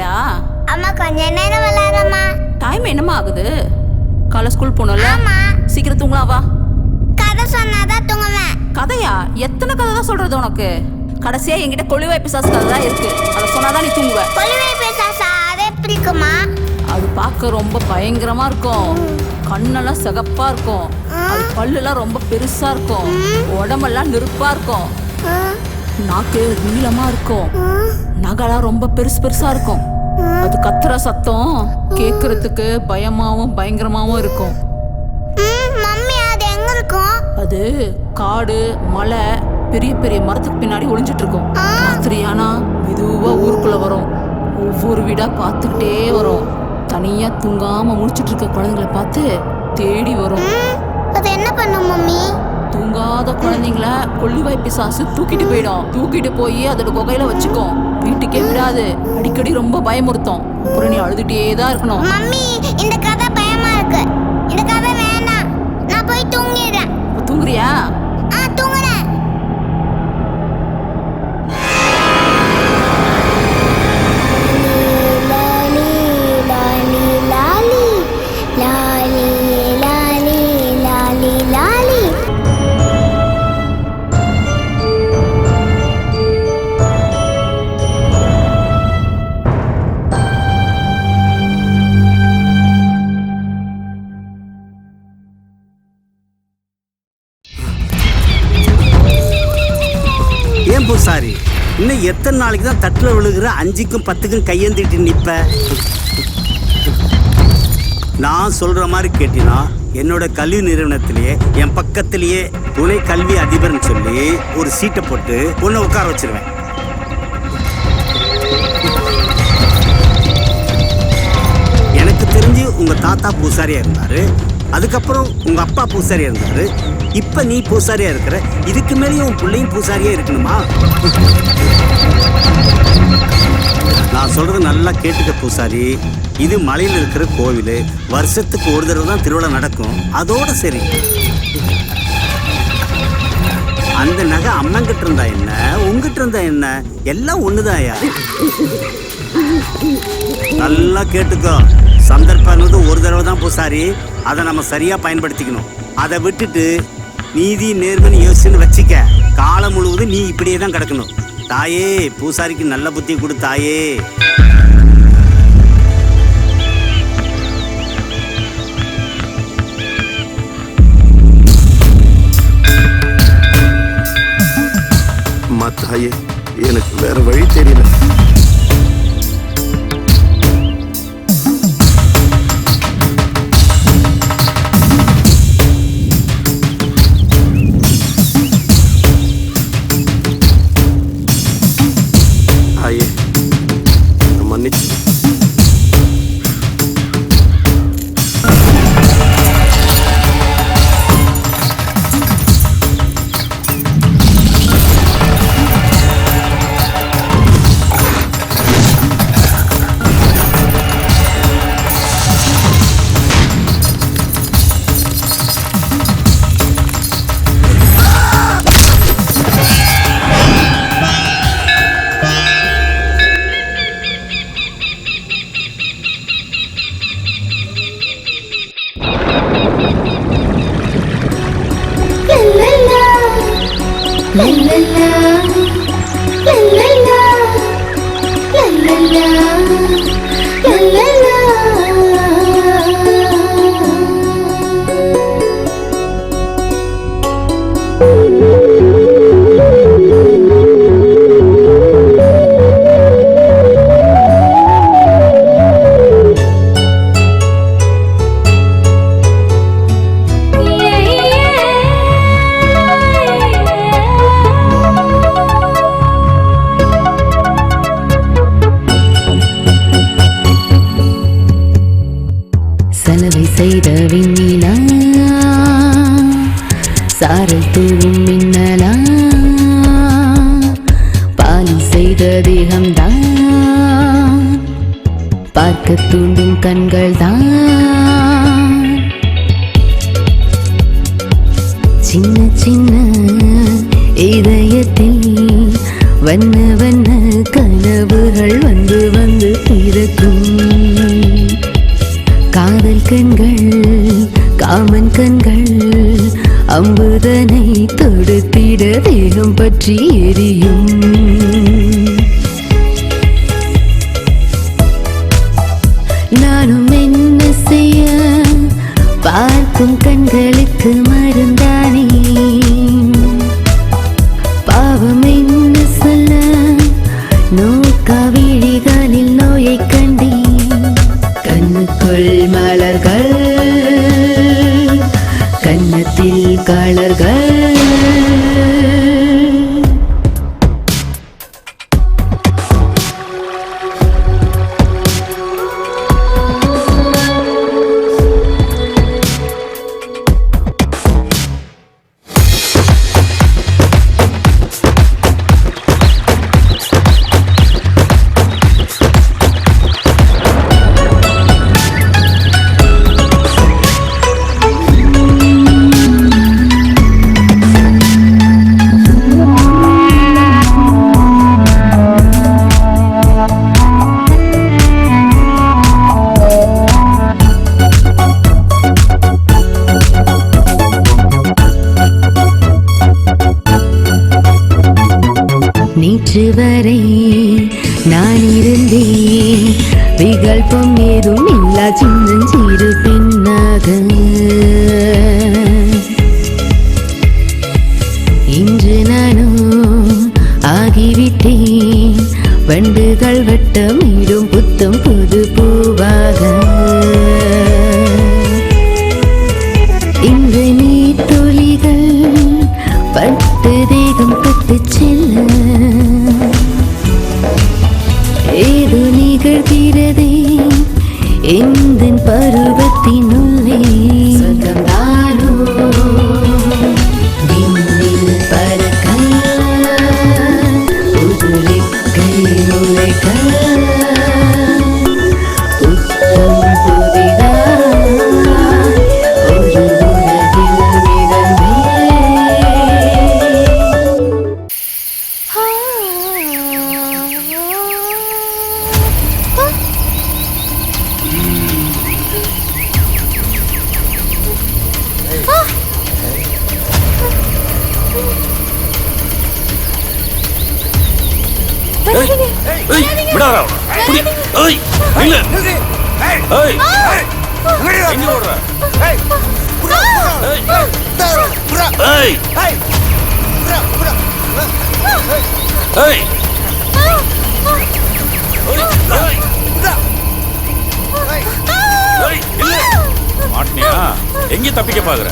விளையாடுறியாடா? அம்மா கொஞ்ச நேரம் விளையாடுறமா. டைம் என்னமா ஆகுது? காலை ஸ்கூல் போகணும்ல. சீக்கிரம் தூங்கலாம் வா. கதை சொன்னாதான் தூங்குவேன். கதையா? எத்தனை கதை தான் சொல்றது உனக்கு? கடைசியா என்கிட்ட கொள்ளுவாய் பிசாசு கதை தான் இருக்கு. அதை சொன்னாதான் நீ தூங்குவ. கொள்ளுவாய் பிசாசா? அது எப்படி இருக்குமா? அது பார்க்க ரொம்ப பயங்கரமா இருக்கும். கண்ணெல்லாம் சிகப்பா இருக்கும். அது பல்லுலாம் ரொம்ப பெருசா இருக்கும். உடம்பெல்லாம் நெருப்பா இருக்கும். நாக்கு நீளமா இருக்கும். நகலாம் ரொம்ப பெருசு பெருசா இருக்கும். அது கத்துற சத்தம் கேக்குறதுக்கு பயமாவும் பயங்கரமாவும் இருக்கும். மம்மி அது எங்க இருக்கும்? அது காடு மலை பெரிய பெரிய மரத்துக்கு பின்னாடி ஒளிஞ்சிட்டு இருக்கும். ராத்திரி ஆனா மெதுவா ஊருக்குள்ள வரும். ஒவ்வொரு வீடா பார்த்துக்கிட்டே வரும். தனியா தூங்காம முடிச்சிட்டு இருக்க குழந்தைங்களை பார்த்து தேடி வரும். அது என்ன பண்ணும் மம்மி? தூங்காத குழந்தைங்கள கொள்ளுவாய் பிசாசு தூக்கிட்டு போயிடும். தூக்கிட்டு போய் அதோட குகையில வச்சுக்கும். வீட்டுக்கே விடாது. அடிக்கடி ரொம்ப பயமுறுத்தும். அப்புறம் நீ அழுதுட்டே தான் இருக்கணும். மம்மி இந்த கதை பயமா இருக்கு. இந்த கதை வேணாம். நான் போய் தூங்கிடுறேன். தூங்குறியா? தூங்குறேன். ஏன் பூசாரி இன்னும் எத்தனை நாளைக்கு தான் தட்டில் விழுகிற 5க்கும் 10க்கும் கையேந்திட்டு நிற்ப? நான் சொல்ற மாதிரி கேட்டினா என்னோட கல்வி நிறுவனத்திலேயே என் பக்கத்திலேயே துணை கல்வி அதிபர்னு சொல்லி ஒரு சீட்டை போட்டு உன்னை உட்கார வச்சிருவேன். எனக்கு தெரிஞ்சு உங்க தாத்தா பூசாரியா இருந்தாரு. அதுக்கப்புறம் உங்க அப்பா பூசாரியா இருந்தாரு. இப்ப நீ பூசாரியா இருக்கிற. இதுக்கு மேலேயும் உன் பிள்ளையும் பூசாரியா இருக்கணுமா? நான் சொல்றது நல்லா கேட்டுக்க பூசாரி. இது மலையில் இருக்கிற கோவில். வருஷத்துக்கு ஒரு தடவை தான் திருவிழா நடக்கும். அதோட சரி. அந்த நகை அம்மங்கிட்ட இருந்தா என்ன, உங்ககிட்ட இருந்தா என்ன, எல்லாம் ஒண்ணுதாயா. நல்லா கேட்டுக்கோ. சந்தர்ப்பம் ஒரு தடவை தான் பூசாரி. அதை நம்ம சரியா பயன்படுத்திக்கணும். அதை விட்டுட்டு நீதி நேர்மனு யோசிச்சுன்னு வச்சிக்க. காலம் முழுவதும் நீ இப்படியே தான் கிடக்கணும். தாயே, பூசாரிக்கு நல்ல புத்தி கொடு தாயே. தாயே, எனக்கு வேற வழி தெரியல. சலவை செய்த விண்ணிலா, சாரல் தூவும் மின்னலா, பாலி செய்த தேகம்தான், பார்க்க தூண்டும் கண்கள் தான், சின்ன சின்ன இதயத்தில் வண்ண வண்ண கனவுகள் வந்து வந்து வந்து பிறக்கும். காதல் கண்கள் காமன் கண்கள் அம்புதனை தொடுத்திட தேகம் பற்றி எரியும். நானும் என்ன செய்ய பார்க்கும் கண்களுக்கு மருந்தானே. பாவம் என்ன சொல்ல நோக்காவிழிகளில் நோயை கண்டேன். கண்ணுக்குள் மலர்கள் கன்னத்தில் காலர்கள். நேற்று வரை நான் இருந்தேன் விகல்பம் ஏதும் இல்லா சின்னஞ்சிறு பெண்ணாக. இன்று நானும் ஆகிவிட்டேன் வண்டுகள் வட்டமிடும் புத்தம் புது பூவாக. இந்த நீர் துளிகள் பட்டு தேகம் பட்டு செல்ல ஏதோ நிகழ்கிறதே எந்த பருவத்தின் உள்ளே. சொந்தம்தானோ விண்ணில் பறக்க புதுரிக்கை முளைக்க புத்தம் புதிதா ஒரு உலகில் மிதந்தே. மாட்டினியா? எங்க தப்பிக்க பாக்குற?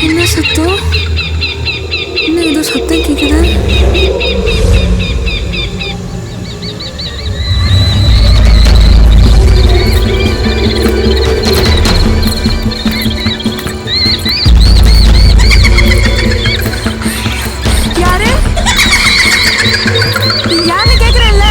என்ன சத்தம்? என்ன ஏதோ சத்தம் கேக்குது? யாரு? யாருன்னு கேக்குறேன்ல?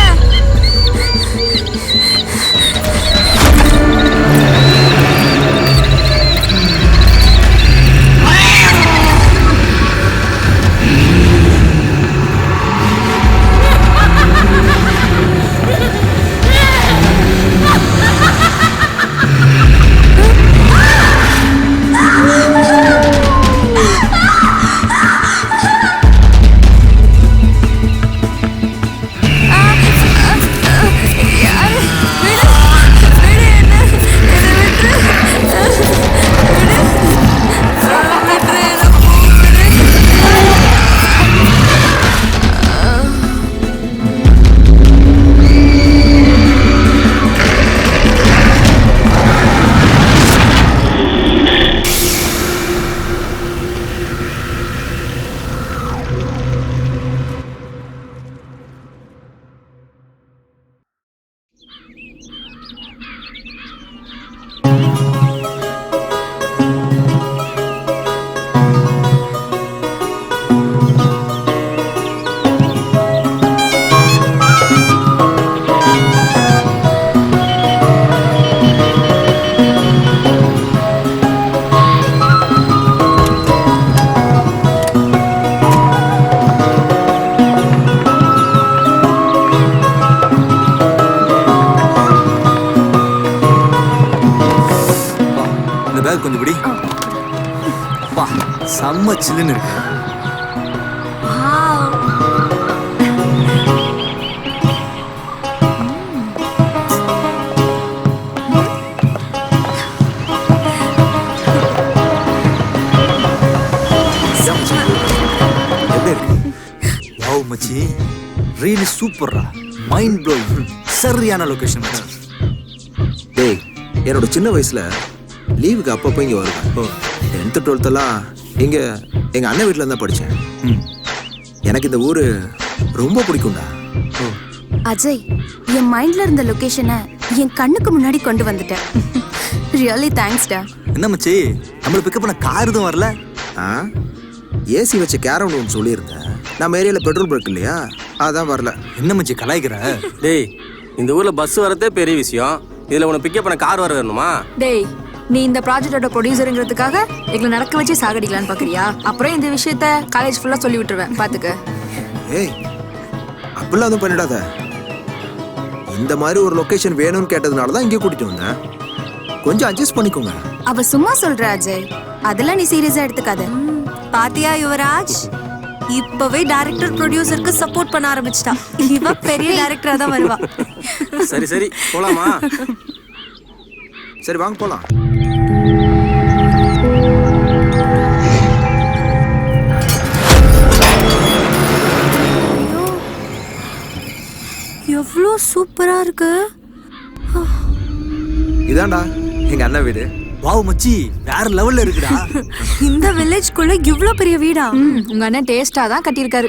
கொஞ்சம் பிடி. வா, செம்ம சில்லுன்னு இருக்கு. வாவ் மச்சி, ரியலி சூப்பர்ரா, மைண்ட் ப்ளோயிங், சரியான லொகேஷன். டேய், என்னோட சின்ன வயசுல லீவுக்கு அப்பப்போ இங்கே வருவேன். 10th 12th எல்லாம் இங்கே எங்கள் அண்ணன் வீட்டில் தான் படித்தேன். எனக்கு இந்த ஊர் ரொம்ப பிடிக்கும்டா. அஜய், என் மைண்ட்ல இருந்த லொகேஷனை என் கண்ணுக்கு முன்னாடி கொண்டு வந்துட்டேன். ரியலி தேங்க்ஸ்டா. என்ன மச்சி, நம்மள பிக்கப் பண்ண கார் எதுவும் வரல? ஏசி வச்ச கேரவன் ஒன்று சொல்லியிருந்தேன். நம்ம ஏரியாவில் பெட்ரோல் பங்க் இல்லையா, அதான் வரல. என்ன மச்சி கலாய்க்கிற? டேய், இந்த ஊர்ல பஸ் வரதே பெரிய விஷயம், இதுல உன பிக்கப் பண்ண கார் வர வேணுமா? டேய், நீ இந்த ப்ராஜெக்டோட ப்ரொடியூசருங்கிறதுக்காக எங்களை நடக்க வச்சு சாகடிக்கலான்னு பாக்குறியா? அப்புறம் இந்த விஷயத்த காலேஜ் ஃபுல்லா சொல்லி விட்டுருவேன், பாத்துக்க. ஏய், அப்படிலாம் எதுவும் பண்ணிடாத. இந்த மாதிரி ஒரு லொகேஷன் வேணும்னு கேட்டதுனால தான் இங்கே கூட்டிட்டு வந்தேன். கொஞ்சம் அட்ஜஸ்ட் பண்ணிக்கோங்க. அவ சும்மா சொல்ற அஜய், அதெல்லாம் நீ சீரியஸா எடுத்துக்காத. பாத்தியா யுவராஜ், இப்பவே டைரக்டர் ப்ரொடியூசருக்கு சப்போர்ட் பண்ண ஆரம்பிச்சிட்டா. இவ பெரிய டைரக்டரா தான் வருவா. சரி சரி, போலாமா? சரி வாங்க போலாம். எவ்வளோ சூப்பரா இருக்கு. இதான்டா எங்க அண்ணன் வீடு. வாவ் மச்சி, வேற லெவல்ல இருக்குடா. இந்த வில்லேஜ்க்குள்ள இவ்ளோ பெரிய வீடா? உங்க அண்ணன் டேஸ்டா தான் கட்டியிருக்காரு.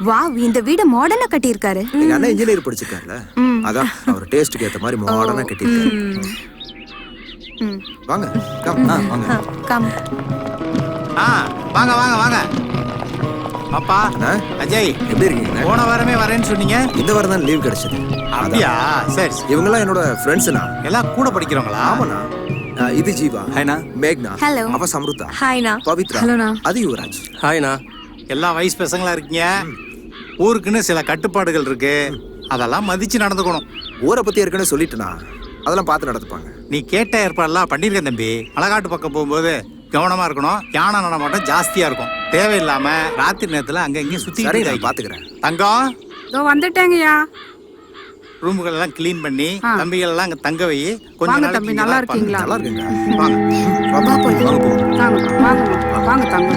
வாவ், இந்த வீட மாடர்னா கட்டியிருக்காரு. எங்க அண்ணன் இன்ஜினியர் படிச்சிருக்காருல, அதான் அவர் டேஸ்ட்டுக்கு ஏத்த மாதிரி மாடர்னா கட்டியிருக்காரு. வாங்க கம். வாங்க கம். வாங்க வாங்க வாங்க. அப்பா அஜய், எப்படி இருக்கீங்க? போன வாரமே வரேன்னு சொன்னீங்க. இந்த வாரம் தான் லீவ் கிடைச்சது. அப்படியா? சரி. இவங்கெல்லாம் என்னோட ஃப்ரெண்ட்ஸ்னா. எல்லாம் கூட படிக்கிறவங்களா? ஆமாண்ணா. இது ஜீவா. ஹாய்ண்ணா. மேக்னா. ஹலோ. அவ சம்ருதா. ஹாய்ண்ணா. பவித்ரா. ஹலோண்ணா. அது யுவராஜ். ஹாய்ண்ணா. எல்லா வயசு பசங்களா இருக்கீங்க. ஊருக்குன்னு சில கட்டுப்பாடுகள் இருக்கு, அதெல்லாம் மதிச்சு நடந்துக்கணும். ஊரை பத்தி ஏற்கனவே சொல்லிட்டுனா, அதெல்லாம் பார்த்து நடந்துப்பாங்க. நீ கேட்ட ஏற்பாடுலாம் பண்ணிருக்கேன் தம்பி. மலைக்காட்டு பக்கம் போகும்போது கவனமா இருக்கணும். யானை நடமாட்டம் ஜாஸ்தியா இருக்கும். தேவையில்லாம ராத்திரி நேரத்துல அங்க இங்க சுத்தி பாத்துக்கிறேன். தங்கம் வந்துட்டேங்கய்யா. ரூமுகள் எல்லாம் கிளீன் பண்ணி தம்பிகள் எல்லாம் அங்க தங்க வை. கொஞ்சம் தம்பி, நல்லா இருக்கீங்களா? நல்லா இருக்குங்க. வாங்க தம்பி.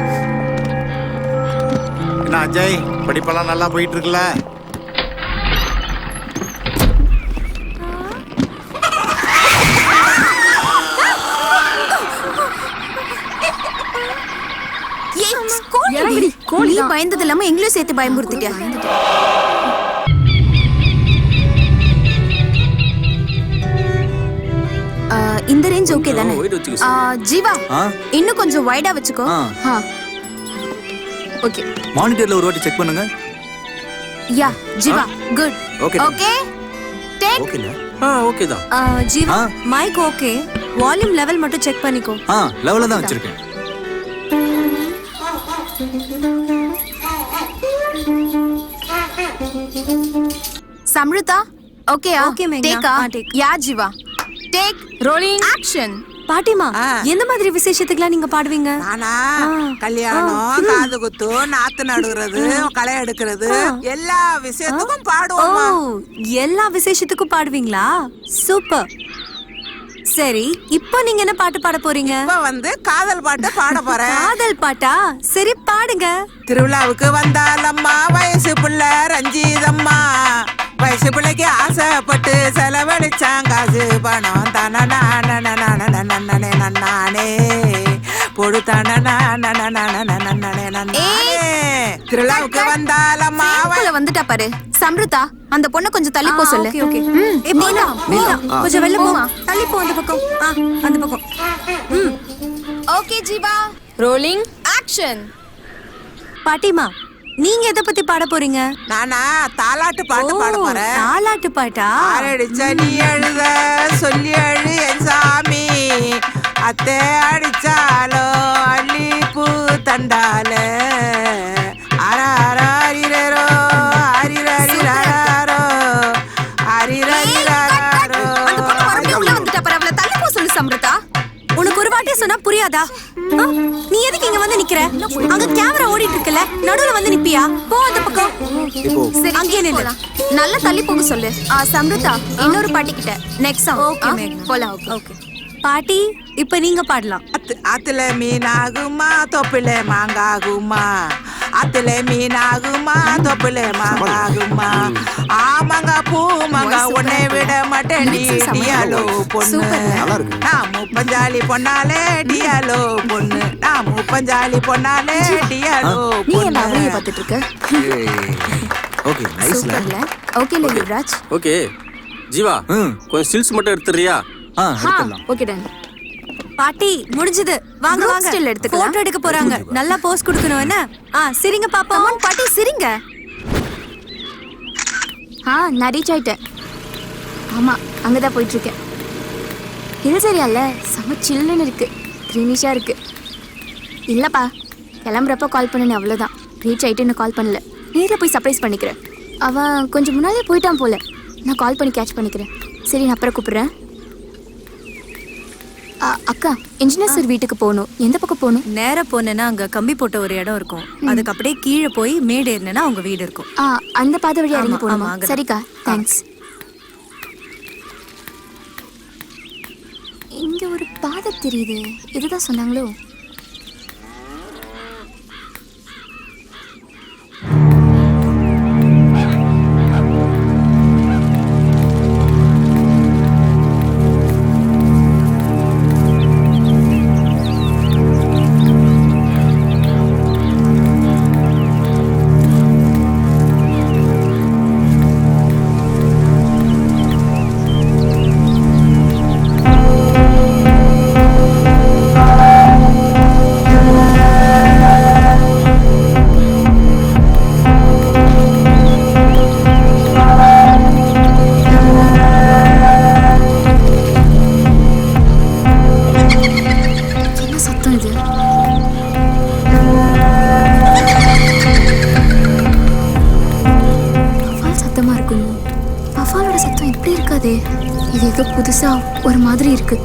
என்ன அஜய், படிப்பெல்லாம் நல்லா போயிட்டு இருக்குல்ல? பயந்தது இல்லாம எங்களையும் சேர்த்து பயமுறுத்திட்டியா? இந்த ரேஞ்ச் ஓகே தானே? ஒயிட் வச்சுக்க ஜீவா ஆ இன்னும் கொஞ்சம் வைடா வச்சுக்கோ. ஆ ஓகே மானிட்டர்ல ஒரு வாட்டி செக் பண்ணுங்க. Yeah Jeeva good. Okay okay take. ஓகேல ஓகே தான். ஜீவா ஆ. மைக் ஓகே, வால்யூம் லெவல் மட்டும் செக் பண்ணிக்கோ. லெவல்ல தான் வச்சிருக்கேன். சம்ருதா ஓகேயா? Okay, மேகனா. டேக்கா? take. Yeah Jeeva take rolling action. பாட்டிமா எந்த மாதிரி விசேஷத்துக்குலாம் நீங்க பாடுவீங்க? நானா கல்யாணம், காது குத்து, நாத்து நடுறது, களை எடுக்கிறது எல்லா விஷயத்துக்கும் ஓ பாடுவோமா. எல்லா விசேஷத்துக்கும் பாடுவீங்களா? சூப்பர். சரி இப்போ நீங்க என்ன பாட்டு பாட போறீங்க? இப்ப வந்து காதல் பாட்டு பாட போறேன். காதல் பாட்டா? சரி பாடுங்க. திருவிழாவுக்கு வந்தாலம்மா வயசு புள்ள ரஞ்சிதம்மா, வயசு பிள்ளைக்கு ஆசைப்பட்டு செலவழிச்சான் காசு பணம் தானே நன்னானே பொடு தானே நன்னானே. திருவிழாவுக்கு வந்தாலம்மா வந்துட்டா பாரு சம்ருதா, அந்த பொண்ண கொஞ்சம் தள்ளி போ சொல்லு. ஓகே மீனா கொஞ்சம் வெளில போ, தள்ளி போ அந்த பக்கம். அந்த பக்கம். Okay Jeeva rolling action. பாட்டிமா நீங்க எதை பத்தி பாட போறீங்க? நானா தாலாட்டு பாட்டு பாட போறேன். தாலாட்டு பாட்டா? அடிச்ச நீ எழுத சொல்லி அழு என் சாமி, அத்தை அடிச்சாலோ அள்ளி பூ தண்டால அரிரோ அரிரரிரோ அரிரரிரோ. அந்த பொண்ணு மறுபடியும் உள்ள வந்துட்டா பாரு, அவளை தள்ளி போ சொல்லு சம்ருதா. உனக்கு ஒரு வாட்டி சொன்னா புரியாதா? நீ எதுக்கு இங்க வந்து நிக்கிற? அங்க கேமரா ஓடிட்டு இருக்குல்ல, நடுவுல வந்து நிப்பியா? போ அந்த பக்கம். சரி அங்கே நில்லு. நல்லா தள்ளி போக சொல்லு. சம்ருதா இன்னொரு பாட்டி கிட்ட நெக்ஸ்ட் சாங். ஓகே மேகனா போலாம். ஓகே பாட்டி இப்போ நீங்க பாடலாம். ஆத்துல மீனாகுமா தொப்புல மாங்காகுமா, ஆத்துல மீனாகுமா தொப்புல மாங்காகுமா, ஆமாங்க பூமாங்க உன்னை விட மாட்டேன் டியாலோ பொண்ணு, நான் முப்பஞ்சாலி பொண்ணாலே டியாலோ பொண்ணு, நான் முப்பஞ்சாலி பொண்ணாலே டியாலோ நீ என்ன பொண்ணு. அவளையே பார்த்துட்டு இருக்க? ஓகே நைஸ்ல. ஓகே யுவராஜ். ஓகே ஜீவா கொஞ்சம் ஸ்டில்ஸ் மட்டும் எடுத்துறியா? எடுத்துடலாம். Okay done. பாட்டி முடிஞ்சது. வாங்க வாங்க ஸ்டில் எடுத்துக்கலாம். போட்டோ எடுக்க போறாங்க. நல்லா போஸ் கொடுக்கணும் என்ன? சிரிங்க பாப்போம். பாட்டி சிரிங்க. நான் ரீச் ஆயிட்டேன். ஆமா அங்கதான் போயிட்டு இருக்கேன். இது சரியால செம சில்லுன்னு இருக்கு, கிரீனிஷா இருக்கு. இல்லப்பா கிளம்புறப்ப கால் பண்ணேன், அவ்வளவுதான். ரீச் ஆயிட்டு இன்னும் கால் பண்ணல. நேரில் போய் சர்ப்ரைஸ் பண்ணிக்கிறேன். அவன் கொஞ்சம் முன்னாலே போயிட்டான் போல. நான் கால் பண்ணி கேட்ச் பண்ணிக்கிறேன். சரி நான் அப்புறம் கூப்பிடுறேன். அக்கா இன்ஜினியர் சார் வீட்டுக்கு போகணும். எந்த பக்கம் போகணும்? நேரா போனேன்னா அங்க கம்பி போட்ட ஒரு இடம் இருக்கும். அதுக்கு அப்படியே கீழே போய் மேடு ஏறினா அவங்க வீடு இருக்கும். அந்த பாதை வழியா இறங்கி ஆமா, போகணுமா? ஆமா, அங்கதான். சரிக்கா தேங்க்ஸ். இங்க ஒரு பாதை தெரியுது, இதுதான் சொன்னாங்களோ? இது ஏதோ புதுசா ஒரு மாதிரி இருக்கு.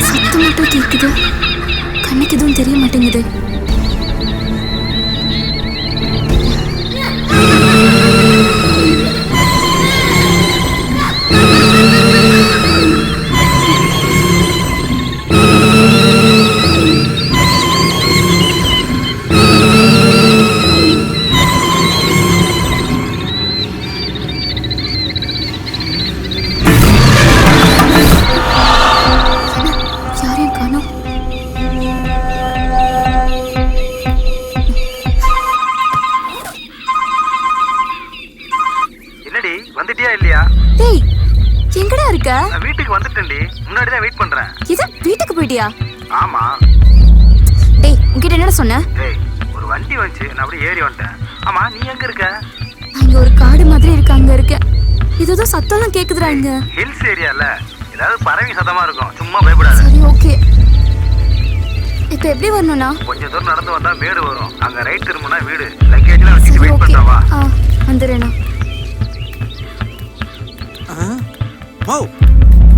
சத்தம் மட்டும் கேக்குது, கண்ணுக்கு எதுவும் தெரிய மாட்டேங்குது. வந்துட்டேன்டி. முன்னாடி தான் வெயிட் பண்றேன். இது வீட்டுக்கு போயிட்டியா? ஆமா. டேய் உன்கிட்ட என்னடா சொன்ன? டேய் ஒரு வண்டி வந்துச்சு, நான் அப்படியே ஏறி வந்துட்டேன். ஆமா நீ எங்க இருக்க? அங்க ஒரு காடு மாதிரி இருக்கு, அங்க இருக்க. இதுதான் சத்தம்லாம் கேக்குதுடா இங்க. ஹில்ஸ் ஏரியால ஏதாவது பறவை சத்தமா இருக்கும், சும்மா பயப்படாத. சரி ஓகே. இப்போ எப்படி வரணும்னா? கொஞ்சம் தூரம் நடந்து வந்தா மேடு வரும், அங்க ரைட் திரும்பினா வீடு. லக்கேஜ்லாம் வச்சுட்டு வெயிட் ஓகே. பண்றவா? வந்துடுறேண்ணா. ஓ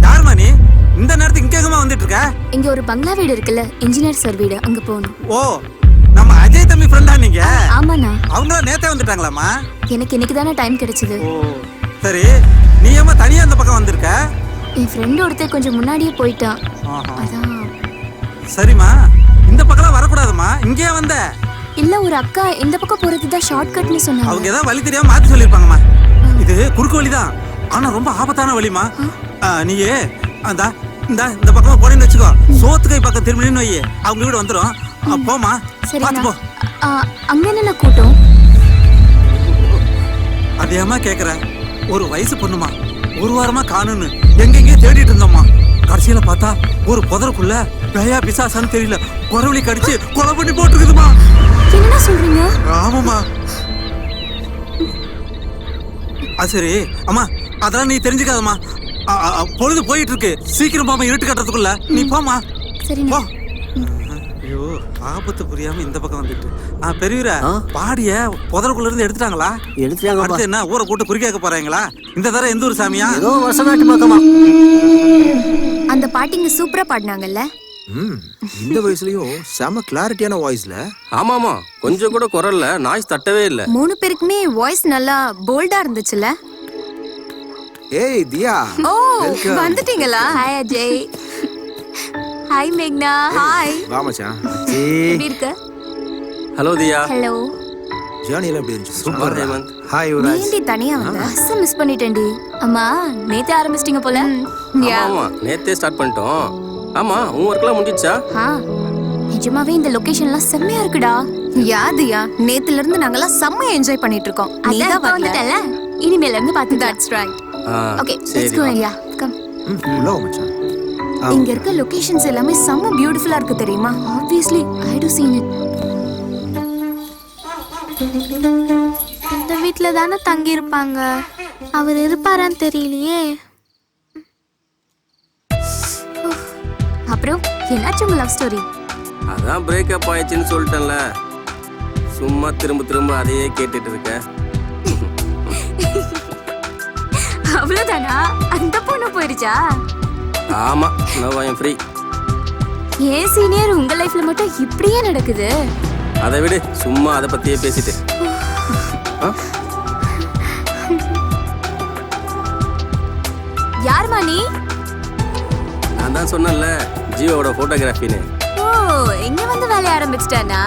யாருமா நீ இந்த நேரத்துக்கு இங்க எங்கமா வந்துட்டு இருக்க? இங்க ஒரு பங்களா வீடு இருக்குல்ல, இன்ஜினியர் சார் வீடு, அங்க போகணும். ஓ நம்ம அஜய் தம்பி ஃப்ரெண்டா நீங்க? ஆமாண்ணா. அவங்க நேத்தே வந்துட்டாங்களாமா? எனக்கு இன்னைக்கு தானே டைம் கிடைச்சது. ஓ சரி, நீ ஏமா தனியா அந்த பக்கம் வந்திருக்க? என் ஃப்ரெண்ட் ஒருத்தர் கொஞ்சம் முன்னாடியே போயிட்டான், அதான். சரிம்மா, இந்த பக்கம்லாம் வரக்கூடாதுமா, இங்கே வந்த. இல்ல ஒரு அக்கா இந்த பக்கம் போறது தான் ஷார்ட் கட்னு சொன்னாங்க. அவங்க ஏதாவது வழி தெரியாம மாத்தி சொல்லிருப்பாங்கம்மா. இது குறுக்கு வழிதான், ஆனா ரொம்ப ஆபத்தான வழிமா. நீயே இந்த பக்கம் போனேன்னு வச்சுக்கோ, சோத்துக்கை பக்கம் திரும்பினு வை, அவங்க வீடு வந்துடும். போமா, பார்த்து போ. அங்க என்ன கூட்டம்? அதேமா கேக்குற, ஒரு வயசு பொண்ணுமா, ஒரு வாரமா காணுன்னு எங்கெங்கே தேடிட்டு இருந்தோம்மா. கடைசியில பார்த்தா ஒரு புதருக்குள்ள பேயா பிசாசான்னு தெரியல, குறவழி கடிச்சு கொலை பண்ணி போட்டுருக்குதுமா. என்ன சொல்றீங்க? ஆமாமா. அது சரி அம்மா, அதெல்லாம் நீ தெரிஞ்சுக்காதம்மா. பொழுது போயிட்டு இருக்கு, சீக்கிரம் போமா, இருட்டு கட்டுறதுக்குள்ள நீ போமா. சரி போ. ஐயோ ஆபத்து புரியாம இந்த பக்கம் வந்துட்டு. பெரியவரா பாடிய புதருக்குள்ள இருந்து எடுத்துட்டாங்களா? அடுத்து என்ன ஊரை கூட்டு குறிக்காக்க போறாங்களா? இந்த தடவை எந்த ஊர் சாமியா? ஏதோ வருஷமாட்டு பக்கமா. அந்த பாட்டிங்க சூப்பரா பாடினாங்கல்ல. இந்த வயசுலயும் செம கிளாரிட்டியான வாய்ஸ்ல. ஆமாமா, கொஞ்சம் கூட குரல்ல நாய்ஸ் தட்டவே இல்ல. 3 பேருக்குமே வாய்ஸ் நல்லா போல்டா இருந்துச்சுல. ஏய் தியா. ஓ வந்துட்டீங்களா? ஹாய் அஜய். ஹாய் மேக்னா. ஹாய். வா மச்சான். எப்படி இருக்க? ஹலோ தியா. ஹலோ. ஜர்னி எல்லாம் எப்படி இருந்துச்சு? சூப்பர் ஹேமந்த். ஹாய் நீ யுவராஜ். ஏன்டி தனியா வந்த? பஸ் மிஸ் பண்ணிட்டேன்டி. அம்மா நேத்தே ஆரம்பிச்சிட்டீங்க போல. ஆமா நேத்தே ஸ்டார்ட் பண்ணிட்டோம். ஆமா உன் ஒர்க்லாம் முடிஞ்சிச்சா? நிஜமாவே இந்த லொகேஷன்லாம் செம்மையா இருக்குடா. யாதியா, நேத்துல இருந்து நாங்கெல்லாம் செம்மையா என்ஜாய் பண்ணிட்டு இருக்கோம். நீ தான் வந்துட்டல, இனிமேல இருந்து பாத்து. That's right. Okay let's go. Yeah come. உள்ள வா மச்சான். இங்க இருக்க லொகேஷன்ஸ் எல்லாமே செம்ம பியூட்டிஃபுல்லா இருக்கு தெரியுமா? Obviously I do seen it. இந்த வீட்ல தானே தங்கி இருப்பாங்க, அவர் இருப்பாரான்னு தெரியலையே. அப்புறம் என்னாச்சு உங்க லவ் ஸ்டோரி? அதான் பிரேக்கப் ஆயிடுச்சுன்னு சொல்லிட்டேன்ல, சும்மா திரும்ப திரும்ப அதையே கேட்டுட்டு இருக்க. அவ்வளவுதானா? அந்த பொண்ணு போயிருச்சா? ஆமா, நவ் ஐ அம் ஃப்ரீ. ஏன் சீனியர் உங்க லைஃப்ல மட்டும் இப்படியே நடக்குது? அதை விடு, சும்மா அதை பத்தியே பேசிட்டு. யாருமா நீ? நான் தான் சொன்னேன்ல, ஜீவாவோட போட்டோகிராஃபின்னு. ஓ இங்க வந்து வேலைய ஆரம்பிச்சிட்டானா?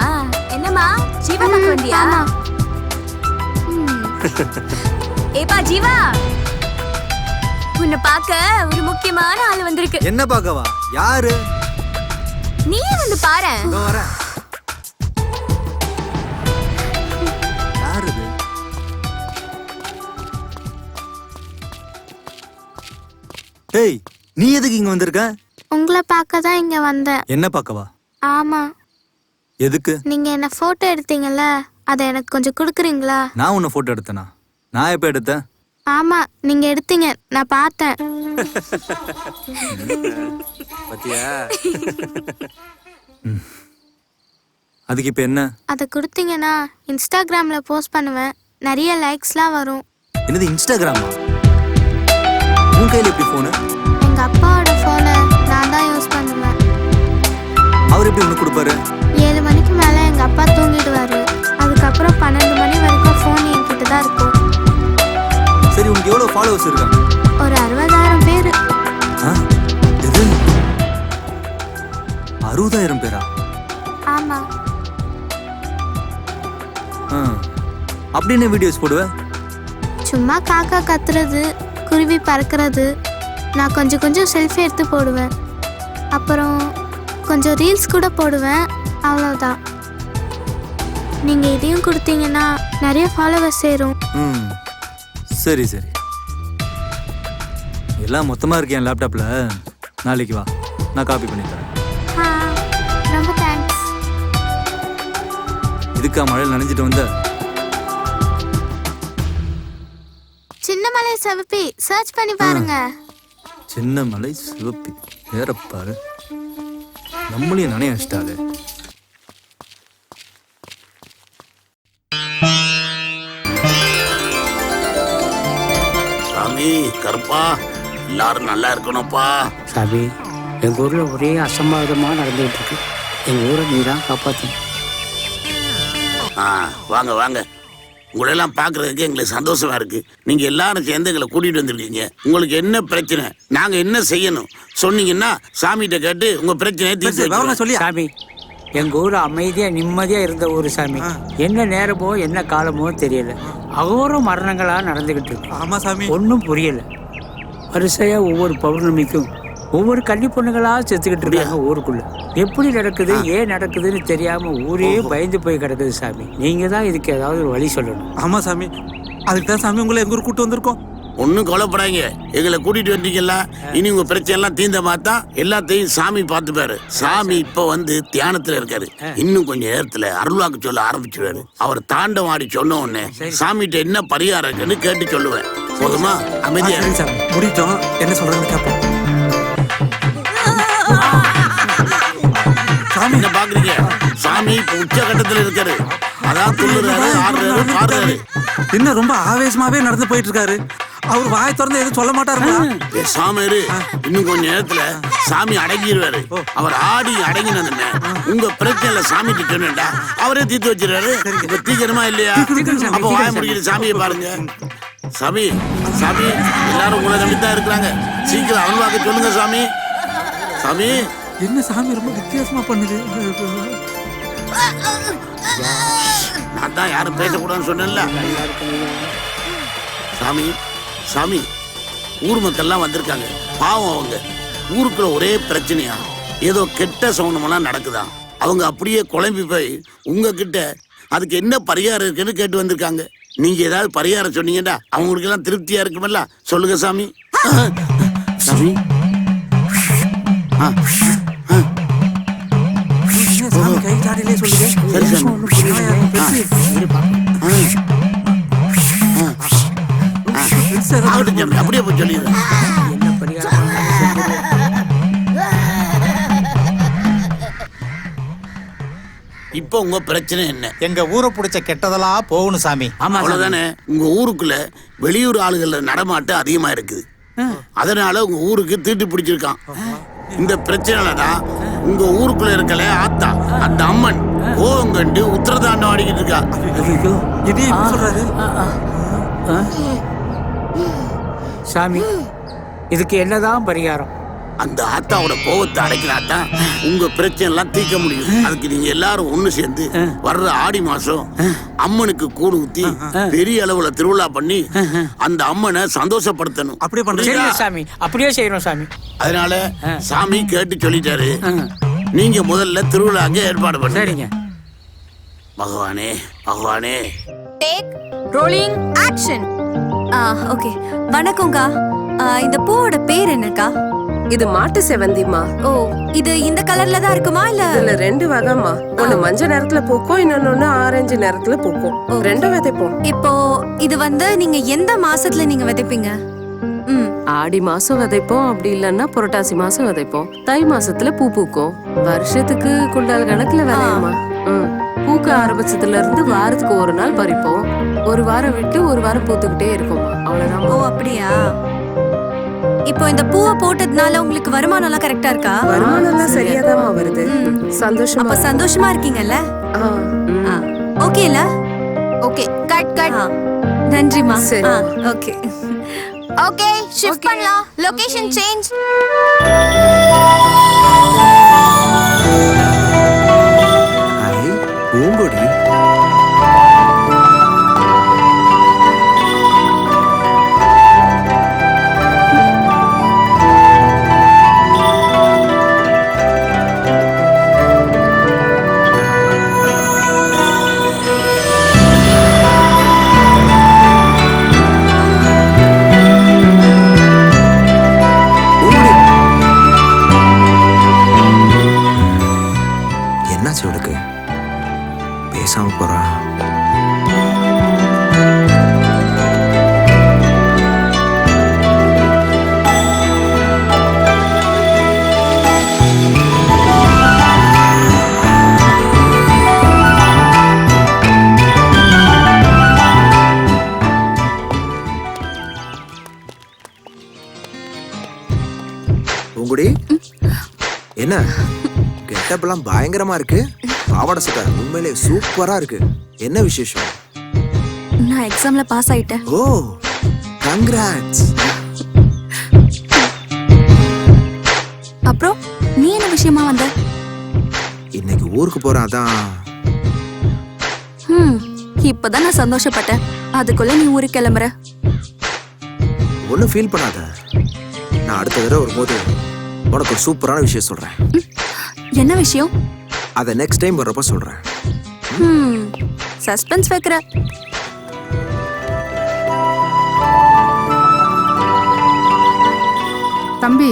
என்னம்மா ஜீவா பக்கம் வந்தியா? ஏப்பா ஜீவா, உன்னை பார்க்க ஒரு முக்கியமான ஆள் வந்திருக்கு. என்ன பார்க்கவா? யாரு? நீயே வந்து பாரு. வரேன். யாரு? ஏய் நீ எதுக்கு இங்க வந்திருக்க? உங்களை பார்க்க தான் இங்க வந்தேன். என்ன பார்க்கவா? ஆமா. எதுக்கு? நீங்க என்ன போட்டோ எடுத்தீங்கல்ல, அதை எனக்கு கொஞ்சம் கொடுக்குறீங்களா? நான் உன்னை போட்டோ எடுத்தேனா? நான் எப்ப எடுத்தேன்? ஆமா நீங்க எடுத்தீங்க, நான் பார்த்தேன். பத்தியா? அதுக்கு இப்ப என்ன? அதை கொடுத்தீங்கன்னா இன்ஸ்டாகிராம்ல போஸ்ட் பண்ணுவேன், நிறைய லைக்ஸ்லாம் வரும். என்னது இன்ஸ்டாகிராமா? உன் கையில எப்படி போனு? எங்க அப்பாவோட போனை நான் தான் யூஸ் பண்ணுவேன். அவர் எப்படி உனக்கு கொடுப்பாரு? 7 மணிக்கு மேல எங்க அப்பா தூங்கிடுவாரு, அதுக்கப்புறம் 12 மணி வரைக்கும் போன் என்கிட்ட தான் இருக்கும். சரி உனக்கு எவ்வளவு ஃபாலோவர்ஸ் இருக்காங்க? ஒரு 60,000 பேரு. எது 60,000 பேரா? ஆமா. அப்படின்னு வீடியோஸ் போடுவ? சும்மா காக்கா கத்துறது, குருவி பறக்கிறது, நான் கொஞ்சம் கொஞ்சம் செல்ஃபி எடுத்து போடுவேன். அப்புறம் கொஞ்சம் ரீல்ஸ் கூட போடுவேன், அவ்வளோதான். நீங்க இதையும் கொடுத்தீங்கன்னா நிறைய ஃபாலோவர்ஸ் சேரும். சரி சரி, எல்லாம் மொத்தமா இருக்கு என் லேப்டாப்ல. நாளைக்கு வா, நான் காப்பி பண்ணி தரேன். ரொம்ப தேங்க்ஸ். இதுக்கா மழையில் நனைஞ்சிட்டு வந்த? சின்னமலை சிவப்பி சர்ச் பண்ணி பாருங்க. சின்னமலை சிவப்பி வேற பாரு, நம்மளையும் நனைய வச்சிட்டாலே. சாமி கருப்பா, எல்லாரும் நல்லா இருக்கணும்ப்பா. சாமி, எங்கள் ஊரில் ஒரே அசம்பாவிதமாக நடந்துகிட்டு இருக்கு. எங்கள் ஊரை நீ தான் காப்பாற்றணும். வாங்க வாங்க, உங்களெல்லாம் பார்க்கறதுக்கு எங்களுக்கு சந்தோஷமா இருக்கு. நீங்க எல்லாரும் சேர்ந்து எங்களை கூட்டிட்டு வந்திருக்கீங்க. உங்களுக்கு என்ன பிரச்சனை, நாங்க என்ன செய்யணும் சொன்னீங்கன்னா சாமிகிட்ட கேட்டு உங்க பிரச்சனையை தீர்த்து சொல்லி. சாமி, எங்கள் ஊர் அமைதியாக நிம்மதியாக இருந்த ஊர் சாமி. என்ன நேரமோ என்ன காலமோ தெரியல, அகோர மரணங்களாக நடந்துக்கிட்டு இருக்கு. ஆமா சாமி, ஒன்றும் புரியல. வரிசையாக ஒவ்வொரு பௌர்ணமிக்கும் ஒவ்வொரு கன்னி பொண்ணுங்களாக செத்துக்கிட்டு இருக்காங்க ஊருக்குள்ள. எப்படி நடக்குது, ஏன் நடக்குதுன்னு தெரியாம ஊரே பயந்து போய் கிடக்குது சாமி. நீங்க தான் இதுக்கு ஏதாவது ஒரு வழி சொல்லணும். ஆமா சாமி, அதுக்கு தான் சாமி உங்களை எங்க ஊர் கூட்டு வந்திருக்கோம். ஒன்னும் கவலைப்படாங்க, எங்களை கூட்டிட்டு வந்தீங்கல்ல, இனி உங்க பிரச்சனை எல்லாம் தீர்ந்த மாத்தா எல்லாத்தையும் சாமி பார்த்துப்பாரு. சாமி இப்ப வந்து தியானத்துல இருக்காரு. இன்னும் கொஞ்ச நேரத்துல அருள்வாக்கு சொல்ல ஆரம்பிச்சுடுவாரு. அவர் தாண்டம் ஆடி சொன்ன உடனே சாமிகிட்ட என்ன பரிகாரம் இருக்குன்னு கேட்டு சொல்லுவேன். போதுமா? அமைதியா சாமி, முடிட்டோம். என்ன சொல்றேன்னு கேட்போம். சாமி என்ன பாக்குறீங்க? சாமி இப்ப உச்சகட்டத்துல இருக்காரு. அதான் துள்ளுறாரு, ஆடுறாரு, பாடுறாரு. என்ன ரொம்ப ஆவேசமாவே நடந்து போயிட்டு இருக்காரு. அவர் வாய் திறந்து எதுவும் சொல்ல மாட்டாரு. சாமி இன்னும் கொஞ்ச நேரத்துல சாமி அடங்கிடுவாரு. அவர் ஆடி அடங்கினதுன்னு உங்க பிரச்சனை சாமி சொன்னா அவரே தீர்த்து வச்சிருவாரு. இப்ப தீக்கிரமா இல்லையா? அப்ப வாய முடிக்கிற சாமியை பாருங்க. சாமி சாமி, எல்லாரும் உங்களை நம்பித்தான் இருக்கிறாங்க. சீக்கிரம் அருள்வாக்கு சொல்லுங்க சாமி. சாமி என்ன சாமி ரொம்ப வித்தியாசமா பண்ணுது. நான் தான் யாரும் பேசக்கூடாதுன்னு சொன்னேன்ல. சாமி சாமி, ஊர் மக்கள்லாம் வந்திருக்காங்க. பாவம், அவங்க ஊருக்குள்ள ஒரே பிரச்சனையா, ஏதோ கெட்ட சவுண்டமெல்லாம் நடக்குதான். அவங்க அப்படியே குழம்பி போய் உங்ககிட்ட அதுக்கு என்ன பரிகாரம் இருக்குன்னு கேட்டு வந்திருக்காங்க. நீங்க ஏதாவது பரிகாரம் சொன்னீங்கன்னா அவங்களுக்கு எல்லாம் திருப்தியா இருக்குமல்ல. சொல்லுங்க சாமி. சாமி சாமி கை தாடியிலே சொல்லுங்க. சரி சாமி. அப்படியே போய் சொல்லிடுறேன். இப்போ உங்க பிரச்சனை என்ன? எங்க ஊரை பிடிச்ச கெட்டதெல்லாம் போகணும் சாமி. அவ்வளவுதானே. உங்க ஊருக்குள்ள வெளியூர் ஆளுகள நடமாட்டம் அதிகமா இருக்குது. அதனால உங்க ஊருக்கு தீட்டு பிடிச்சிருக்கான். இந்த பிரச்சனைலதான் உங்க ஊருக்குள்ள இருக்கல ஆத்தா, அந்த அம்மன் கோவம் கண்டு உத்தரதாண்டம் ஆடிக்கிட்டு இருக்கா. சாமி, இதுக்கு என்னதான் பரிகாரம்? அந்த ஆத்தாவோட கோவத்தை அடைக்கிறாத்தான் உங்க பிரச்சனை எல்லாம் தீர்க்க முடியும். அதுக்கு நீங்க எல்லாரும் ஒண்ணு சேர்ந்து வர்ற ஆடி மாசம் அம்மனுக்கு கூடு ஊத்தி பெரிய அளவுல திருவிழா பண்ணி அந்த அம்மனை சந்தோஷப்படுத்தணும். அப்படியே பண்றீங்க சாமி? அப்படியே செய்யணும் சாமி. அதனால சாமி கேட்டு சொல்லிட்டாரு, நீங்க முதல்ல திருவிழாக்கு ஏற்பாடு பண்ணுங்க. பகவானே பகவானே. Take rolling action. ஓகே. வணக்கம்க்கா. இந்த பூவோட பேர் என்னக்கா? இது மாட்டு செவந்திமா. ஓ, இது இந்த கலர்ல தான் இருக்குமா இல்ல? இதுல ரெண்டு வகைமா. ஒண்ணு மஞ்சள் நிறத்துல பூக்கும், இன்னொன்னு ஆரஞ்சு நிறத்துல பூக்கும். ரெண்டும் விதைப்போம். இப்போ இது வந்து நீங்க எந்த மாசத்துல நீங்க விதைப்பீங்க? ஆடி மாசம் விதைப்போம், அப்படி இல்லன்னா புரட்டாசி மாசம் விதைப்போம். தை மாசத்துல பூ பூக்கும். வருஷத்துக்கு குண்டால் கணக்குல விளையுமா. பூக்க ஆரம்பிச்சதுல இருந்து வாரத்துக்கு ஒரு நாள் பறிப்போம். ஒரு வாரம் விட்டு ஒரு வாரம் பூத்துக்கிட்டே இருக்கும். அவ்வளவுதான். ஓ, அப்படியா? இப்போ இந்த பூவை போட்டதுனால உங்களுக்கு வருமானம் எல்லாம் கரெக்டா இருக்கா? வருமானம் எல்லாம் சரியாதாமா வருது. சந்தோஷமா. அப்ப சந்தோஷமா இருக்கீங்கல்ல? ஓகேல? Okay, cut cut. நன்றிமா. ஓகே ஓகே, ஷிஃப்ட் பண்ணலாம். Location change. பூங்கொடி என்ன கெட்டப்பெல்லாம் பயங்கரமா இருக்கு. பாவாடை சட்டை உண்மையிலே சூப்பரா இருக்கு. என்ன விசேஷம்? நான் எக்ஸாம்ல பாஸ் ஆயிட்டேன். ஓ கங்க்ராட்ஸ். அப்புறம் நீ என்ன விஷயமா வந்த? இன்னைக்கு ஊருக்கு போறேன் அதான். இப்பதான் நான் சந்தோஷப்பட்டேன். அதுக்குள்ள நீ ஊருக்கு கிளம்புற. ஒன்றும் ஃபீல் பண்ணாத. நான் அடுத்த தடவை வரும்போது உனக்கு ஒரு சூப்பரான விஷயம் சொல்றேன். என்ன விஷயம்? அதை நெக்ஸ்ட் டைம் வர்றப்ப சொல்றேன். சஸ்பென்ஸ் வைக்கிற. தம்பி,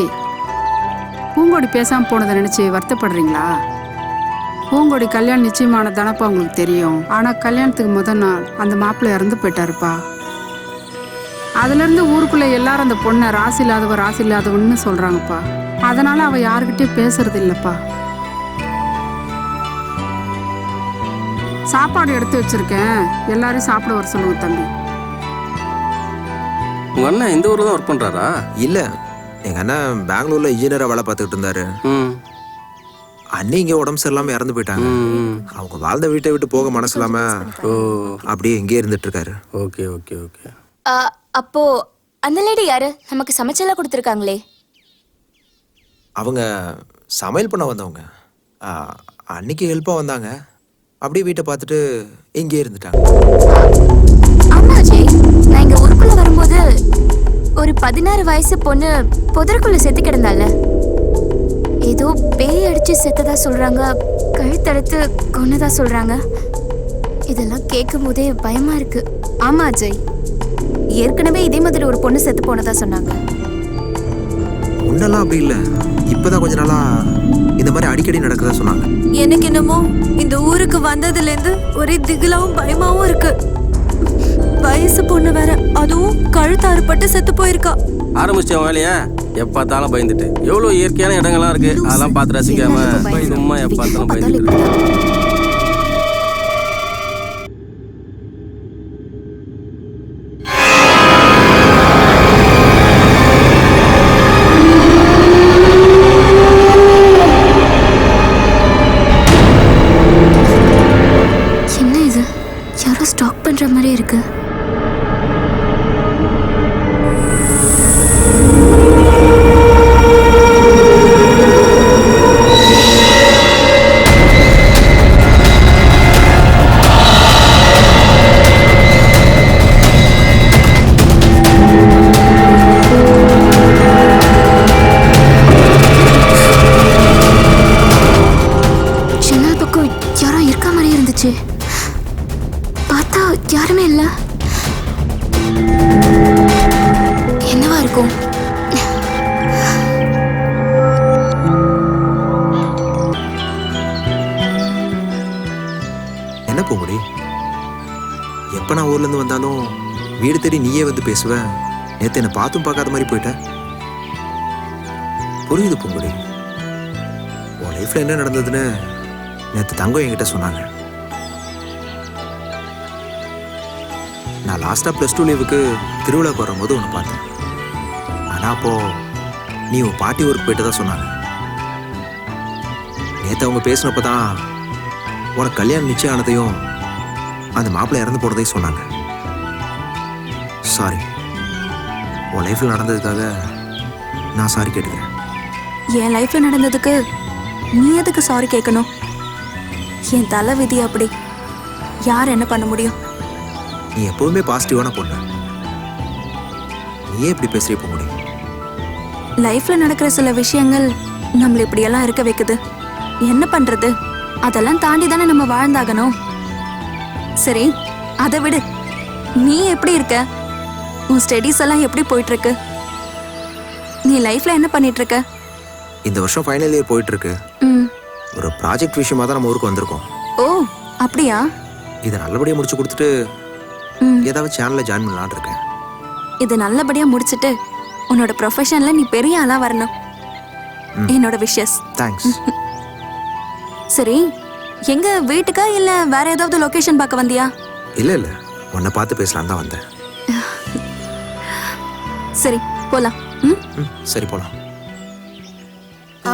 பூங்கொடி பேசாம போனதை நினைச்சு வருத்தப்படுறீங்களா? பூங்கொடி கல்யாணம் நிச்சயமான தானப்பா உங்களுக்கு தெரியும். ஆனா கல்யாணத்துக்கு முதல் நாள் அந்த மாப்பிள்ளை இறந்து போயிட்டாருப்பா. அதுல இருந்து ஊருக்குள்ள எல்லாரும் அந்த பொண்ணை ராசி இல்லாதவன்னு சொல்றாங்கப்பா. அதனால அவ யாருக்கிட்டயும் பேசுறது இல்லப்பா. சாப்பாடு எடுத்து வச்சிருக்கேன், எல்லாரையும் சாப்பிட வர சொல்லுங்க தம்பி. உங்க அண்ணன் இந்த ஊர்ல தான் ஒர்க் பண்றாரா? இல்ல, எங்க அண்ணன் பெங்களூர்ல இன்ஜினியரா வேலை பார்த்துக்கிட்டு இருந்தாரு. அண்ணி இங்க உடம்பு சரியில்லாம இறந்து போயிட்டாங்க. அவங்க வாழ்ந்த வீட்டை விட்டு போக மனசு இல்லாம அப்படியே இங்கே இருந்துட்டு இருக்காரு. Okay okay okay. அப்போ அந்த லேடி யாரு? நமக்கு சமைச்செல்லாம் கொடுத்துருக்காங்களே. அவங்க சமையல் பண்ண வந்தவங்க. அன்னைக்கு ஹெல்ப்பா வந்தாங்க. அப்படியே வீட்டை பார்த்துட்டு இங்கே இருந்துட்டாங்க. அம்மாஜி, நான் இங்க ஊருக்குள்ள வரும்போது ஒரு 16 வயசு பொண்ணு புதருக்குள்ள செத்து கிடந்தால. ஏதோ பேய் அடிச்சு செத்ததா சொல்றாங்க, கழுத்தடுத்து கொன்னதா சொல்றாங்க. இதெல்லாம் கேட்கும் போதே பயமா இருக்கு. ஆமா அஜய், ஏற்கனவே இதே மாதிரி ஒரு பொண்ணு செத்து போனதா சொன்னாங்க. ஒன்னெல்லாம் அப்படி இல்ல, இப்பதான் கொஞ்ச நாளா இந்த மாதிரி அடிக்கடி நடக்கதா சொன்னாங்க. எனக்கு என்னமோ இந்த ஊருக்கு வந்ததுல இருந்து ஒரே திகிலாவும் பயமாவும் இருக்கு. வயசு பொண்ணு வேற, அதுவும் கழுத்து அறுபட்டு செத்து போயிருக்கா. ஆரம்பிச்ச வேலையா எப்பாத்தாலும் பயந்துட்டு. எவ்வளவு இயற்கையான இடங்கள்லாம் இருக்கு, அதெல்லாம் பார்த்து ரசிக்காம சும்மா எப்பாத்தாலும் பயந்துட்டு. என்ன இது? யாரோ ஸ்டாக் பண்ற மாதிரி இருக்கு. ஜன்னல் பக்கம் யாரோ இருக்க மாதிரி இருந்துச்சு. பார்த்தா யாருமே இல்ல. என்னவா இருக்கும்? என்ன பூங்குடி, எப்ப நான் ஊர்ல இருந்து வந்தாலும் வீடு தேடி நீயே வந்து பேசுவ. நேத்து என்ன பார்த்தும் பார்க்காத மாதிரி போயிட்ட. புரியுது பூங்குடி, உன் லைஃப்ல என்ன நடந்ததுன்னு நேத்து தங்கம் என்கிட்ட சொன்னாங்க. நான் லாஸ்டா +2 லீவுக்கு திருவிழாக்கு வரும்போது உன்னை பார்த்தேன். ஆனா அப்போ நீ உன் பாட்டி ஊருக்கு போயிட்டு தான் சொன்னாங்க. நேத்து அவங்க பேசினப்பதான் உனக்கு கல்யாணம் நிச்சயம் ஆனதையும் அந்த மாப்பிள்ளை இறந்து போனதையும் சொன்னாங்க. சாரி, உன் லைஃப்ல நடந்ததுக்காக நான் சாரி கேட்டுக்கிறேன். என் லைஃப்ல நடந்ததுக்கு நீ எதுக்கு சாரி கேட்கணும்? என் தலை விதி அப்படி. யார் என்ன பண்ண முடியும்? நீ எப்பவுமே பாசிட்டிவான பொண்ணு. நீயே இப்படி பேசுறிய போக முடியும்? லைஃப்ல நடக்கிற சில விஷயங்கள் நம்மள இப்படியெல்லாம் இருக்க வைக்குது. என்ன பண்றது? அதெல்லாம் தாண்டி தானே நம்ம வாழ்ந்தாகணும். சரி, அதை விடு. நீ எப்படி இருக்க? உன் ஸ்டடீஸ் எல்லாம் எப்படி போயிட்டு இருக்கு? நீ லைஃப்ல என்ன பண்ணிட்டு இருக்க? இந்த வருஷம் ஃபைனல் இயர் போயிட்டு இருக்கு. ஒரு ப்ராஜெக்ட் விஷயமா தான் நம்ம ஊருக்கு வந்திருக்கோம். ஓ, அப்படியா? இதை நல்லபடியா முடிச்சு கொடுத்துட்டு ஏதாவது சேனல்ல ஜாயின் பண்ணலாம்னு இருக்கேன். இது நல்லபடியா முடிச்சிட்டு உன்னோட ப்ரொஃபஷன்ல நீ பெரிய ஆளா வரணும். என்னோட விஷஸ். தேங்க்ஸ். சரி, எங்க வீட்டுக்கா இல்ல வேற ஏதாவது லொகேஷன் பார்க்க வந்தியா? இல்ல இல்ல, உன்னை பார்த்து பேசலாம் தான் வந்தேன். சரி, போலாம். சரி போலாம்.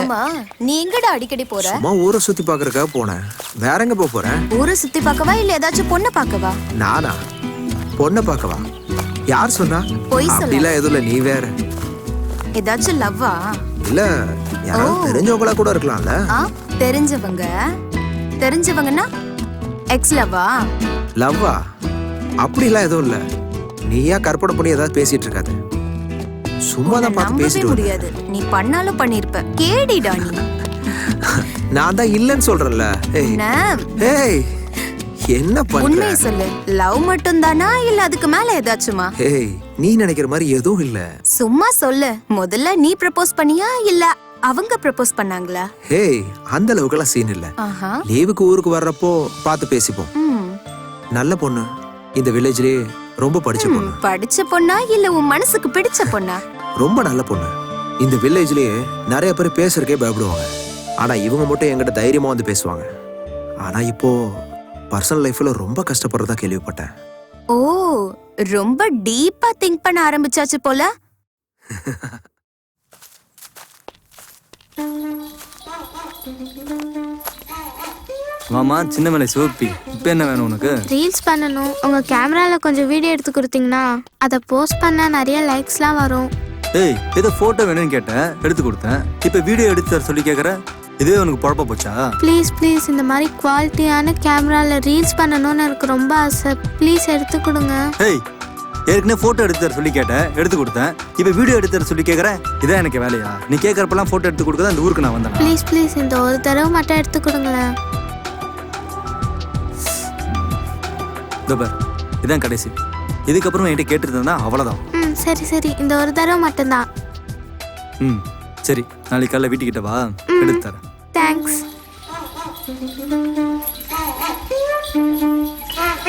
ஆமா நீ எங்கடா அடிக்கடி போற? சும்மா ஊரை சுத்தி பாக்குறதுக்காக போனேன். வேற எங்க போறேன்? ஊரை சுத்தி பார்க்கவா இல்ல ஏதாச்சும் பொண்ணை பார்க்கவா? நானா? பொண்ணை பார்க்கவா? யார் சொன்னா? பொய் சொல்ல. அப்படிலாம் எதுவும் இல்ல, நீ வேற. ஏதாச்சும் லவ்வா? இல்ல யாராவது தெரிஞ்சவங்களா கூட இருக்கலாம்ல. தெரிஞ்சவங்க? தெரிஞ்சவங்கன்னா எக்ஸ் லவ்வா? லவ்வா? அப்படிலாம் எதுவும் இல்ல. நீயா கற்பனை பண்ணி ஏதாவது பேசிட்டு இருக்காது. சும்மா தான் பார்த்து பேசிட்டு முடியாது. நீ பண்ணாலும் பண்ணிருப்ப. கேடிடா நீ. நான் தான் இல்லன்னு சொல்றேன்ல. ஏய் என்ன பண்ற? உண்மையை சொல்லு. லவ் மட்டும் தானா இல்ல அதுக்கு மேல ஏதாச்சுமா? ஏய் நீ நினைக்கிற மாதிரி எதுவும் இல்ல. சும்மா சொல்லு. முதல்ல நீ ப்ரப்போஸ் பண்ணியா இல்ல அவங்க ப்ரப்போஸ் பண்ணாங்களா? ஏய் அந்த அளவுக்குலாம் சீன் இல்ல. லீவுக்கு ஊருக்கு வர்றப்போ பார்த்து பேசிப்போம். நல்ல பொண்ணு. இந்த வில்லேஜ்லயே ரொம்ப படிச்ச பொண்ணு. படிச்ச பொண்ணா இல்ல உன் மனசுக்கு பிடிச்ச பொண்ணா? ரொம்ப நல்ல பொண்ணு. இந்த வில்லேஜ்லயே நிறைய பேர் பேசுறதுக்கே பயப்படுவாங்க. ஆனா இவங்க மட்டும் என்கிட்ட தைரியமா வந்து பேசுவாங்க. ஆனா இப்போ பர்சனல் லைஃப்ல ரொம்ப கஷ்டப்படுறதா கேள்விப்பட்டேன். ஓ ரொம்ப டீப்பா திங்க் பண்ண ஆரம்பிச்சாச்சு போல. மாமா சின்ன மேலே சிவப்பி, இப்போ என்ன வேணும் உனக்கு? ரீல்ஸ் பண்ணணும். உங்க கேமரால கொஞ்சம் வீடியோ எடுத்து கொடுத்தீங்கன்னா அதை போஸ்ட் பண்ணா நிறைய லைக்ஸ்லாம் வரும். ஏய் ஏதோ போட்டோ வேணும்னு கேட்டேன், எடுத்து கொடுத்தேன். இப்போ வீடியோ எடுத்து தர சொல்லி கேட்குற, இதுவே உனக்கு குழப்ப போச்சா? ப்ளீஸ் ப்ளீஸ் இந்த மாதிரி குவாலிட்டியான கேமரால ரீல்ஸ் பண்ணணும்னு எனக்கு ரொம்ப ஆசை. ப்ளீஸ் எடுத்து கொடுங்க. ஏய் ஏற்கனவே போட்டோ எடுத்து தர சொல்லி கேட்டேன், எடுத்து கொடுத்தேன். இப்போ வீடியோ எடுத்து தர சொல்லி கேட்குறேன், இதான் எனக்கு வேலையா? நீ கேட்குறப்பெல்லாம் போட்டோ எடுத்து கொடுக்க தான் இந்த ஊருக்கு நான் வந்தேன். ப்ளீஸ் ப்ளீஸ் இந்த ஒரு தடவை மட்டும் எடுத்து கொடுங்களேன். இதான் கடைசி. இதுக்கப்புறம் என்கிட்ட கேட்டுருந்தா அவ்வளோதான். சரி சரி இந்த ஒரு தடவை மட்டும்தான். சரி நாளைக்கு காலைல வீட்டுக்கிட்ட வா, எடுத்து தரேன். தேங்க்ஸ்.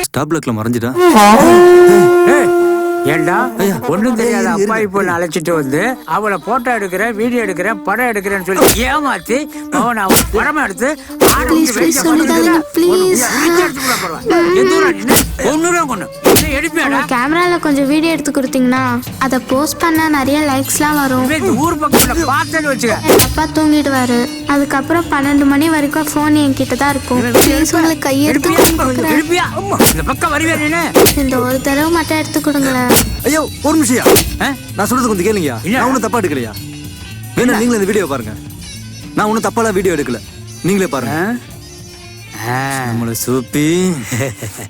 ஸ்டாப் பிளாக்ல மறைஞ்சிட்டா. ஏண்டா ஒண்ணும் தெரியாத அப்பா இப்போ அழைச்சிட்டு வந்து அவளை போட்டோ எடுக்கிறேன், வீடியோ எடுக்கிறேன், படம் எடுக்கிறேன்னு சொல்லி ஏமாத்தி அவனை அவன் படமா எடுத்து கேமரால கொஞ்சம் வீடியோ எடுத்து கொடுத்தீங்கன்னா அதை போஸ்ட் பண்ணா நிறைய லைக்ஸ்லாம் வரும். ஊர் பக்கம் பார்த்தேன்னு வச்சுக்க. எங்க அப்பா தூங்கிடுவாரு. அதுக்கப்புறம் 12 மணி வரைக்கும் போன் என்கிட்ட தான் இருக்கும். உங்களுக்கு கையெடுத்து இந்த ஒரு தடவை மட்டும் எடுத்து கொடுங்களேன். ஐயோ ஒரு நிமிஷம், நான் சொல்றது கொஞ்சம் கேளுங்கயா. நான் ஒன்றும் தப்பா எடுக்கலையா? வேணும் நீங்களும் இந்த வீடியோ பாருங்க. நான் ஒன்றும் தப்பாலாம் வீடியோ எடுக்கல, நீங்களே பாருங்க. நம்மள சூப்பி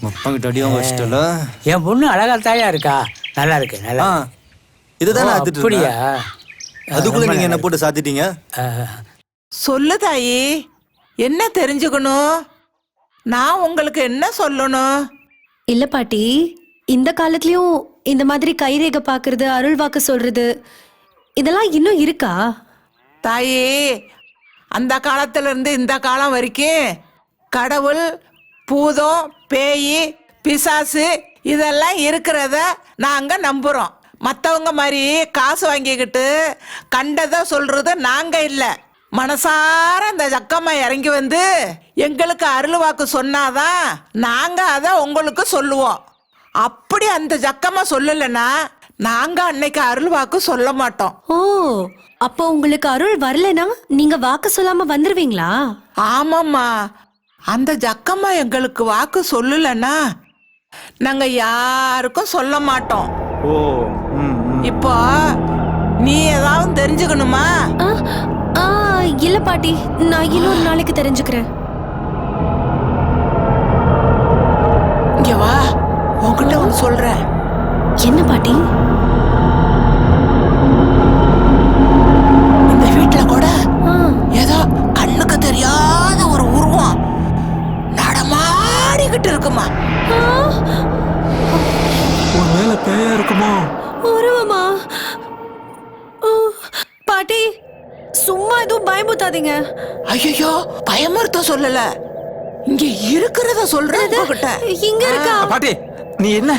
மப்பாங்கிட்ட அடியும் வச்சிட்டல. என் பொண்ணு அழகா தாயா இருக்கா? நல்லா இருக்கு. நல்லா இதுதானே அப்படியா? அதுக்குள்ள நீங்க என்ன போட்டு சாத்திட்டீங்க? சொல்லு தாயி, என்ன தெரிஞ்சுக்கணும்? நான் உங்களுக்கு என்ன சொல்லணும்? இல்ல பாட்டி, இந்த காலத்துலயும் இந்த மாதிரி கைரேகை பாக்குறது, அருள் வாக்கு சொல்றது இதெல்லாம் இன்னும் இருக்கா? தாயி, அந்த காலத்துல இருந்து இந்த காலம் வரைக்கும் கடவுள், பூதம், பேய், பிசாசு இதெல்லாம் இருக்கிறத நாங்க நம்புறோம். மற்றவங்க மாதிரி காசு வாங்கிக்கிட்டு கண்டதை சொல்றது நாங்க இல்லை. மனசார அந்த ஜக்கம்மா இறங்கி வந்து எங்களுக்கு அருள் வாக்கு சொன்னாதான் நாங்க அதை உங்களுக்கு சொல்லுவோம். அப்படி அந்த ஜக்கம்மா சொல்லலைன்னா நாங்க அன்னைக்கு அருள் வாக்கு சொல்ல மாட்டோம். ஓ, அப்போ உங்களுக்கு அருள் வரலனா நீங்க வாக்கு சொல்லாம வந்துருவீங்களா? ஆமாம்மா, அந்த ஜக்கம்மா எங்களுக்கு வாக்கு சொல்லலன்னா நாங்க யாருக்கும் சொல்ல மாட்டோம். இப்போ நீ ஏதாவது தெரிஞ்சுக்கணுமா? இல்ல பாட்டி, நான் இன்னொரு நாளைக்கு தெரிஞ்சுக்கிறேன். இங்க வா, உன்கிட்ட ஒன்று சொல்றேன். என்ன பாட்டி? இந்த வீட்டுல கூட ஏதோ கண்ணுக்கு தெரியாத ஒரு உருவம் நடமாடிக்கிட்டு இருக்குமா. ஒருவேளை பேயா இருக்குமா? உருவமா? பாட்டி சும்மா எதுவும் பயமுத்தாதீங்க. ஐயோ, பயமுறுத்த சொல்லல, இங்க இருக்கிறத சொல்றேன். இங்க இருக்கா? பாட்டி நீ என்ன,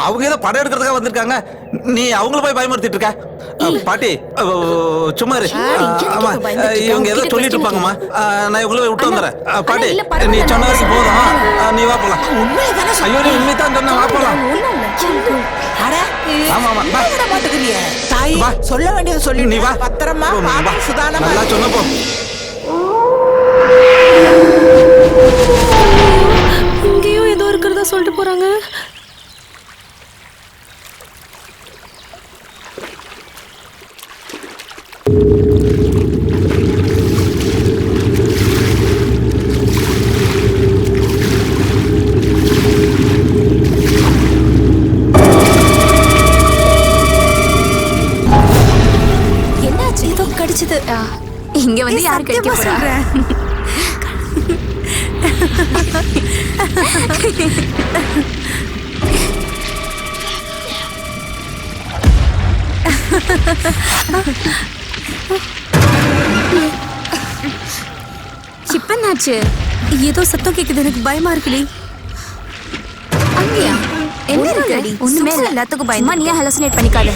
அவங்க ஏதோ படம் எடுக்கிறதுக்காக வந்திருக்காங்க, நீ அவங்கள போய் பயமுறுத்திட்டு இருக்க. பாட்டி சும்மா இரு. ஆமா, இவங்க ஏதோ சொல்லிட்டு இருப்பாங்கம்மா. நான் இவங்கள விட்டு வந்துடுறேன். பாட்டி நீ சொன்ன வரைக்கும் போதும், நீ வா போலாம். ஐயோ நீ உண்மைதான் சொன்ன, வா போலாம். அட ஆமா, ஆமா, வா. விட மாட்டேங்கிறிய தாய் வா. சொல்ல வேண்டியது சொல்லி நீ வா. பத்திரமா போ, வா. பாத்து சுதானமா நல்லா சொன்ன போ. இங்கேயும் ஏதோ இருக்கிறதா சொல்லிட்டு போறாங்க. என்னாச்சு? ஏதோ கடிச்சது. இங்க வந்து யாரு கடிக்க போறா? இப்ப என்னாச்சு? ஏதோ சத்தம் கேக்குது, எனக்கு பயமா இருக்குடி. அங்கயா? என்ன இருக்கு? ஒண்ணுமே இல்ல. எல்லாத்துக்கும் பயமா நீயே ஹலோசினேட் பண்ணிக்காத.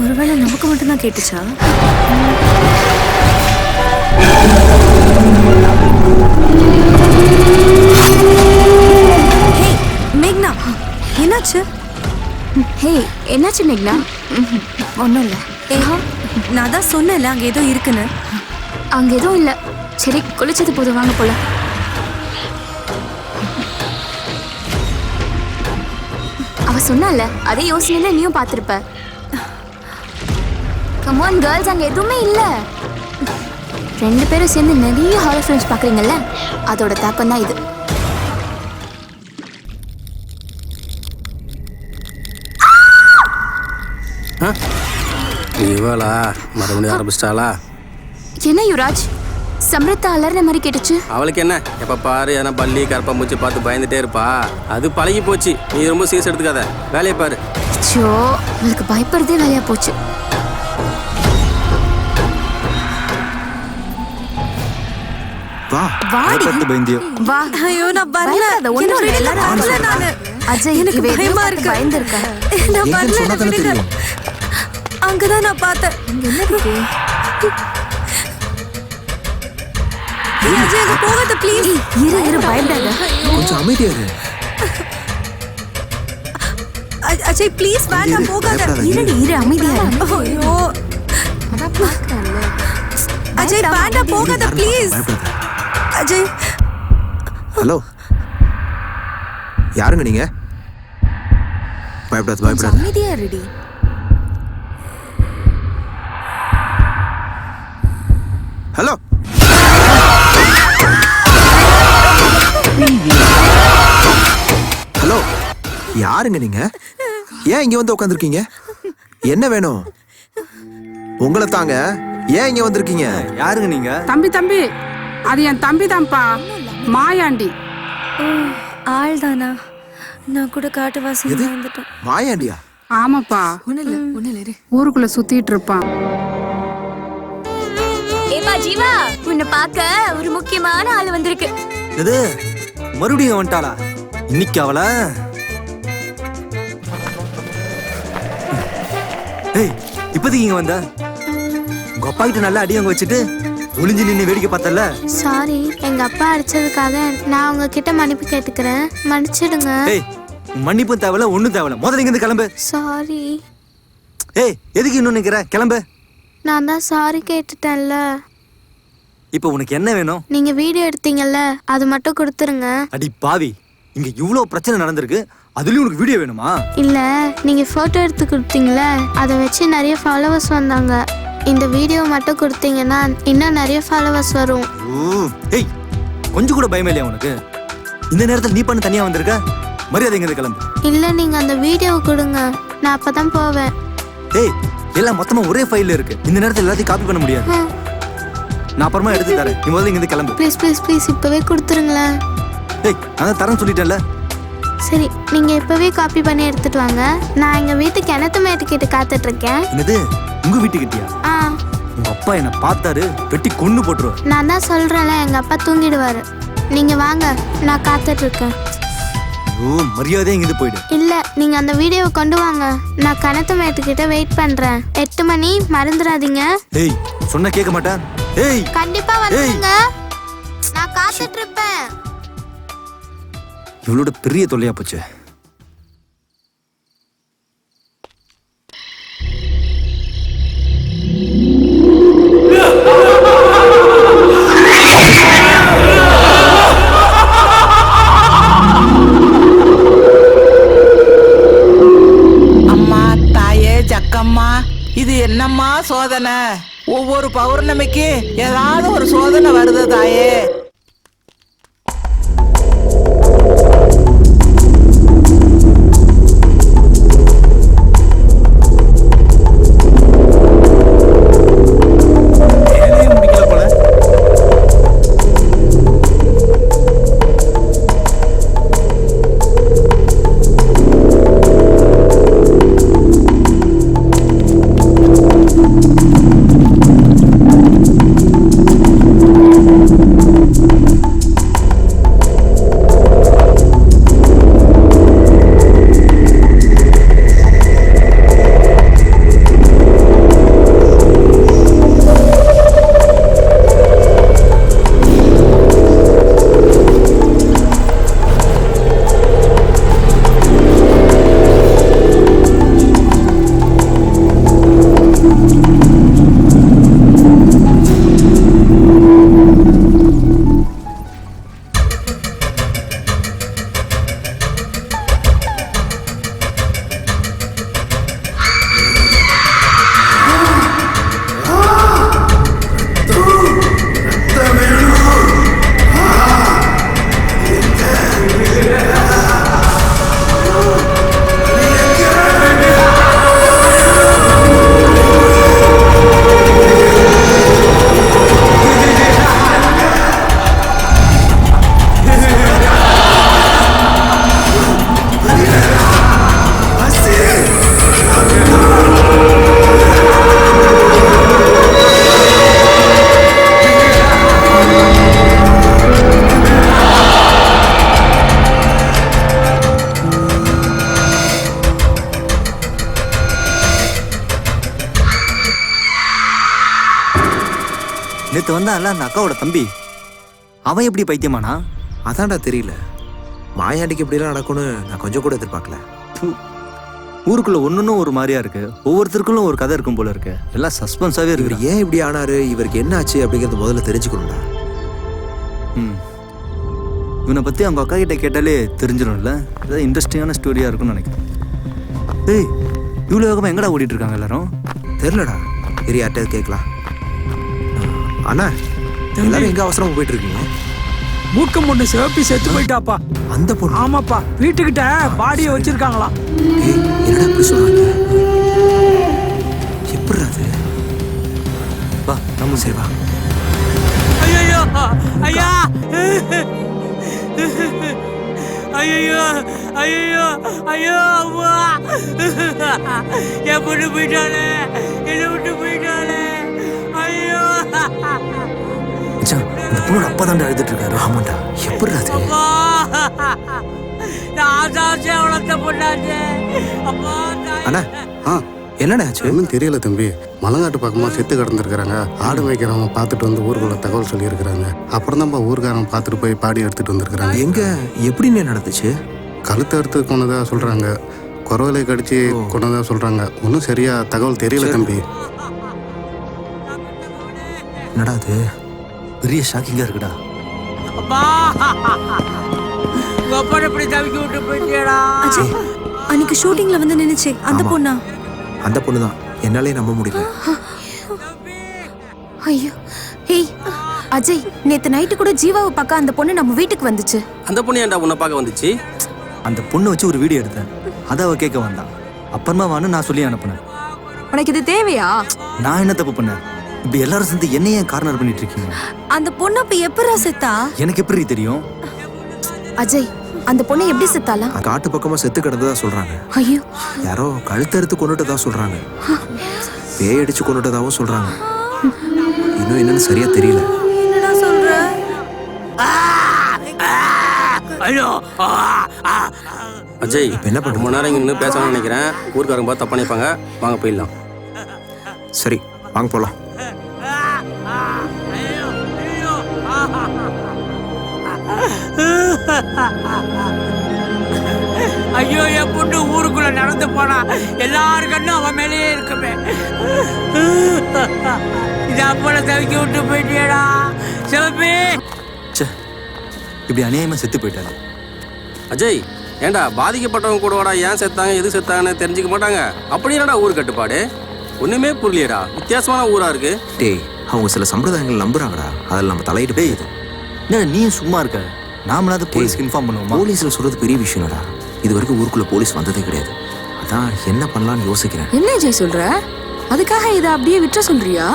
ஒருவேளை நமக்கு மட்டும் தான் கேட்டுச்சா? ஹே மேக்னா, என்னாச்சு? ஹே என்னாச்சு மேக்னா? ஒன்றும் இல்லை. ஏஹா, நான் தான் சொன்னேன்ல அங்க ஏதோ இருக்குன்னு. அங்க எதுவும் இல்லை. சரி குளிச்சது போதும், வாங்க போல. அவ சொன்னால அதே யோசனையில நீயும் பார்த்திருப்ப. கமான் கேர்ள்ஸ், அங்க எதுவுமே இல்ல. ரெண்டு பேரும் சேர்ந்து நிறைய ஹாரர் ஃபிலிம்ஸ் பாக்குறீங்கல்ல, அதோட தாக்கம் தான் இது. இவளா மறுபடியும் ஆரம்பிச்சிட்டாளா? என்ன யுவராஜ், சம்ரத்தா அலர்ன மாதிரி கேட்டுச்சு. அவளுக்கு என்ன, எப்ப பாரு எதனா பள்ளி கரப்பா மூச்சு பார்த்து பயந்துட்டே இருப்பா. அது பழகி போச்சு. நீ ரொம்ப சீரியஸ் எடுத்துக்காத, வேலையை பாரு. சோ உங்களுக்கு பயப்படுறதே வேலையா போச்சு. வா, வாடி. பயப்பட்டு பயந்தியோ. வா. ஐயோ நான் வரல. பயப்படாத, ஒண்ணும் இல்ல, எல்லாரும் வரல நானு. அஜய் எனக்கு இவ எதையோ பயமா பார்த்து இருக்கு. பயந்துருக்கா. நான் எங்கன்னு வரல, சொன்னா தானே விடுங்க. தெரியும். அங்கதான் நான் பார்த்தேன். இங்க என்ன இருக்கு? அஜய் அங்க போகாத ப்ளீஸ். இரு பயப்படாத. கொஞ்சம் அமைதியா இரு. அஜய் ப்ளீஸ் வேண்டாம், போகாத. பயப்படாத, இருடி இரு, அமைதியா இரு. ஐயோ அதான் பார்க்கறேன்ல. அஜய் வேண்டாம், போகாத ப்ளீஸ். பயப்படாத. அஜய் ஹலோ, யாருங்க நீங்க? பயப்படாத, பயப்படாத. அமைதியா இருடி. ஹலோ, ஹலோ, யாருங்க நீங்க? ஏன் இங்க வந்து உட்காந்துருக்கீங்க? என்ன வேணும்? உங்களை தாங்க. ஏன் இங்க வந்திருக்கீங்க? யாருங்க நீங்க? தம்பி அது என் தம்பி தான்ப்பா, மாயாண்டி. ஆள் தானா? நான் கூட காட்டுவாசி வந்துட்டேன். மாயாண்டியா? ஆமாப்பா, ஊருக்குள்ள சுத்திட்டு இருப்பான். ஏப்பா ஜீவா, உன்னை பார்க்க ஒரு முக்கியமான ஆள் வந்திருக்கு. இது மறுபடியும் வந்துட்டாளா? இன்னைக்கு அவள ஏய், இப்போதைக்கு இங்க வந்த உங்க அப்பா கிட்ட நல்லா அடி அங்க வச்சுட்டு ஒளிஞ்சு நின்று வேடிக்கை பார்த்தல. சாரி, எங்க அப்பா அடிச்சதுக்காக நான் உங்ககிட்ட மன்னிப்பு கேட்டுக்கிறேன். மன்னிச்சிடுங்க. ஏய், மன்னிப்பும் தேவையில்ல, ஒண்ணும் தேவையில்ல. முதல்ல இங்க இருந்து கிளம்பு. சாரி. ஏய், எதுக்கு இன்னும் நிக்கிற? கிளம்பு. நான் தான் சாரி கேட்டுட்டேன்ல. இப்போ உனக்கு என்ன வேணும்? நீங்க வீடியோ எடுத்தீங்கல்ல, அது மட்டும் கொடுத்துருங்க. அடி பாவி, இங்க இவ்வளவு பிரச்சனை நடந்திருக்கு, அதுலயும் உனக்கு வீடியோ வேணுமா? இல்ல, நீங்க போட்டோ எடுத்து கொடுத்தீங்களே, அதை வச்சு நிறைய ஃபாலோவர்ஸ் வந்தாங்க. இந்த வீடியோ மட்டும் கொடுத்தீங்கன்னா இன்னும் நிறைய ஃபாலோவர்ஸ் வரும். ஏய், கொஞ்சம் கூட பயமே இல்லையா உனக்கு? இந்த நேரத்தில் நீ பண்ண தனியா வந்திருக்க? மரியாதை இங்க கிளம்பு. இல்ல, நீங்க அந்த வீடியோவை கொடுங்க, நான் அப்பதான் போவேன். ஏய், எல்லாம் மொத்தமா ஒரே ஃபைல்ல இருக்கு. இந்த நேரத்தில் எல்லாத்தையும் காப்பி பண்ண முடியாது. நான் அப்புறமா எடுத்து தரேன். நீ முதல்ல இங்க கிளம்பு. ப்ளீஸ் ப்ளீஸ் ப்ளீஸ், இப்பவே கொடுத்துருங்களேன். ஏய், நான் தரேன் சொல்லிட்டேன்ல. சரி, நீங்க இப்பவே காப்பி பண்ணி எடுத்துட்டு வாங்க. நான் எங்க வீட்டு கிணத்து மேட்டு கிட்ட காத்துட்டு இருக்கேன். என்னது, உங்க வீட்டுக்கிட்டியா? ஆ, உங்க அப்பா என்ன பார்த்தாரு, வெட்டி கொன்னு போட்டுருவாரு. நான் தான் சொல்றேன்ல, எங்க அப்பா தூங்கிடுவாரு. நீங்க வாங்க, நான் காத்துட்டு இருக்கேன். ஓ, மரியாதையா இங்கிருந்து போயிடு. இல்ல, நீங்க அந்த வீடியோவை கொண்டு வாங்க. நான் கிணத்து மேட்டு கிட்ட வெயிட் பண்றேன். 8 மணி, மறந்துடாதீங்க. ஏய், சொன்னா கேட்க மாட்டேன். ஏய், கண்டிப்பா வந்துருங்க. நான் காத்துட்டு இருப்பேன். இவளோட பெரிய தொல்லையா போச்சு. சோதனை. ஒவ்வொரு பௌர்ணமிக்கு ஏதாவது ஒரு சோதனை வருது தாயே. நேற்று வந்தான்ல அந்த அக்காவோட தம்பி, அவன் எப்படி பைத்தியமானா? அதான்டா தெரியல. மாயாண்டிக்கு இப்படிலாம் நடக்கும்னு நான் கொஞ்சம் கூட எதிர்பார்க்கல. ஊருக்குள்ள ஒன்னொன்னும் ஒரு மாதிரியா இருக்கு. ஒவ்வொருத்தருக்குள்ளும் ஒரு கதை இருக்கும் போல இருக்கு. எல்லாம் சஸ்பென்ஸாவே இருக்கு. ஏன் இப்படி ஆனாரு, இவருக்கு என்ன ஆச்சு அப்படிங்கறது முதல்ல தெரிஞ்சுக்கணும்டா. இவனை பத்தி அவங்க அக்கா கிட்ட கேட்டாலே தெரிஞ்சிடும்ல. ஏதாவது இன்ட்ரெஸ்டிங்கான ஸ்டோரியா இருக்கும்னு நினைக்கிறேன். ஏய், இவ்வளோ வேகமா எங்கடா ஓடிட்டு இருக்காங்க எல்லாரும்? தெரியலடா. யார்கிட்ட கேட்கலாம். அண்ணா, எல்லாரும் எங்க அவசரமா போயிட்டு இருக்கீங்க? மூக்கம் பொண்ணு சிவப்பி செத்து போயிட்டாப்பா. அந்த பொண்ணு? ஆமாப்பா, வீட்டுக்கிட்ட பாடியை வச்சிருக்காங்களாம். என்னடா இப்படி சொல்றாங்க? எப்படி அது? வா, நம்ம சரி வா. ஐயோ ஐயா, ஐயோ ஐயோ ஐயோ, அம்மா என் பொண்ணு போயிட்டாளே, என்னை விட்டு போயிட்டாளே. ஐயோ, இந்த பொண்ணு அப்பா தாண்டா எழுதிட்டு இருக்காரு. ஆமாண்டா, எப்படி அது? அண்ணா, என்னடா ஆச்சு? ஒன்றும் தெரியல தம்பி. மலங்காட்டு பக்கமாக செத்து கிடந்துருக்குறாங்க. ஆடு மேய்க்கிறவங்க பார்த்துட்டு வந்து ஊருக்குள்ள தகவல் சொல்லியிருக்கிறாங்க. அப்புறம் தான்ப்பா ஊருக்காரங்க பார்த்துட்டு போய் பாடி எடுத்துட்டு வந்திருக்கிறாங்க. எங்க எப்படின்னு நடந்துச்சு? கழுத்தை எடுத்து கொண்டதா சொல்றாங்க, குறவலை கடிச்சு கொண்டதா சொல்றாங்க. ஒன்றும் சரியா தகவல் தெரியல தம்பி. என்னடா அது? பெரிய ஷாக்கிங்கா இருக்குடா. அன்னைக்கு ஷூட்டிங்ல வந்து நின்னுச்சு அந்த பொண்ணா? அந்த பொண்ணுதான். என்னாலே நம்ப முடியல. ஐயோ, ஹேய் அஜய், நேத்து நைட்டு கூட ஜீவாவை பார்க்க அந்த பொண்ணு நம்ம வீட்டுக்கு வந்துச்சு. அந்த பொண்ணு ஏன்டா உன்னை பார்க்க வந்துச்சு? அந்த பொண்ணை வச்சு ஒரு வீடியோ எடுத்தேன். அதை அவ கேட்க வந்தான். அப்புறமா வான்னு நான் சொல்லி அனுப்புனேன். உனக்கு இது தேவையா? நான் என்ன தப்பு பண்ணேன்? இப்படி எல்லாரும் சேர்ந்து என்னையே கார்னர் பண்ணிட்டு இருக்கீங்க. அந்த பொண்ணு அப்ப எப்பரா செத்தா? எனக்கு எப்படி தெரியும்? அஜய், அந்த பொண்ணு எப்படி செத்தாளா? காட்டு பக்கமா செத்து கிடந்ததா சொல்றாங்க. ஐயோ, யாரோ கழுத்தறுத்து கொண்டுட்டதா சொல்றாங்க. பேய் அடிச்சு கொண்டுட்டதாவும் சொல்றாங்க. இன்னும் என்னன்னு சரியா தெரியல. என்னடா சொல்ற? ஐயோ அஜய், என்ன பண்ண ரொம்ப நேரம் இங்க நின்று பேசணும்னு நினைக்கிறேன். ஊருக்காரங்க பார்த்து தப்பா நினைப்பாங்க. வாங்க போயிடலாம். சரி, வாங்க போலாம். ஐயோ, என் பொண்ணு ஊருக்குள்ள நடந்து போனா எல்லாரு கண்ணும் அவன் மேலேயே இருக்குமே. இது அப்பட தவிக்க விட்டு போயிட்டியடா சிவப்பி. இப்படி அநியாயமா செத்து போயிட்டாரு. அஜய், ஏண்டா பாதிக்கப்பட்டவங்க கூட வாடா ஏன் செத்தாங்க எது செத்தாங்கன்னு தெரிஞ்சுக்க மாட்டாங்க. அப்படி என்னடா ஊர் கட்டுப்பாடு? ஒண்ணுமே புரியலையடா, வித்தியாசமான ஊரா இருக்கு. டேய் அவங்க சில சம்பிரதாயங்கள் நம்புறாங்கடா, அதில் நம்ம தலையிட்டு போயிடுது. என்ன நீயும் சும்மா இருக்க? நாமளாவது போலீஸ்க்கு இன்ஃபார்ம் பண்ணுவோமா? போலீஸில் சொல்கிறது பெரிய விஷயம்டா. இது வரைக்கும் ஊருக்குள்ளே போலீஸ் வந்ததே கிடையாது. அதான் என்ன பண்ணலான்னு யோசிக்கிறேன். என்ன ஜெய் சொல்ற? அதுக்காக இதை அப்படியே விட்டுற சொல்றியா?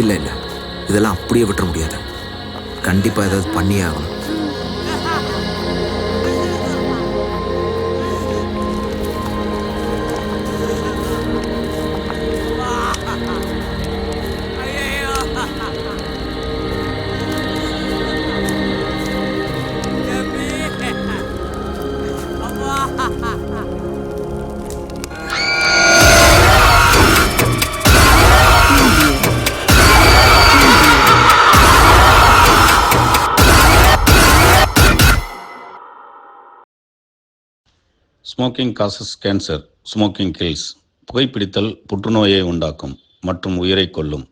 இல்லை இல்லை, இதெல்லாம் அப்படியே விட்டுற முடியாது. கண்டிப்பாக ஏதாவது பண்ணியே ஆகணும். Smoking causes cancer, smoking kills. புகைப்பிடித்தல் புற்றுநோயை உண்டாக்கும் மற்றும் உயிரை கொல்லும்.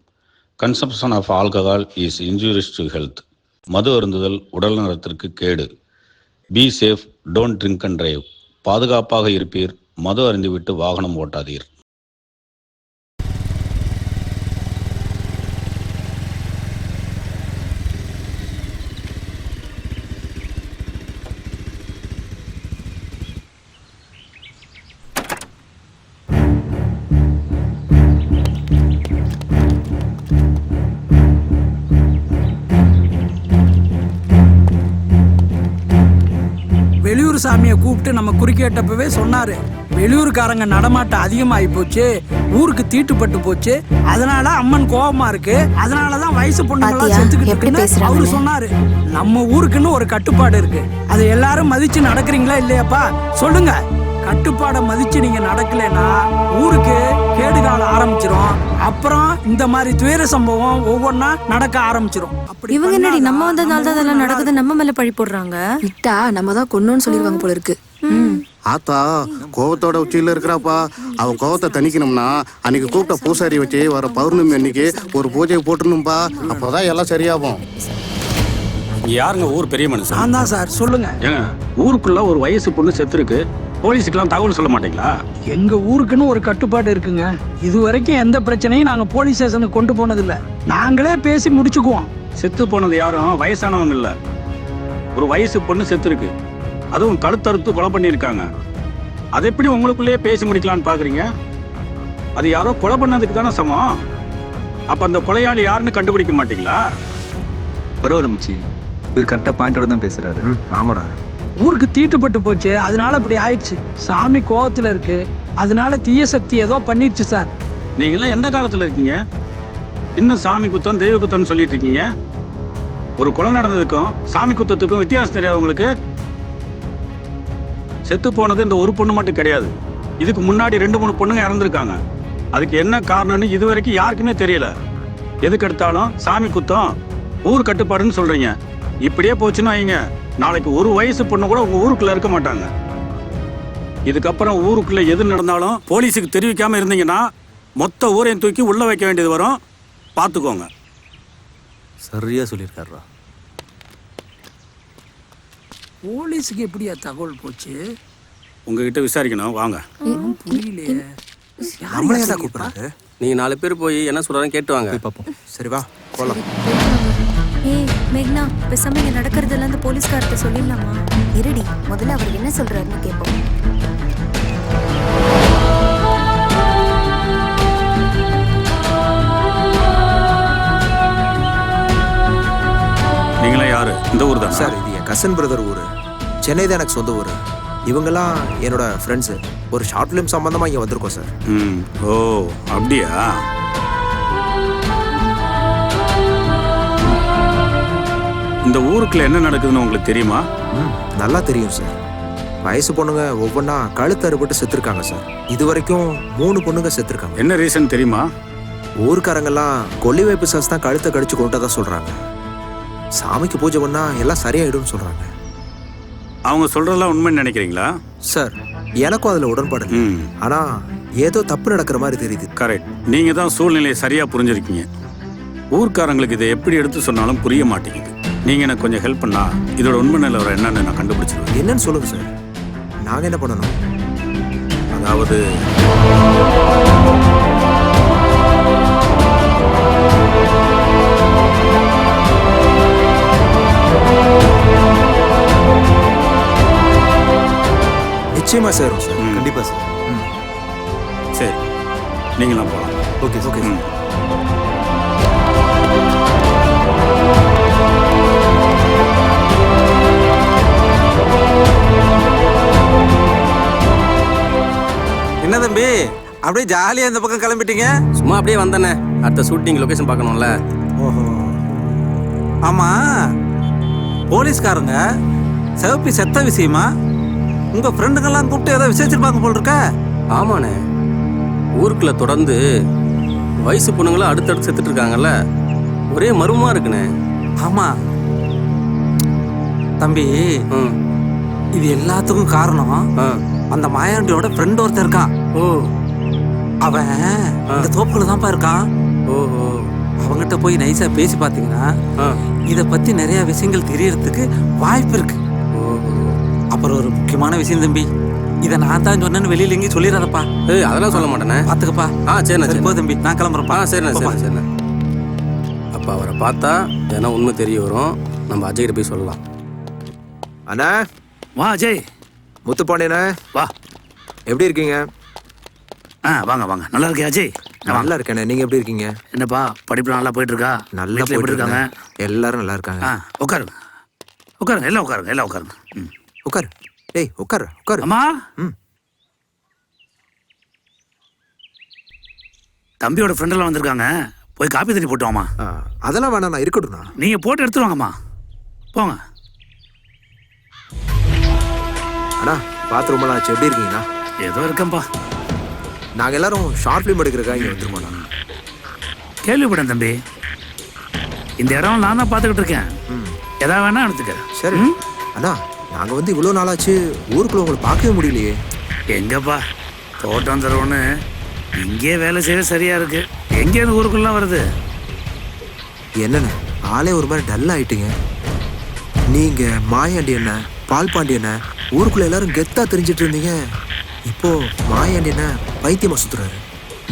Consumption of alcohol is injurious to health. மது அருந்துதல் உடல் நலத்திற்கு கேடு. Be safe, don't drink and drive. பாதுகாப்பாக இருப்பீர், மது அருந்திவிட்டு வாகனம் ஓட்டாதீர். வெளியூர் சாமியை கூப்பிட்டு நம்ம குறுக்கேட்டப்பவே சொன்னாரு, வெளியூருக்காரங்க நடமாட்டம் அதிகமாகி போச்சு, ஊருக்கு தீட்டுப்பட்டு போச்சு, அதனால அம்மன் கோபமா இருக்கு, அதனாலதான் வயசு பொண்ணுங்களா செத்துக்கிட்டு அவரு சொன்னாரு. நம்ம ஊருக்குன்னு ஒரு கட்டுப்பாடு இருக்கு, அதை எல்லாரும் மதிச்சு நடக்கிறீங்களா இல்லையாப்பா சொல்லுங்க. கட்டுப்பாடை மதிச்சு நீங்க நடக்கலைன்னா ஊருக்கு கேடுகாலம் ஆரம்பிச்சிரும். அப்புறம் இந்த மாதிரி துயர சம்பவம் ஒவ்வொன்னா நடக்க ஆரம்பிச்சிரும். இவங்க என்னடி நம்ம வந்ததுனால தான் அதெல்லாம் நடக்குது, நம்ம மேல பழி போடுறாங்க. விட்டா நம்ம தான் கொன்னோன்னு சொல்லிடுவாங்க போல இருக்கு. ஆத்தா கோவத்தோட உச்சியில இருக்கிறாப்பா. அவன் கோவத்தை தணிக்கணும்னா அன்னைக்கு கூப்பிட்ட பூசாரி வச்சு வர பௌர்ணமி அன்னைக்கு ஒரு பூஜையை போட்டுணும்பா. அப்போதான் எல்லாம் சரியாகும். யாருங்க ஊர் பெரிய மனுஷன்? நான் தான் சார். சொல்லுங்க. ஏங்க ஊருக்குள்ள ஒரு வயசு பொண்ணு செத்துருக்கு, போலீஸுக்கெல்லாம் தகவல் சொல்ல மாட்டீங்களா? எங்க ஊருக்குன்னு ஒரு கட்டுப்பாடு இருக்குங்க. இது வரைக்கும் எந்த பிரச்சனையும் நாங்க போலீஸ் ஸ்டேஷனுக்கு கொண்டு போனதில்லை, நாங்களே பேசி முடிச்சுக்குவோம். செத்து போனது யாரும் வயசானவங்க இல்ல, ஒரு வயசு பொண்ணு செத்துருக்கு, அதுவும் கழுத்தறுத்து கொலை பண்ணியிருக்காங்க. அது எப்படி உங்களுக்குள்ளேயே பேசி முடிக்கலான்னு பாக்குறீங்க? அது யாரோ கொலை பண்ணதுக்கு தானே சமம். அப்ப அந்த கொலையாளி யாருன்னு கண்டுபிடிக்க மாட்டீங்களா? பரவாயில்ல, இது கரெக்டாக பாயிண்டோட தான் பேசுறாரு. ஆமாடா, ஊருக்கு தீட்டுப்பட்டு போச்சு, அதனால இப்படி ஆயிடுச்சு. சாமி கோவத்துல இருக்கு, அதனால தீய சக்தி ஏதோ பண்ணிடுச்சு சார். நீங்களாம் எந்த காலத்துல இருக்கீங்க? இன்னும் சாமி குத்தம் தெய்வ குத்தம்னு சொல்லிட்டு இருக்கீங்க. ஒரு கொலை நடந்ததுக்கும் சாமி குத்தத்துக்கும் வித்தியாசம் தெரியாது உங்களுக்கு? செத்து போனது இந்த ஒரு பொண்ணு மட்டும் கிடையாது, இதுக்கு முன்னாடி 2-3 பொண்ணுங்க இறந்துருக்காங்க. அதுக்கு என்ன காரணம்னு இது வரைக்கும் யாருக்குமே தெரியல. எதுக்கு எடுத்தாலும் சாமி குத்தம், ஊர் கட்டுப்பாடுன்னு சொல்றீங்க. இப்படியே போச்சுன்னா வைங்க, நாளைக்கு ஒரு வயசு பொண்ணு கூட உங்க ஊருக்குள்ள இருக்க மாட்டாங்க. இதுக்கப்புறம் ஊருக்குள்ள எது நடந்தாலும் போலீஸுக்கு தெரிவிக்காம இருந்தீங்கன்னா மொத்த ஊரையும் தூக்கி உள்ள வைக்க வேண்டியது வரும், பார்த்துக்கோங்க. சரியா சொல்லியிருக்காருடா. போலீஸுக்கு எப்படியா தகவல் போச்சு? உங்ககிட்ட விசாரிக்கணும், வாங்க. புரியலையே. நம்மளே தான் கூப்பிடுறாங்க. நீங்க 4 பேர் போய் என்ன சொல்றான்னு கேட்டு வாங்க. பார்ப்போம். சரி வா போலாம். ஏய் மேக்னா, பேசாம இங்க நடக்கிறதெல்லாம் அந்த போலீஸ்காரர்கிட்ட சொல்லிடலாமா? இருடி, முதல்ல அவர் என்ன சொல்றாருன்னு கேட்போம். நீங்களா யாரு? இந்த ஊர் தான் சார். இது என் கசன் பிரதர் ஊர், சென்னை தான் எனக்கு சொந்த ஊர். இவங்கெல்லாம் என்னோட ஃப்ரெண்ட்ஸு. ஒரு ஷார்ட் ஃபிலிம் சம்பந்தமாக இங்கே வந்திருக்கோம் சார். ஓ அப்படியா? இந்த ஊருக்குள்ள என்ன நடக்குதுன்னு உங்களுக்கு தெரியுமா? நல்லா தெரியும் சார். வயசு பொண்ணுங்க ஒவ்வொன்றா கழுத்து அறுபட்டு செத்துருக்காங்க சார். இது வரைக்கும் 3 பொண்ணுங்க செத்துருக்காங்க. என்ன ரீசன் தெரியுமா? ஊருக்காரங்கெல்லாம் கொல்லி வைப்பு சாஸ் தான் கழுத்தை கடிச்சு கொண்டதா சொல்றாங்க. சாமிக்கு பூஜை பண்ணா எல்லாம் சரியாயிடும்னு சொல்றாங்க. அவங்க சொல்றதெல்லாம் உண்மைன்னு நினைக்கிறீங்களா? சார் எனக்கும் அதுல உடன்பாடு, ஆனா ஏதோ தப்பு நடக்கிற மாதிரி தெரியுது. கரெக்ட். நீங்க தான் சூழ்நிலையை சரியா புரிஞ்சிருக்கீங்க. ஊர்க்காரங்களுக்கு இதை எப்படி எடுத்து சொன்னாலும் புரிய மாட்டேங்குது. நீங்க எனக்கு கொஞ்சம் ஹெல்ப் பண்ணா இதோட உண்மை நிலவரம் என்னன்னு நான் கண்டுபிடிச்சிருவேன். என்னன்னு சொல்லுங்க சார். நாங்க என்ன பண்ணணும்? அதாவது நிச்சயமா சேரும் சார். கண்டிப்பா சார். சரி, நீங்களும் போகலாம். Okay okay. என்ன தம்பி அப்படியே ஜாலியா இந்த பக்கம் கிளம்பிட்டீங்க? சும்மா அப்படியே வந்தேனே, அடுத்த ஷூட்டிங் லொகேஷன் பார்க்கணும்ல. ஓஹோ. ஆமா, போலீஸ்காரங்க சிவப்பி செத்த விஷயமா உங்க ஃப்ரெண்டுங்கெல்லாம் கூப்பிட்டு ஏதோ விசேஷிருப்பாங்க போல் இருக்க? ஆமாண்ணே, ஊருக்குள்ள தொடர்ந்து வயசு பொண்ணுங்களாம் அடுத்தடுத்து செத்துட்டு இருக்காங்கல்ல, ஒரே மர்மமா இருக்குண்ணே. ஆமா தம்பி, இது எல்லாத்துக்கும் காரணம் அந்த மாயாண்டியோட ஃப்ரெண்ட் ஒருத்தர் இருக்கான். ஓ, அவன் இந்த தோப்புல தான்ப்பா இருக்கான். ஓஹோ. அவங்ககிட்ட போய் நைஸா பேசி பாத்தீங்கன்னா இத பத்தி நிறைய விஷயங்கள் தெரியறதுக்கு வாய்ப்பு இருக்கு. அப்புறம் ஒரு முக்கியமான விஷயம் தம்பி, இத நான் தான் சொன்னேன்னு வெளியில எங்கேயும் சொல்லிடாதப்பா. அதெல்லாம் சொல்ல மாட்டேனே, பாத்துக்கப்பா. சரி போ தம்பி, நான் கிளம்புறேன்ப்பா. சரிண்ணே சரிண்ணே. அப்ப அவரை பார்த்தா ஏன்னா உண்மை தெரிய வரும், நம்ம அஜய்கிட்ட போய் சொல்லலாம். அண்ணா வா அஜய். முத்துப்பாண்டியண்ணே வா. எப்படி இருக்கீங்க? வாங்க வாங்க. நல்லா இருக்கே அஜய்? நல்லா இருக்கேண்ணே, நீங்க எப்படி இருக்கீங்க? என்னப்பா படிப்பு நல்லா போயிட்டு இருக்கா? நல்லா போயிட்டு இருக்காங்க, எல்லாரும் நல்லா இருக்காங்க. உட்காருங்க உட்காருங்க, எல்லாம் உட்காருங்க, எல்லாம் உட்காருங்க. உட்காரு. டேய் உட்காரு உட்காரு. அம்மா. தம்பியோட ஃப்ரெண்டெல்லாம் வந்திருக்காங்க, போய் காப்பி தண்ணி போட்டு வாமா. அதெல்லாம் வேணாம், நான் இருக்கட்டும்ண்ணா. நீங்க போட்டு எடுத்துட்டு வாங்கம்மா, போங்க. அண்ணா பார்த்து ரொம்ப நாளாச்சு, எப்படி இருக்கீங்கண்ணா? ஏதோ இருக்கேன்ப்பா. நாங்கள் எல்லாரும் ஷார்ட் ஃபிலிம் எடுக்கிறக்காக இங்கே வந்துருக்கோண்ணா. கேள்விப்பட்டேன் தம்பி, இந்த இடம் நான் தான் பார்த்துக்கிட்டு இருக்கேன். எதாவது வேணா எடுத்துக்கிறேன். சரி அண்ணா, நாங்கள் வந்து இவ்வளோ நாளாச்சு ஊருக்குள்ள உங்களை பார்க்கவே முடியலையே. எங்கப்பா தோட்டம் தருவோன்னு இங்கே வேலை செய்ய சரியா இருக்கு, எங்கேருந்து ஊருக்குள்ளலாம் வருது? என்னண்ணே ஆளே ஒரு மாதிரி டல் ஆயிட்டீங்க. நீங்கள் மாயாண்டி என்ன பால் பாண்டி என்ன ஊருக்குள்ள எல்லாரும் கெத்தா தெரிஞ்சிட்டு இருந்தீங்க, இப்போ மாயாண்டி என்ன பைத்தியமா சுத்துறாரு.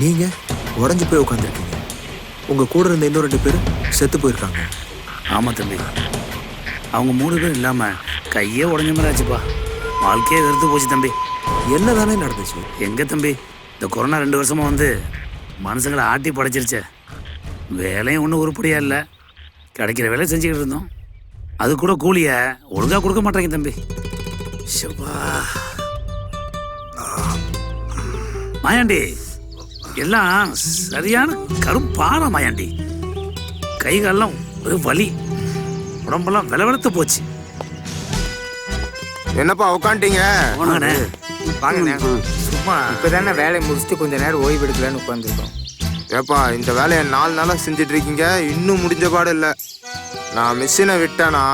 நீங்கள் உடஞ்சி போய் உட்காந்துருக்கீங்க. உங்கள் கூட இருந்த இன்னும் 2 பேர் செத்து போயிருக்காங்க. ஆமாம் தம்பி, அவங்க 3 பேர் இல்லாமல் கையே உடஞ்ச மாதிரி ஆச்சுப்பா. வாழ்க்கையே வெறுத்து போச்சு தம்பி. என்ன தானே நடந்துச்சு? எங்கே தம்பி, இந்த கொரோனா 2 வருஷமாக வந்து மனுஷங்களை ஆட்டி படைச்சிருச்சே. வேலையும் ஒன்றும் உருப்படியாக இல்லை, கிடைக்கிற வேலையை செஞ்சுக்கிட்டு இருந்தோம். அது கூட கூலியை ஒழுங்காக கொடுக்க மாட்டேங்க தம்பி. சிவா மாயாண்டி, எல்லாம் சரியான கரும்பான மாயாண்டி. கை காலெல்லாம் ஒரு வலி, உடம்பெல்லாம் விளவெடுத்து போச்சு. என்னப்பா உட்காந்துட்டீங்க? வாங்கண்ணே. வாங்கண்ணே. சும்மா இப்பதானே வேலையை முடிச்சுட்டு கொஞ்ச நேரம் ஓய்வு எடுக்கலான்னு உட்காந்துருக்கோம். ஏப்பா இந்த வேலையை 4 நாளாக செஞ்சுட்டு இருக்கீங்க, இன்னும் முடிஞ்ச பாடு இல்லை. நான் மிஷினை விட்டேன்னா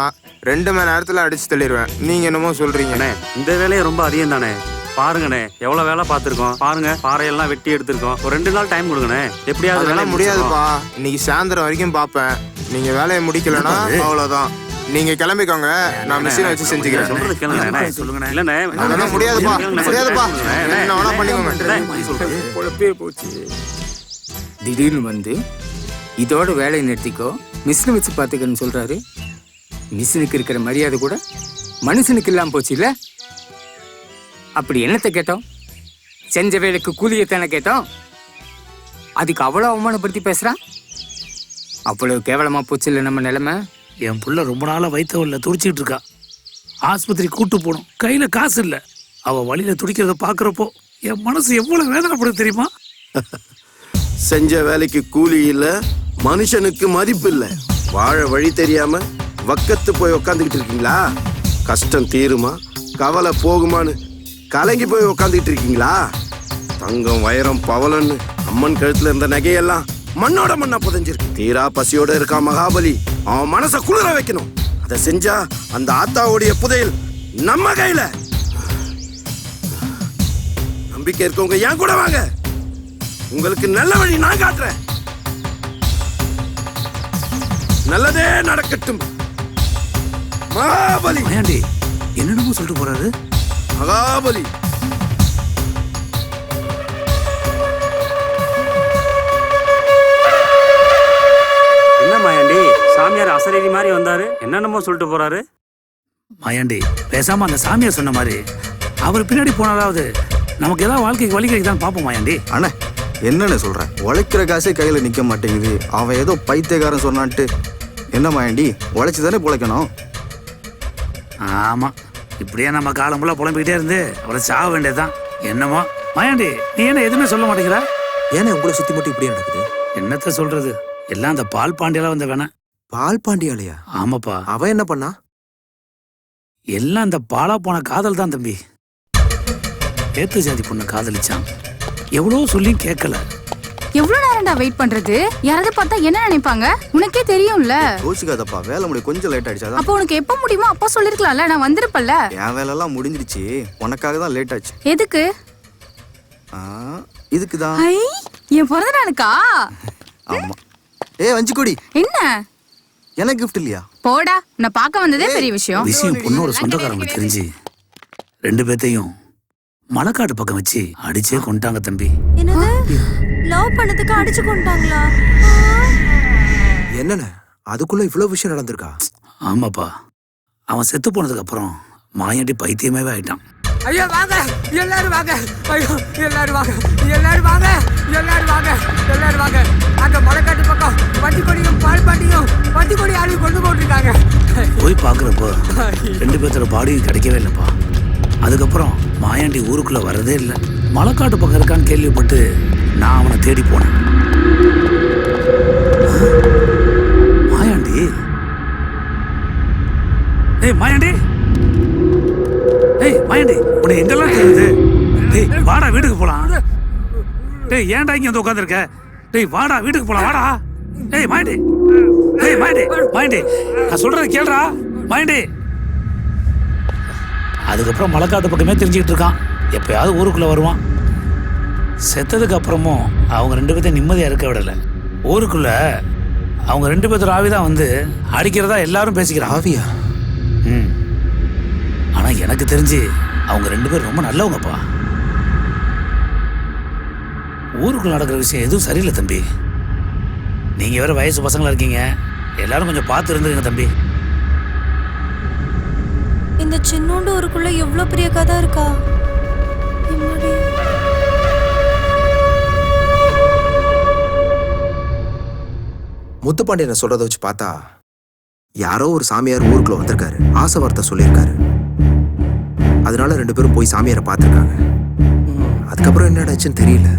2 மணி நேரத்தில் அடிச்சு தள்ளிடுவேன். நீங்க என்னமோ சொல்றீங்கண்ணே. இந்த வேலையை ரொம்ப அதிகம் தானே. பாருங்கண்ணே, எவ்வளவு வேலை பார்த்துருக்கோம் பாருங்க. பாறையெல்லாம் வெட்டி எடுத்திருக்கோம். ஒரு 2 நாள் டைம் கொடுங்கண்ணே, எப்படியாவது வேலை முடியாதுப்பா. இன்னைக்கு சாயந்தரம் வரைக்கும் பார்ப்பேன். நீங்க வேலையை முடிக்கலன்னா அவ்வளவுதான். நீங்க கிளம்பிக்கோங்க, நான் மிஷினை வச்சு செஞ்சுக்கிறேன். சொல்றது கேளுங்க. சொல்லுங்க. இல்லண்ணே அதெல்லாம் முடியாதுப்பா, முடியாதுப்பா. என்ன வேணா பண்ணிக்கோங்க. குழப்பே போச்சு. திடீர்னு வந்து இதோட வேலையை நிறுத்திக்கோ, மிஷினை வச்சு பார்த்துக்கன்னு சொல்றாரு. மிஷினுக்கு இருக்கிற மரியாதை கூட மனுஷனுக்கு இல்லாம போச்சு இல்ல? அப்படி என்னத்தை கேட்டோம்? செஞ்ச வேலைக்கு கூலியத்தானே கேட்டோம். அதுக்கு அவ்வளோ அவமானப்படுத்தி பேசுறான். அவ்வளவு கேவலமா போச்சு இல்லை நம்ம நிலைமை. என் புள்ள ரொம்ப நாளாக வயிற்றுல துடிச்சிட்டு இருக்கா. ஆஸ்பத்திரி கூட்டு போகணும், கையில் காசு இல்லை. அவள் வழியில் துடிக்கிறத பார்க்குறப்போ என் மனசு எவ்வளோ வேதனைப்படுது தெரியுமா? செஞ்ச வேலைக்கு கூலி இல்ல, மனுஷனுக்கு மதிப்பு இல்ல. வாழ வழி தெரியாம வக்கத்து போய் உக்காந்துக்கிட்டு இருக்கீங்களா? கஷ்டம் தீருமா, கவலை போகுமான்னு கலங்கி போய் உக்காந்துக்கிட்டு இருக்கீங்களா? தங்கம் வைரம் பவளன்னு அம்மன் கழுத்துல இருந்த நகையெல்லாம் மண்ணோட மண்ணா புதைஞ்சிருக்கு. தீரா பசியோட இருக்கா மகாபலி, அவன் மனசை குளிர வைக்கணும். அதை செஞ்சா அந்த ஆத்தாவுடைய புதையல் நம்ம கையில. நம்பிக்கை இருக்கவங்க ஏன் கூட வாங்க, உங்களுக்கு நல்ல வழி நான் காட்டுறேன். நல்லதே நடக்கட்டும். மகாபலி. என்னென்னமோ சொல்லிட்டு போறாரு. மகாபலி. என்ன மாயாண்டி, சாமியார் அசரீரி மாதிரி வந்தாரு, என்னென்னமோ சொல்லிட்டு போறாரு. மாயாண்டி, பேசாம அந்த சாமியார் சொன்ன மாதிரி அவர் பின்னாடி போனாலாவது நமக்கு ஏதாவது வாழ்க்கைக்கு வழி கிடைக்குதான்னு பார்ப்போம் மாயாண்டி. அண்ணே என்னன்னு சொல்கிறேன், உழைக்கிற காசே கையில் நிற்க மாட்டேங்குது. அவன் ஏதோ பைத்தியக்காரன் சொன்னான்ட்டு என்ன மாயாண்டி, உழைச்சி தானே பிழைக்கணும். ஆமாம், இப்படியே நம்ம காலம் ஃபுல்லாக புலம்பிக்கிட்டே இருந்து அவரை சாக வேண்டியதுதான். என்னமோ மாயாண்டி, நீ என்ன எதுவுமே சொல்ல மாட்டேங்கிற? ஏன்னா உங்களை சுற்றி மட்டும் இப்படியே நடக்குது? என்னத்த சொல்றது, எல்லாம் அந்த பால் பாண்டியெல்லாம் வந்த வேணாம். பால் பாண்டியாலையா? ஆமாப்பா. அவன் என்ன பண்ணா? எல்லாம் அந்த பாலா போன காதல் தான் தம்பி. ஏத்து ஜாதி பொண்ணு காதலிச்சான், எவ்வளோ சொல்லியும் கேட்கல. எவ்வளவு நேரம்டா வெயிட் பண்றது? யாராவது பார்த்தா என்ன நினைப்பாங்க? உனக்கே தெரியும்ல. யோசிக்காதப்பா, வேலை முடிய கொஞ்சம் லேட் ஆயிடுச்சு. அப்போ உனக்கு எப்ப முடியுமோ அப்போ சொல்லிருக்கலாம்ல, நான் வந்திருப்பல்ல. என் வேலையெல்லாம் முடிஞ்சிருச்சு, உனக்காக தான் லேட் ஆச்சு. எதுக்கு? இதுக்குதான். என் பிறந்த நாளுக்கா? ஆமா. வஞ்சிக்கொடி, என்ன எனக்கு கிஃப்ட் இல்லையா? போடா, நான் பார்க்க வந்ததே பெரிய விஷயம். விஷயம் பொண்ணோட சொந்தக்காரங்களுக்கு தெரிஞ்சு 2 பேத்தையும் மலைக்காடு பக்கம் வச்சு அடிச்சே கொண்டாங்க தம்பி. என்னது, லவ் பண்ணதுக்கு அடிச்சு கொண்டாங்களா? என்னண்ணே அதுக்குள்ள இவ்வளவு விஷயம் நடந்திருக்கா? ஆமாப்பா, அவன் செத்து போனதுக்கு அப்புறம் மாயாண்டி பைத்தியமாவே ஆயிட்டான். ஐயோ வாங்க எல்லாரும் வாங்க, ஐயோ எல்லாரும் வாங்க, எல்லாரும் வாங்க, எல்லாரும் வாங்க, எல்லாரும் வாங்க. அங்க மலைக்காட்டு பக்கம் வண்டிக்கொடியும் பால் பாண்டியும் வண்டிக்கொடி ஆளு கொண்டு போட்டிருக்காங்க. போய் பாக்குறப்போ 2 பேர்த்தோட பாடியும் கிடைக்கவே இல்லப்பா. அதுக்கப்புறம் மாயாண்டி ஊருக்குள்ள வரதே இல்லை. மலைக்காட்டு பக்கம் இருக்கான்னு கேள்விப்பட்டு நான் அவனை தேடி போனேன். மாயாண்டி, மாயாண்டி, மாயாண்டி, உன்னை எங்கெல்லாம் தெரியுது? வாடா வீட்டுக்கு போலாம். ஏன்டா இங்க வந்து உட்காந்துருக்க? வாடா வீட்டுக்கு போலாம், வாடா. மாயாண்டி, மாயாண்டி, மாயாண்டி, நான் சொல்றத கேளுடா மாயாண்டி. அதுக்கப்புறம் மலைக்காட்டு பக்கமே தெரிஞ்சுக்கிட்டு இருக்கான். எப்பயாவது ஊருக்குள்ள வருவான். செத்ததுக்கு அப்புறமும் அவங்க 2 பேர்த்தையும் நிம்மதியா இருக்க விடலை. ஊருக்குள்ள அவங்க 2 பேர்த்தோட ஆவிதான் வந்து அடிக்கிறதா எல்லாரும் பேசிக்கிறான். ஆவியா? ஆனா எனக்கு தெரிஞ்சு அவங்க 2 பேரும் ரொம்ப நல்லவங்கப்பா. ஊருக்குள்ள நடக்கிற விஷயம் எதுவும் சரியில்லை தம்பி. நீங்க வேற வயசு பசங்களா இருக்கீங்க, எல்லாரும் கொஞ்சம் பார்த்து இருந்துருங்க தம்பி. இந்த சின்னோண்டு ஊருக்குள்ள எவ்வளவு பெரிய கதை இருக்கா? முத்துப்பாண்டியனை சொல்றத வச்சு பார்த்தா யாரோ ஒரு சாமியார் ஊருக்குள்ள வந்திருக்காரு, ஆசை வார்த்தை சொல்லியிருக்காரு. அதனால 2 பேரும் போய் சாமியாரை பார்த்துருக்காங்க. அதுக்கப்புறம் என்ன ஆச்சுன்னு தெரியல.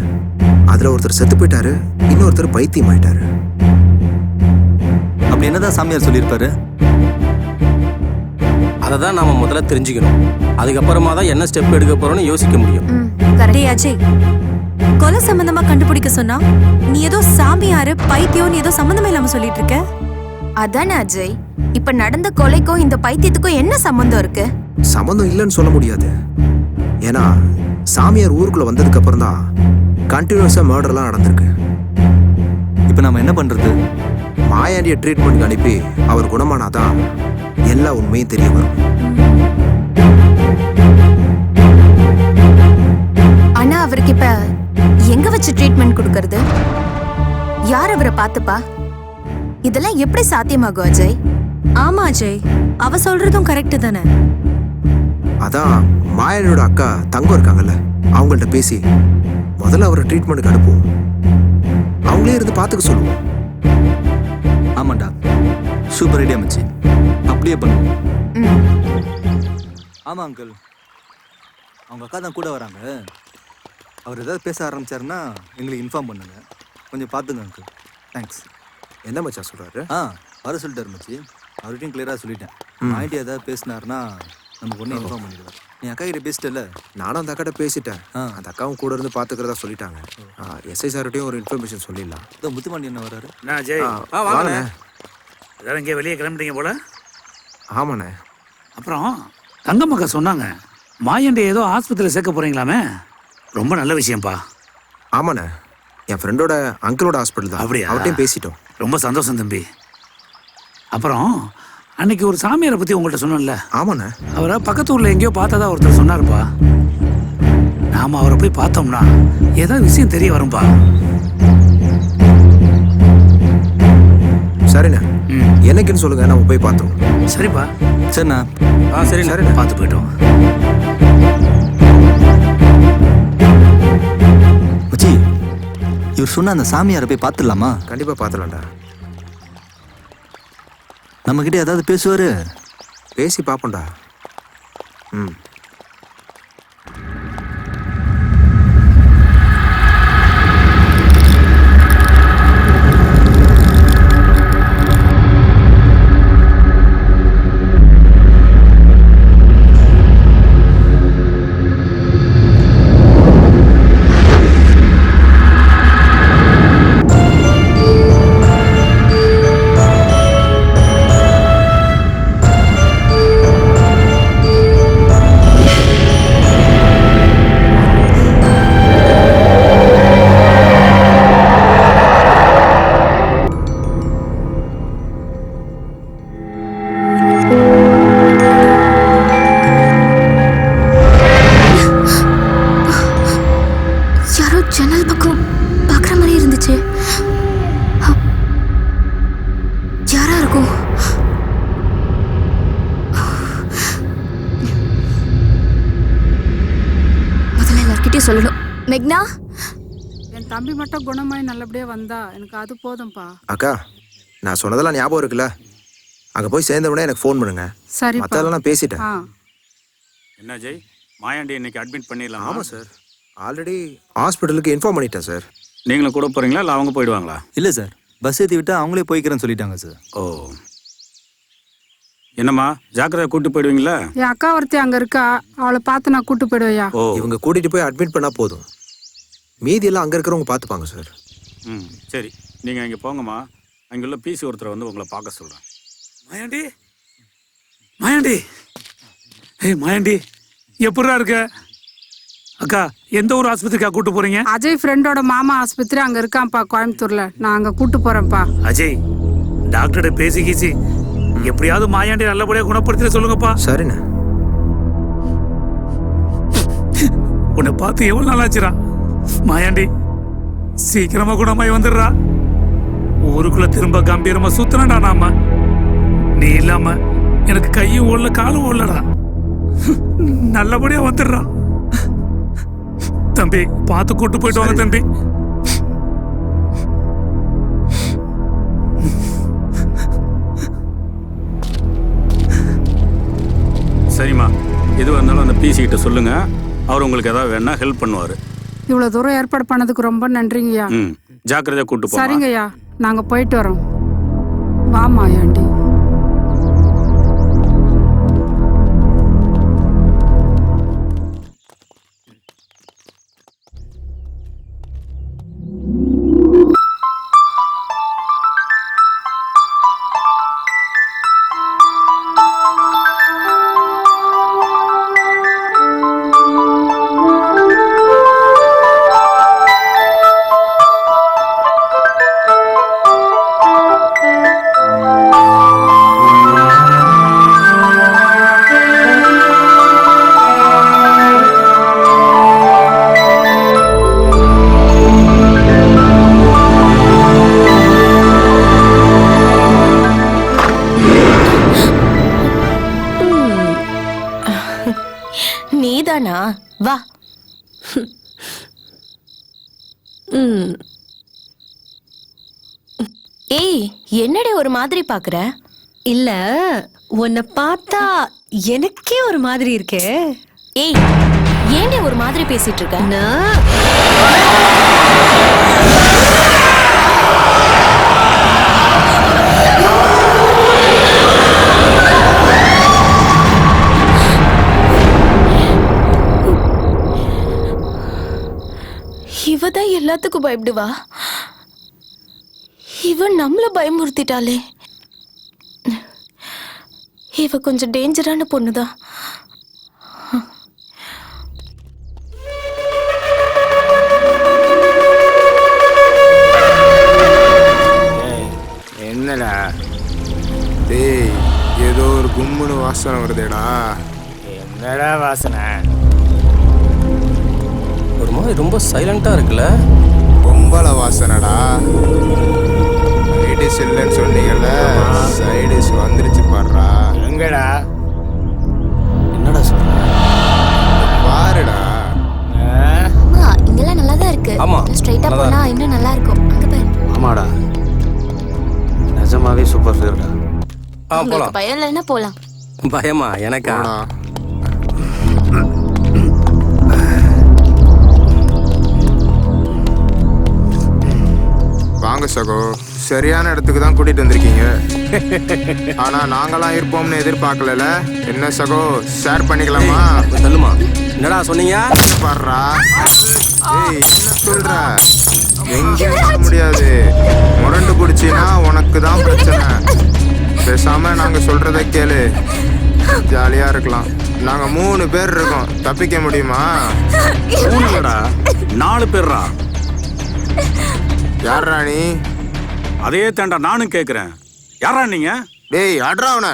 அதுல ஒருத்தர் செத்து போயிட்டாரு, இன்னொருத்தர் பைத்தியம் ஆயிட்டாரு. அப்படி என்னதான் சாமியார் சொல்லியிருப்பாரு? அதை தான் நாம முதல்ல தெரிஞ்சுக்கணும். அதுக்கப்புறமா தான் என்ன ஸ்டெப் எடுக்க போறோம்னு யோசிக்க முடியும். அஜய், கொலை சம்பந்தமா கண்டுபிடிக்க சொன்னா நீ ஏதோ சாமியாரு பைத்தியம் ஏதோ சம்பந்தமே இல்லாம சொல்லிட்டு இருக்க. அதானே அஜய், இப்ப நடந்த கொலைக்கும் இந்த பைத்தியத்துக்கும் என்ன சம்பந்தம் இருக்கு? சம்பந்தம் இல்லைன்னு சொல்ல முடியாது. ஏன்னா சாமியார் ஊருக்குள்ள வந்ததுக்கு அப்புறம் தான் கண்டினியூஸா மர்டர்லாம் நடந்திருக்கு. இப்போ நாம என்ன பண்றது? மாயாண்டிய ட்ரீட்மெண்ட் அனுப்பி அவர் குணமானாதான் எல்லா உண்மையும் தெரிய வரும். ஆனா அவருக்கு இப்ப எங்க வச்சு ட்ரீட்மெண்ட் கொடுக்கறது? யார் அவரை பார்த்துப்பா? இதெல்லாம் எப்படி சாத்தியமாகும் அஜய்? ஆமா அஜய், அவ சொல்றதும் கரெக்ட் தானே. அதான் மாயாண்டியோட அக்கா தங்கம் இருக்காங்கல்ல, அவங்கள்ட்ட பேசி முதல்ல அவரை ட்ரீட்மெண்ட்டுக்கு அனுப்புவோம். அவங்களே இருந்து பார்த்துக்க சொல்லுவோம். ஆமாண்டா, சூப்பர் ஐடியா மச்சி, அப்படியே பண்ணுவோம். ஆமா அங்கிள், அவங்க அக்கா தான் கூட வராங்க. அவர் ஏதாவது பேச ஆரம்பிச்சாருன்னா எங்களுக்கு இன்ஃபார்ம் பண்ணுங்க, கொஞ்சம் பார்த்துங்க அங்கிள். தேங்க்ஸ். என்ன மச்சா சொல்றாரு? வர சொல்லிட்டாரு மச்சி, அவர்கிட்டையும் கிளியராக சொல்லிட்டேன். ஆயிட்டு ஏதாவது பேசினாருன்னா நமக்கு ஒன்றும் இன்ஃபார்ம் பண்ணிடுவார். நீ அக்கா கிட்ட பேசிட்டல? நானும் அந்த அக்காட்ட பேசிட்டேன். அந்த அக்காவும் கூட இருந்து பார்த்துக்கிறதா சொல்லிட்டாங்க. எஸ்ஐ சார்கிட்டையும் ஒரு இன்ஃபர்மேஷன் சொல்லிடலாம். இதோ முத்துமாண்டி என்ன வராரு. என்ன அஜய், வாங்கண்ணே. எல்லாரும் இங்கே வெளியே கிளம்பிட்டீங்க போல? ஆமாண்ணே. அப்புறம் தங்கம்மக்கா சொன்னாங்க மாயாண்டி ஏதோ ஆஸ்பத்திரியில் சேர்க்க போறீங்களாமே, ரொம்ப நல்ல விஷயம்ப்பா. ஆமாண்ணே, என் ஃப்ரெண்டோட அங்கிளோட ஹாஸ்பிட்டல் தான். அப்படியா? அவர்கிட்டையும் பேசிட்டோம். ரொம்ப சந்தோஷம் தம்பி. அப்புறம் அன்னைக்கு ஒரு சாமியாரை பற்றி உங்கள்கிட்ட சொன்னேன்ல? ஆமாண்ணே. அவரை பக்கத்து ஊரில் எங்கேயோ பார்த்ததா ஒருத்தர் சொன்னார்ப்பா. நாம் அவரை போய் பார்த்தோம்னா ஏதாவது விஷயம் தெரிய வரும்பா. சரிண்ணே, என்னைக்குன்னு சொல்லுங்க, நம்ம போய் பார்த்தோம். சரிப்பா. சரிண்ணா. சரி, சரிண்ணே, பார்த்து போயிட்டோம். இவர் சொன்ன அந்த சாமியாரை போய் பார்த்துடலாமா? கண்டிப்பாக பார்த்துலாம்டா. நம்மக்கிட்ட ஏதாவது பேசுவார்? பேசி பார்ப்போம்டா. ம். ஜன்னல் பக்கம் பார்க்குற மாதிரி இருந்துச்சு. யாரா இருக்கும்? முதல்ல எல்லார்கிட்டயும் சொல்லணும். மெக்னா, என் தம்பி மட்டும் குணமாய் நல்லபடியா வந்தா எனக்கு அது போதும்பா. அக்கா, நான் சொன்னதெல்லாம் ஞாபகம் இருக்குல்ல? அங்கே போய் சேர்ந்தவுடனே எனக்கு ஃபோன் பண்ணுங்க. சரி, மற்றதெல்லாம் நான் பேசிட்டேன். என்ன ஜெய், மாயாண்டி இன்னைக்கு அட்மிட் பண்ணிடலாம்? ஆமாம் சார், ஆல்ரெடி ஹாஸ்பிட்டலுக்கு இன்ஃபார்ம் பண்ணிட்டேன் சார். நீங்களும் கூட போகிறீங்களா இல்லை அவங்க போயிடுவாங்களா? இல்லை சார், பஸ் ஏற்றி விட்டால் அவங்களே போய்க்கிறேன்னு சொல்லிட்டாங்க சார். ஓ, என்னம்மா ஜாக்கிரதை கூட்டு போயிடுவீங்களா? என் அக்கா ஒருத்தி அங்கே இருக்கா, அவளை பார்த்து நான் கூட்டு போயிடுவையா? ஓ, இவங்க கூட்டிகிட்டு போய் அட்மிட் பண்ணால் போதும், மீதி எல்லாம் அங்கே இருக்கிறவங்க பார்த்துப்பாங்க சார். ம், சரி, நீங்கள் இங்கே போங்கம்மா. அங்கே உள்ள பிசி ஒருத்தரை வந்து உங்களை பார்க்க சொல்கிறேன். மாயாண்டி, மாயாண்டி, ஏய் மாயாண்டி, எப்படா இருக்க? அக்கா, எந்த ஒரு ஆஸ்பத்திரிக்கா கூட்டு போறீங்க? அஜய் ஃப்ரெண்டோட மாமா ஆஸ்பத்திரி அங்கே இருக்கான்ப்பா, கோயம்புத்தூர்ல. நான் அங்கே கூட்டு போறேன்ப்பா. அஜய், டாக்டர்கிட்ட பேசி கீசி எப்படியாவது மாயாண்டி நல்லபடியாக குணப்படுத்த சொல்லுங்கப்பா. சரிண்ணே. உன்னை பார்த்து எவ்வளவு நாள் ஆச்சுரா? மாயாண்டி சீக்கிரமா குணமாய் வந்துடுறா. ஊருக்குள்ள திரும்ப கம்பீரமா சுத்தனடா. நாம நீ இல்லாம எனக்கு கையும் ஓடல காலும் ஓடலடா. நல்லபடியா வந்துடுறா. தம்பி பார்த்து கூட்டு போயிட்டு வாங்க தம்பி. சரிம்மா, எதுவாக இருந்தாலும் அந்த பிசி கிட்ட சொல்லுங்க, அவர் உங்களுக்கு ஏதாவது வேணா ஹெல்ப் பண்ணுவார். இவ்வளோ தூரம் ஏற்பாடு பண்ணதுக்கு ரொம்ப நன்றிங்கய்யா. ம், ஜாக்கிரதையாக கூட்டு போங்க. சரிங்கய்யா, நாங்கள் போயிட்டு வரோம். வாமா ஆண்டி. நீதானா? வா. ஏய், என்னடி ஒரு மாதிரி பாக்குற? இல்ல, உன்னை பார்த்தா எனக்கே ஒரு மாதிரி இருக்கே. ஏய், ஏன்டி ஒரு மாதிரி பேசிட்டு இருக்க? இவதான் எல்லாத்துக்கும் பயப்படுவா. இவன் நம்மள பயமுறுத்திட்டாளே. இவ கொஞ்சம் டேஞ்சரான பொண்ணுதான். என்னடா டேய், ஏதோ ஒரு கும்முன்னு வாசனை வருதேடா. என்னடா வாசனை? ஒரு மாதிரி ரொம்ப சைலண்டா இருக்குல்ல? பொம்பளை வாசனைடா. சைடிஸ் இல்லைன்னு சொன்னீங்கல்ல, சைடிஸ் வந்துருச்சு பாடுறா. எங்கடா? என்னடா சொல்ற? பாருடா. ஆமா, இங்கெல்லாம் நல்லா தான் இருக்கு. ஆமா, ஸ்ட்ரைட்டா போனா இன்னும் நல்லா உங்களுக்கு பயம் இல்லைன்னா போலாம். பயமா எனக்கா? வாங்க சகோ, சரியான இடத்துக்கு தான் கூட்டிட்டு வந்திருக்கீங்க. ஆனா நாங்களாம் இருப்போம்னு எதிர்பார்க்கல. என்ன சகோ, ஷேர் பண்ணிக்கலாமா? சொல்லுமா, என்னடா சொன்னீங்க? பாடுறா. ஏய், என்ன சொல்ற? எங்கேயும் போக முடியாது. முரண்டு குடிச்சினா உனக்கு தான் பிரச்சனை. பேசாம நாங்க சொல்றத கேளு, ஜாலியா இருக்கலாம். நாங்க 3 பேர் இருக்கோம், தப்பிக்க முடியுமா? 4 பேர்ரா. யாரா நீ? அதே தாண்டா நானும் கேக்குறேன். யாரா நீங்க? டேய் அட்ரா அவன.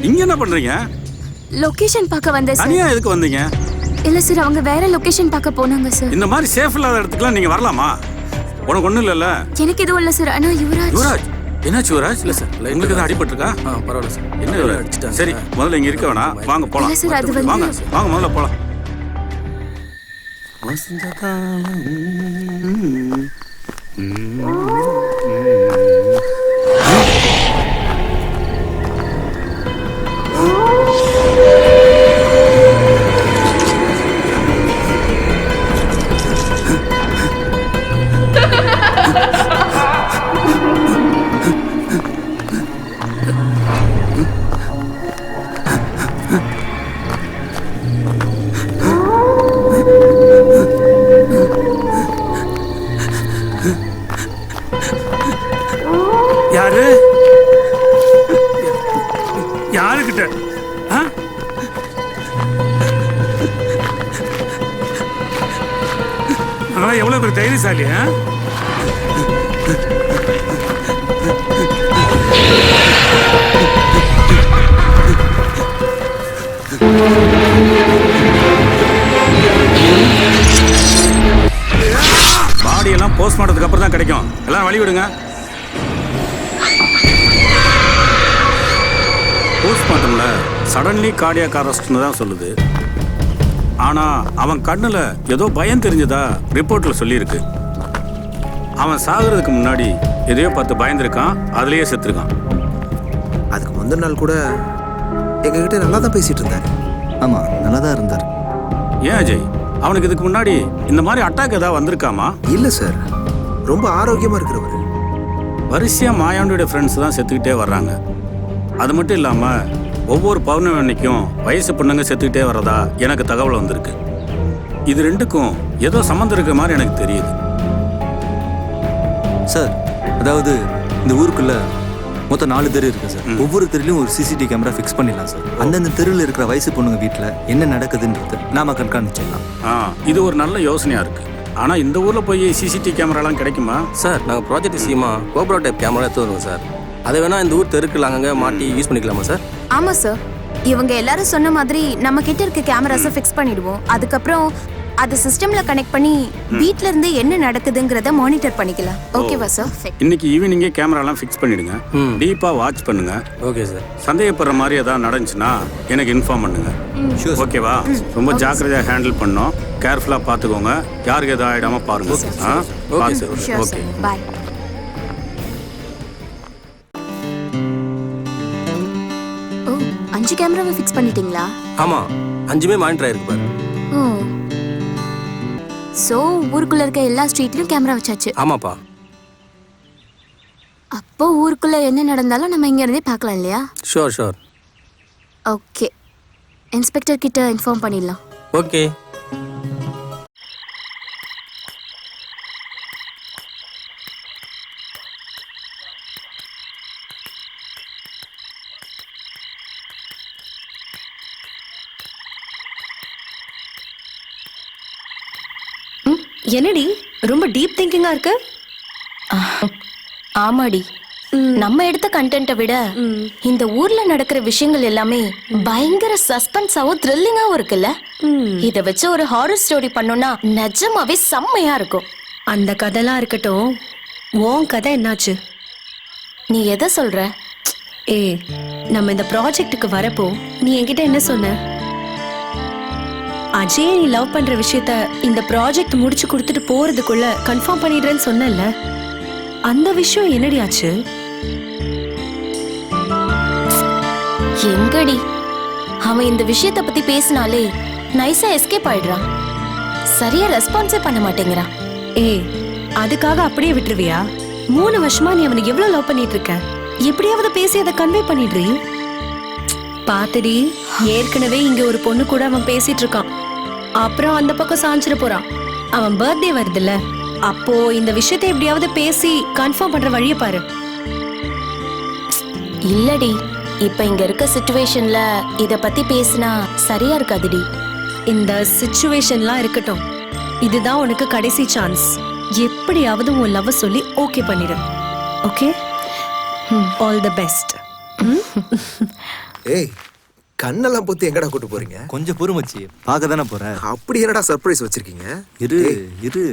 இங்க என்ன பண்றீங்க? லொகேஷன் பார்க்க வந்தேன் சார். தனியா எதுக்கு வந்தீங்க? இல்ல சார், அவங்க வேற லொகேஷன் பார்க்க போனாங்க சார். இந்த மாதிரி சேஃப் இல்லாத இடத்துக்குலாம் நீங்க வரலாமா? உனக்கு ஒண்ணும் இல்லல்ல? எனக்கு எதுவும் இல்ல சார். ஆனா யுவராஜ். யுவராஜ் என்னாச்சு யுவராஜ்? இல்ல சார், உங்களுக்கு தான் அடிபட்டிருக்கா? பரவாயில்ல சார். என்ன யுவராஜ்? சரி, முதல்ல இங்க இருக்க வேணாம், வாங்க போலாம். இல்ல சார், அது வந்து- வாங்க வாங்க முதல்ல போலாம். யாரு யாருக்கிட்ட? அதெல்லாம் எவ்வளவு பேர் தைரியசாலி? பாடி எல்லாம் போஸ்ட்மார்ட்டத்துக்கு அப்புறம் தான் கிடைக்கும். எல்லாம் வழி விடுங்க. போஸ்ட்மார்ட்டம்ல சடன்லி கார்டியாக் அரெஸ்ட்னு தான் சொல்லுது. ஆனா அவன் கண்ணுல ஏதோ பயம் தெரிஞ்சதா ரிப்போர்ட்ல சொல்லியிருக்கு. அவன் சாகுறதுக்கு முன்னாடி எதையோ பார்த்து பயந்துருக்கான், அதுலயே செத்துருக்கான். அதுக்கு முந்தின நாள் கூட எங்ககிட்ட நல்லா தான் பேசிட்டு இருந்தாரு. ஆமா, நல்லா தான் இருந்தார். ஏன் அஜய், அவனுக்கு இதுக்கு முன்னாடி இந்த மாதிரி அட்டாக் ஏதாவது வந்திருக்காமா? இல்ல சார், ரொம்ப ஆரோக்கியமா இருக்கிறவர். வரிசையா மாயாண்டியோட ஃப்ரெண்ட்ஸ் தான் செத்துக்கிட்டே வர்றாங்க. அது மட்டும் இல்லாம ஒவ்வொரு பௌர்ணமி அன்னைக்கும் வயசு பொண்ணுங்க செத்துக்கிட்டே வர்றதா எனக்கு தகவல் வந்திருக்கு. இது ரெண்டுக்கும் ஏதோ சம்மந்தம் இருக்கிற மாதிரி எனக்கு தெரியுது. சார், அதாவது இந்த ஊருக்குள்ள மொத்தம் 4 தெரு இருக்கு சார். ஒவ்வொரு தெருலையும் ஒரு சிசிடிவி கேமரா ஃபிக்ஸ் பண்ணிடலாம் சார். அந்தந்த தெருவில் இருக்கிற வயசு பொண்ணுங்க வீட்டில் என்ன நடக்குதுன்றது நாம கண்காணிச்சிடலாம். இது ஒரு நல்ல யோசனையா இருக்கு. ஆனா இந்த ஊர்ல போய் சிசிடிவி கேமராலாம் கிடைக்குமா? சார், நாங்கள் ப்ராஜெக்ட் விஷயமா கோப்ரா டைப் கேமரா எடுத்து வருவோம் சார். அதை வேணா இந்த ஊர் தெருக்குள்ள அங்கங்க மாட்டி யூஸ் பண்ணிக்கலாமா சார்? ஆமா சார், இவங்க எல்லாரும் சொன்ன மாதிரி நம்ம கிட்ட இருக்க கேமராஸை ஃபிக்ஸ் பண்ணிடுவோம். அதுக்கப்புறம் அது சிஸ்டம்ல கனெக்ட் பண்ணி வீட்ல இருந்து என்ன நடக்குதுங்கறத மானிட்டர் பண்ணிக்கலாம். ஓகேவா சார்? இன்னைக்கு ஈவினிங்கே கேமராலாம் ஃபிக்ஸ் பண்ணிடுங்க. டீப்பா வாட்ச் பண்ணுங்க. Okay sir. சந்தேகப்படுற மாதிரி ஏதாவது நடந்துச்சுன்னா எனக்கு இன்ஃபார்ம் பண்ணுங்க. ஓகேவா? ரொம்ப ஜாக்கிரதையா ஹேண்டில் பண்ணோம். கேர்ஃபுல்லா பாத்துக்கோங்க. யாருக்கு எதாவது ஆயிடாம பாருங்க. Okay, by. ஓ, 5 கேமராவை ஃபிக்ஸ் பண்ணிட்டீங்களா? ஆமா, 5மே மானிட்டர் ஆயிருக்கு பாரு. ஓ ஸோ ஊருக்குள்ள இருக்க எல்லா ஸ்ட்ரீட்லயும் கேமரா வச்சாச்சு. ஆமாப்பா. அப்போ ஊருக்குள்ள என்ன நடந்தாலும் நம்ம இங்க இருந்தே பார்க்கலாம் இல்லையா? Sure sure. ஓகே, இன்ஸ்பெக்டர் கிட்ட இன்ஃபார்ம் பண்ணிடலாம். ஓகே. என்னடி ரொம்ப டீப் திங்கிங்கா இருக்கு? ஆமாடி, நம்ம எடுத்த கண்டென்ட்டை விட இந்த ஊர்ல நடக்கிற விஷயங்கள் எல்லாமே பயங்கர சஸ்பென்ஸாவும் த்ரில்லிங்காவும் இருக்குல்ல. இத வச்சு ஒரு ஹாரர் ஸ்டோரி பண்ணோம்னா நிஜமாவே செம்மையா இருக்கும். அந்த கதைலாம் இருக்கட்டும், உன் கதை என்னாச்சு? நீ எதை சொல்ற? நம்ம இந்த ப்ராஜெக்ட்டுக்கு வரப்போ நீ என்கிட்ட என்ன சொன்ன? அஜய் நீ லவ் பண்ற விஷயத்த இந்த ப்ராஜெக்ட் முடிச்சு கொடுத்துட்டு போறதுக்குள்ள கன்ஃபார்ம் பண்ணிடுறேன்னு சொன்னல, அந்த விஷயம் என்னடி ஆச்சு? எங்கடி, அவன் இந்த விஷயத்த பத்தி பேசினாலே நைஸா எஸ்கேப் ஆயிடுறான். சரியா ரெஸ்பான்ஸே பண்ண மாட்டேங்கிறான். அதுக்காக அப்படியே விட்டுருவியா? 3 வருஷமா நீ அவனை எவ்வளவு லவ் பண்ணிட்டு இருக்க? எப்படியாவது பேசி அதை கன்வே பண்ணிடுறீ? பாத்துடி, ஏற்கனவே இங்க ஒரு பொண்ணு கூட அவன் பேசிட்டு இருக்கான். அப்புறம் அந்த பக்கம் சாஞ்சிட போறான். அவன் பர்த்டே வருதுல்ல, அப்போ இந்த விஷயத்தை எப்படியாவது பேசி கன்ஃபார்ம் பண்ற வழியை பாரு. இல்லடி, இப்ப இங்க இருக்க சிச்சுவேஷன்ல இத பத்தி பேசினா சரியா இருக்காதுடி. இந்த சிச்சுவேஷன்லாம் இருக்கட்டும், இதுதான் உனக்கு கடைசி சான்ஸ். எப்படியாவது உன் லவ் சொல்லி ஓகே பண்ணிடு. Okay, all the best. ஏய், கண்ணெல்லாம் பொத்தி எங்கடா கூட்டு போறீங்க? கொஞ்சம் பொறுமச்சி, பார்க்க தானே போற. அப்படி என்னடா சர்ப்ரைஸ் வச்சிருக்கீங்க? இரு இரு.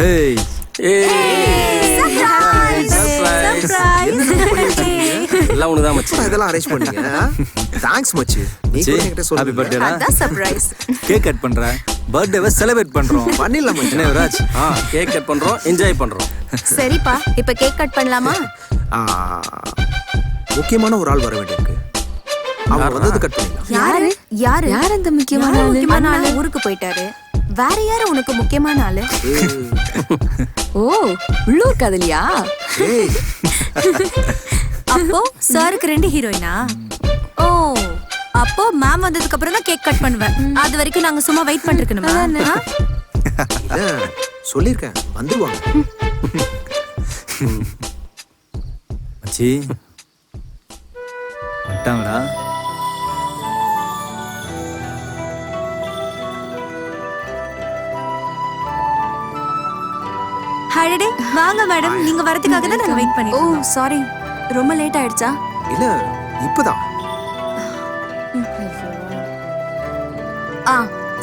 ஏய் எல்லாம் உனதான் மச்சி. இதெல்லாம் அரேஞ்ச் பண்ணீங்க. தேங்க்ஸ் மச்சி. நீ கூட என்கிட்ட சொல்லுங்க. ஹேப்பி பர்த்டேடா. அதான் சர்ப்ரைஸ். கேக் கட் பண்றேன். பர்த்டேவை செலிப்ரேட் பண்றோம். பண்ணிடலாம் மச்சி. என்ன ராஜ்? கேக் கட் பண்றோம், என்ஜாய் பண்றோம். சரிப்பா, இப்ப கேக் கட் பண்ணலாமா? முக்கியமான ஒரு ஆள் வர வேண்டியிருக்கு. அவன் வந்தது கட் பண்ணிடலாம். யாரு யாரு யார் அந்த முக்கியமான ஆளு? ஊருக்கு போயிட்டாரு. வேற யாரு உனக்கு முக்கியமான ஆளு? ஓ, உள்ளூர் காதலியா? அப்போ சாருக்கு 2 ஹீரோயினா? ஓ, அப்போ மேம் வந்ததுக்கு அப்புறம் தான் கேக் கட் பண்ணுவேன். அது வரைக்கும் நாங்க சும்மா வெயிட் பண்ணிருக்கணுமா? சொல்லிருக்கேன், வந்துருவாங்க. மச்சி வந்துட்டாங்களா? ஹாய்டே, வாங்க மேடம். நீங்க வரதுக்காக தான் நாங்க வெயிட் பண்ணிட்டு இருக்கோம். ஓ சாரி, ரொம்ப லேட் ஆயிடுச்சா? இல்ல, இப்பதான்.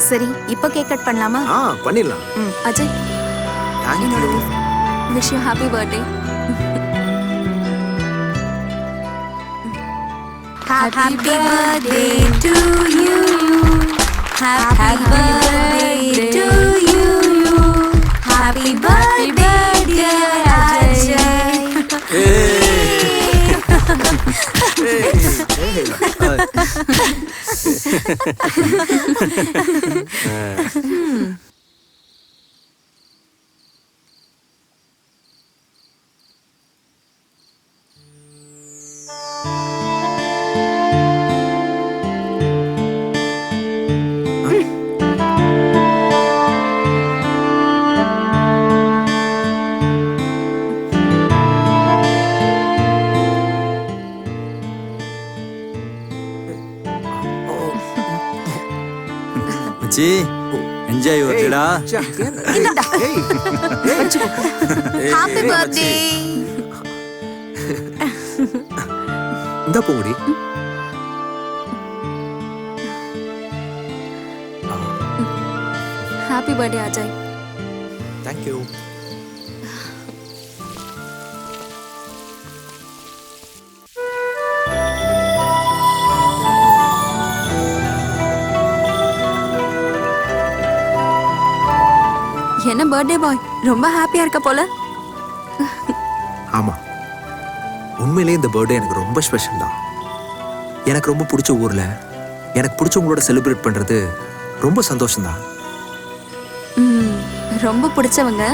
சரி, இப்போ கேக் கட் பண்ணலாமா? பண்ணிடலாம். Ajay, thank you. Wish you happy birthday. Happy birthday to you. Happy birthday to you. Happy birthday dear Ajay. மச்சி, என்ஜாய் பர்த்டேடா. Happy birthday. இந்த போடி. Happy birthday Ajay. Thank you. என்ன பர்த்டே பாய், ரொம்ப ஹாப்பியா இருக்க போல. ஆமா, உண்மையிலேயே இந்த பர்த்டே எனக்கு ரொம்ப ஸ்பெஷல் தான். எனக்கு ரொம்ப பிடிச்ச ஊர்ல எனக்கு பிடிச்சவங்களோட செலிப்ரேட் பண்றது ரொம்ப சந்தோஷம்தான். ரொம்ப பிடிச்சவங்க.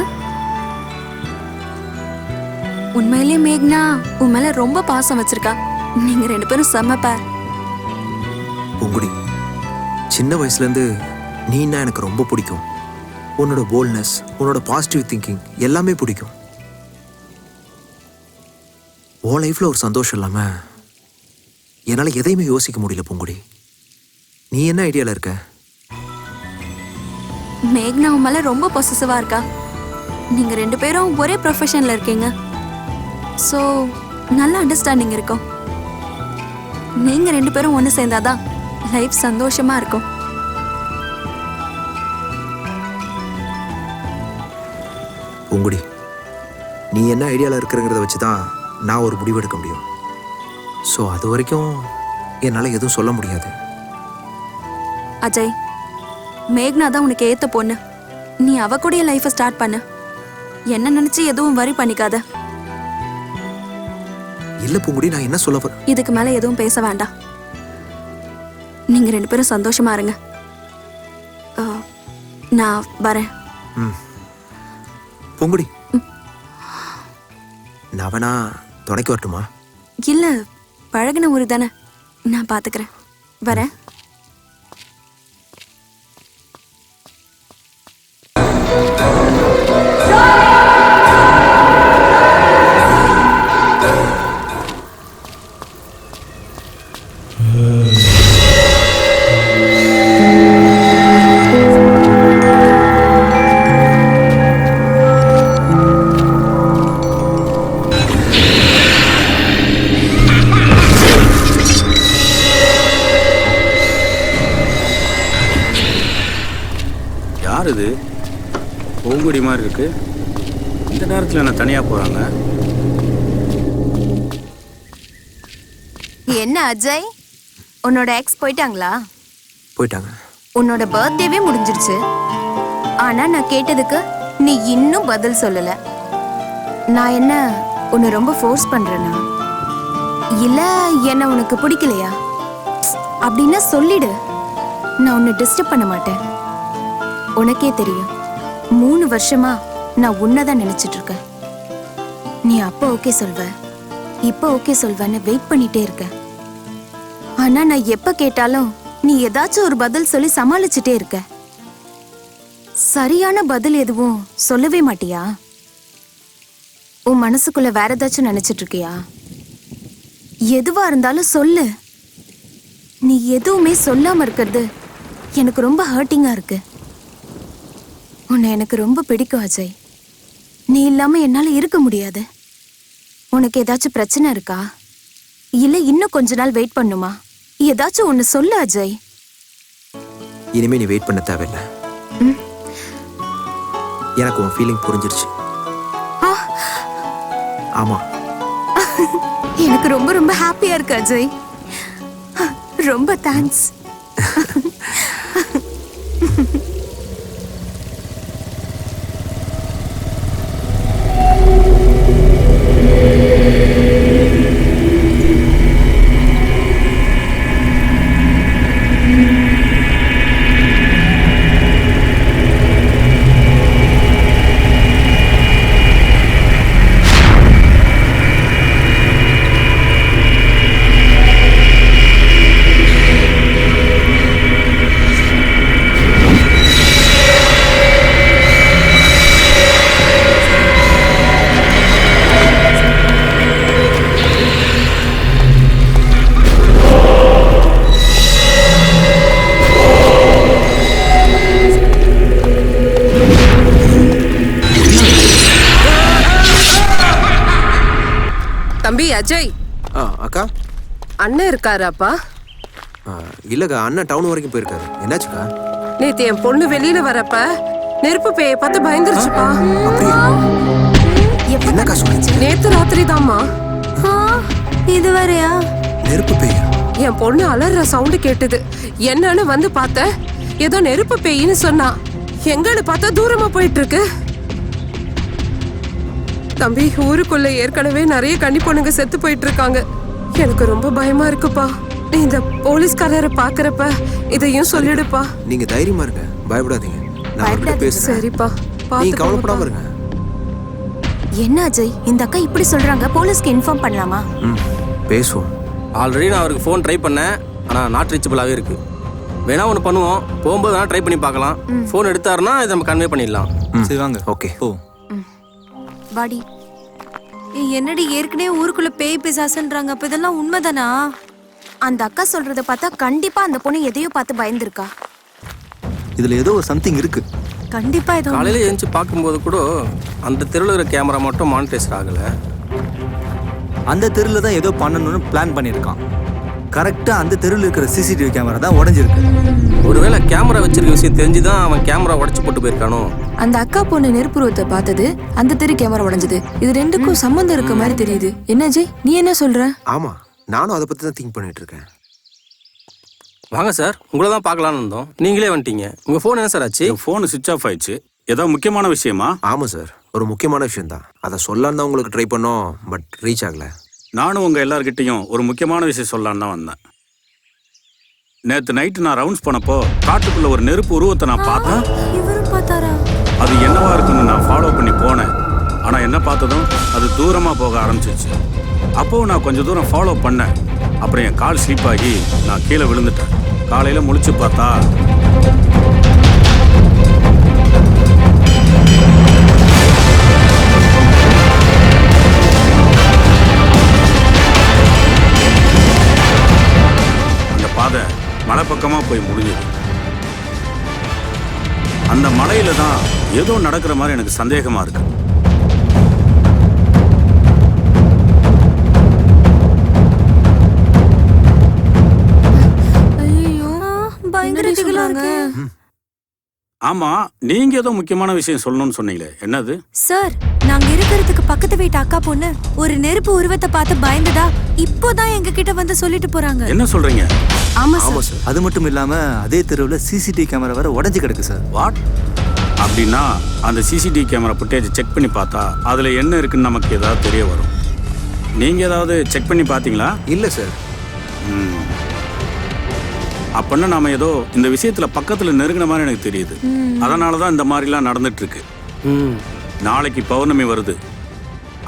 உண்மையிலேயே மேக்னா உன் மேல ரொம்ப பாசம் வச்சிருக்கா. நீங்க 2 பேரும் செம்மப்பா. பூங்குடி, சின்ன வயசுல இருந்து நீன்னா எனக்கு ரொம்ப பிடிக்கும். உன்னோட போல்ட்னஸ், உன்னோட பாசிட்டிவ் திங்கிங் எல்லாமே பிடிக்கும். உன் லைஃப்ல ஒரு சந்தோஷம் இல்லாம என்னால எதையுமே யோசிக்க முடியல பூங்குடி. நீ என்ன ஐடியால இருக்க? மேக்னா உன் மேல ரொம்ப பொசசிவா இருக்கா. நீங்க 2 பேரும் ஒரே ப்ரொஃபஷன்ல இருக்கீங்க. ஸோ நல்ல அண்டர்ஸ்டாண்டிங் இருக்கும். நீங்க 2 பேரும் ஒன்று சேர்ந்தாதான் லைஃப் சந்தோஷமா இருக்கும். பூங்குடி, நீ என்ன ஐடியால இருக்கிறங்கிறத வச்சு தான் நான் ஒரு முடிவு எடுக்க முடியும். ஸோ அது வரைக்கும் என்னால் எதுவும் சொல்ல முடியாது. அஜய், மேக்னா தான் உனக்கு ஏத்த பொண்ணு. நீ அவ கூட லைஃபை ஸ்டார்ட் பண்ணு. என்ன நினைச்சு எதுவும் வரி பண்ணிக்காத. இல்ல பூங்குடி, நான் என்ன சொல்ல வர? இதுக்கு மேல எதுவும் பேச வேண்டாம். நீங்க 2 பேரும் சந்தோஷமா இருங்க. நான் வரேன். பூங்குடி, நான் வேணா துணைக்கு வரட்டுமா? இல்ல, பழகின ஊரு தானே, நான் பாத்துக்கிறேன். வரேன். யார் இது? பூங்குடி மாதிரி இருக்கு. இந்த நேரத்தில் என்ன தனியாக போகிறாங்க? என்ன அஜய், உன்னோட எக்ஸ் போயிட்டாங்களா? போயிட்டாங்க. உன்னோட பர்த்டேவே முடிஞ்சிருச்சு. ஆனா நான் கேட்டதுக்கு நீ இன்னும் பதில் சொல்லல. நான் என்ன உன்னை ரொம்ப ஃபோர்ஸ் பண்றேனா? இல்ல என்ன உனக்கு பிடிக்கலையா? அப்படின்னா சொல்லிடு, நான் உன்னை டிஸ்டர்ப் பண்ண மாட்டேன். உனக்கே தெரியும், 3 வருஷமா நான் உன்னதான் நினைச்சிட்டு இருக்கேன். நீ அப்ப ஓகே சொல்வ, இப்ப ஓகே சொல்வன்னு வெயிட் பண்ணிட்டே இருக்க. ஆனா நான் எப்ப கேட்டாலும் நீ ஏதாச்சும் ஒரு பதில் சொல்லி சமாளிச்சுட்டே இருக்க. சரியான பதில் எதுவும் சொல்லவே மாட்டியா? உன் மனசுக்குள்ள வேற ஏதாச்சும் நினைச்சிட்டு இருக்கியா? எதுவா இருந்தாலும் சொல்லு. நீ எதுவுமே சொல்லாம இருக்கிறது எனக்கு ரொம்ப ஹர்ட்டிங்கா இருக்கு. உன்னை எனக்கு ரொம்ப பிடிக்கும் அஜய். நீ இல்லாம என்னால இருக்க முடியாது. உனக்கு ஏதாச்சும் பிரச்சனை இருக்கா? இல்ல இன்னும் கொஞ்ச நாள் வெயிட் பண்ணுமா? ஏதாச்சும் ஒன்னு சொல்லு அஜய். இனிமே நீ வெயிட் பண்ண தேவையில்லை. எனக்கு உன் ஃபீலிங் புரிஞ்சிருச்சு. ஆமா, எனக்கு ரொம்ப ரொம்ப ஹாப்பியா இருக்கு அஜய். ரொம்ப தேங்க்ஸ். தம்பி அஜய். அக்கா, அண்ணன் இருக்காராப்பா? இல்லக்கா, அண்ணன் டவுன் வரைக்கும் போயிருக்காரு. என்னாச்சுக்கா? நேத்து என் பொண்ணு வெளியில வரப்ப நெருப்பு பேய பார்த்து பயந்துருச்சுப்பா. என்னக்கா சொல்லுச்சு? நேத்து ராத்திரி தாம்மா. இது வரையா? நெருப்பு பேயா? என் பொண்ணு அலற சவுண்டு கேட்டது. என்னன்னு வந்து பார்த்த, ஏதோ நெருப்பு பேயின்னு சொன்னா. எங்கன்னு பார்த்தா தூரமா போயிட்டு இருக்கு. தம்பி, ஊருக்குள்ள ஏற்கனவே நிறைய கன்னி பொண்ணுங்க செத்து போயிட்டு இருக்காங்க. எனக்கு ரொம்ப பயமா இருக்குப்பா. நீ இந்த போலீஸ்காரரை பாக்குறப்ப இதையும் சொல்லிடுப்பா. நீங்க தைரியமா இருங்க, பயப்படாதீங்க. நான் அவர்கிட்ட பேசுறேன். சரிப்பா, நீங்க கவலைப்படாம இருங்க. என்ன அஜய், இந்த அக்கா இப்படி சொல்றாங்க, போலீஸ்க்கு இன்ஃபார்ம் பண்ணலாமா? பேசுவோம். ஆல்ரெடி நான் அவருக்கு ஃபோன் ட்ரை பண்ணேன், ஆனால் நாட் ரீச்சபிளாகவே இருக்கு. வேணா ஒன்று பண்ணுவோம், போகும்போது வேணா ட்ரை பண்ணி பார்க்கலாம். ஃபோன் எடுத்தாருன்னா இதை நம்ம கன்வே பண்ணிடலாம். சரி வாங்க. ஓகே ஓ வாடி. என்னடி ஏற்கனவே ஊருக்குள்ள பேய் பிசாசுன்றாங்க, அப்ப இதெல்லாம் உண்மைதானா? அந்த அக்கா சொல்றத பார்த்தா கண்டிப்பா அந்த பொண்ணு எதையோ பார்த்து பயந்துருக்கா. இதுல ஏதோ சம்திங் இருக்கு. கண்டிப்பா ஏதோ. காலையில எழுந்துச்சு பார்க்கும்போது கூட அந்த தெருவில் இருக்கிற கேமரா மட்டும் மானிட்டரைஸ் ஆகலை. அந்த தெருவில் தான் ஏதோ பண்ணணும்னு பிளான் பண்ணியிருக்கான். கரெக்டா அந்த தெருவில் இருக்கிற சிசிடிவி கேமரா தான் உடஞ்சிருக்கு. ஒருவேளை கேமரா வச்சிருக்க விஷயம் தெரிஞ்சுதான் அவன் கேமரா உடைச்சு போட்டு போயிருக்கானோ. அந்த அக்கா பொண்ணு நெருப்புருவத்தை பார்த்தது, அந்த தெரு கேமரா உடைஞ்சது. இது ரெண்டுக்கும் சம்பந்தம் இருக்க மாதிரி தெரியுது. என்ன அஜய், நீ என்ன சொல்ற? ஆமா, நானும் அதை பத்தி தான் திங்க் பண்ணிட்டு இருக்கேன். வாங்க சார், உங்களை தான் பார்க்கலான்னு இருந்தோம், நீங்களே வந்துட்டீங்க. உங்க ஃபோன் என்ன சார் ஆச்சு? ஃபோன் சுவிட்ச் ஆஃப் ஆயிடுச்சு. ஏதோ முக்கியமான விஷயமா? ஆமா சார், ஒரு முக்கியமான விஷயம் தான். அதை சொல்லலாம் தான் உங்களுக்கு ட்ரை பண்ணோம், பட் ரீச் ஆகல. நானும் உங்க எல்லார்கிட்டையும் ஒரு முக்கியமான விஷயம் சொல்லலான்னு தான் வந்தேன். நேத்து நைட்டு நான் ரவுண்ட்ஸ் போனப்போ காட்டுக்குள்ள ஒரு நெருப்பு உருவத்தை நான் பார்த்தேன். இவரும் பார்த்தாரா? அது என்னவா இருக்குன்னு நான் ஃபாலோ பண்ணி போனேன். ஆனா என்ன பார்த்ததும் அது தூரமா போக ஆரம்பிச்சிருச்சு. அப்போ நான் கொஞ்சம் தூரம் ஃபாலோ பண்ணேன். அப்புறம் என் கால் ஸ்லிப் ஆகி நான் கீழே விழுந்துட்டேன். காலையில முழிச்சு பார்த்தா அந்த பாதை மலை பக்கமா போய் முடிஞ்சது. அந்த மலையில தான் ஏதோ நடக்கிற மாதிரி எனக்கு சந்தேகமா இருக்கு. ஆமா, நீங்க ஏதோ முக்கியமான விஷயம் சொல்லணும்னு சொன்னீங்களே, என்னது? சார், நாங்க இருக்கிறதுக்கு பக்கத்து வீட்டு அக்கா பொண்ணு ஒரு நெருப்பு உருவத்தை பார்த்து பயந்ததா இப்போதான் எங்க கிட்ட வந்து சொல்லிட்டு போறாங்க. என்ன சொல்றீங்க? ஆமா சார். அது மட்டும் இல்லாம அதே தெருவில் சிசிடிவி கேமரா வேற உடைஞ்சு கிடக்கு சார். வாட்? அப்படின்னா அந்த சிசிடிவி கேமரா ஃபுட்டேஜ் செக் பண்ணி பார்த்தா அதுல என்ன இருக்குன்னு நமக்கு ஏதாவது தெரிய வரும். நீங்க ஏதாவது செக் பண்ணி பார்த்தீங்களா? இல்ல சார். அப்பன்னா நாம ஏதோ இந்த விஷயத்துல பக்கத்துல நெருங்கின மாதிரி எனக்கு தெரியுது. அதனாலதான் இந்த மாதிரிலாம் நடந்துட்டு இருக்கு. நாளைக்கு பௌர்ணமி வருது.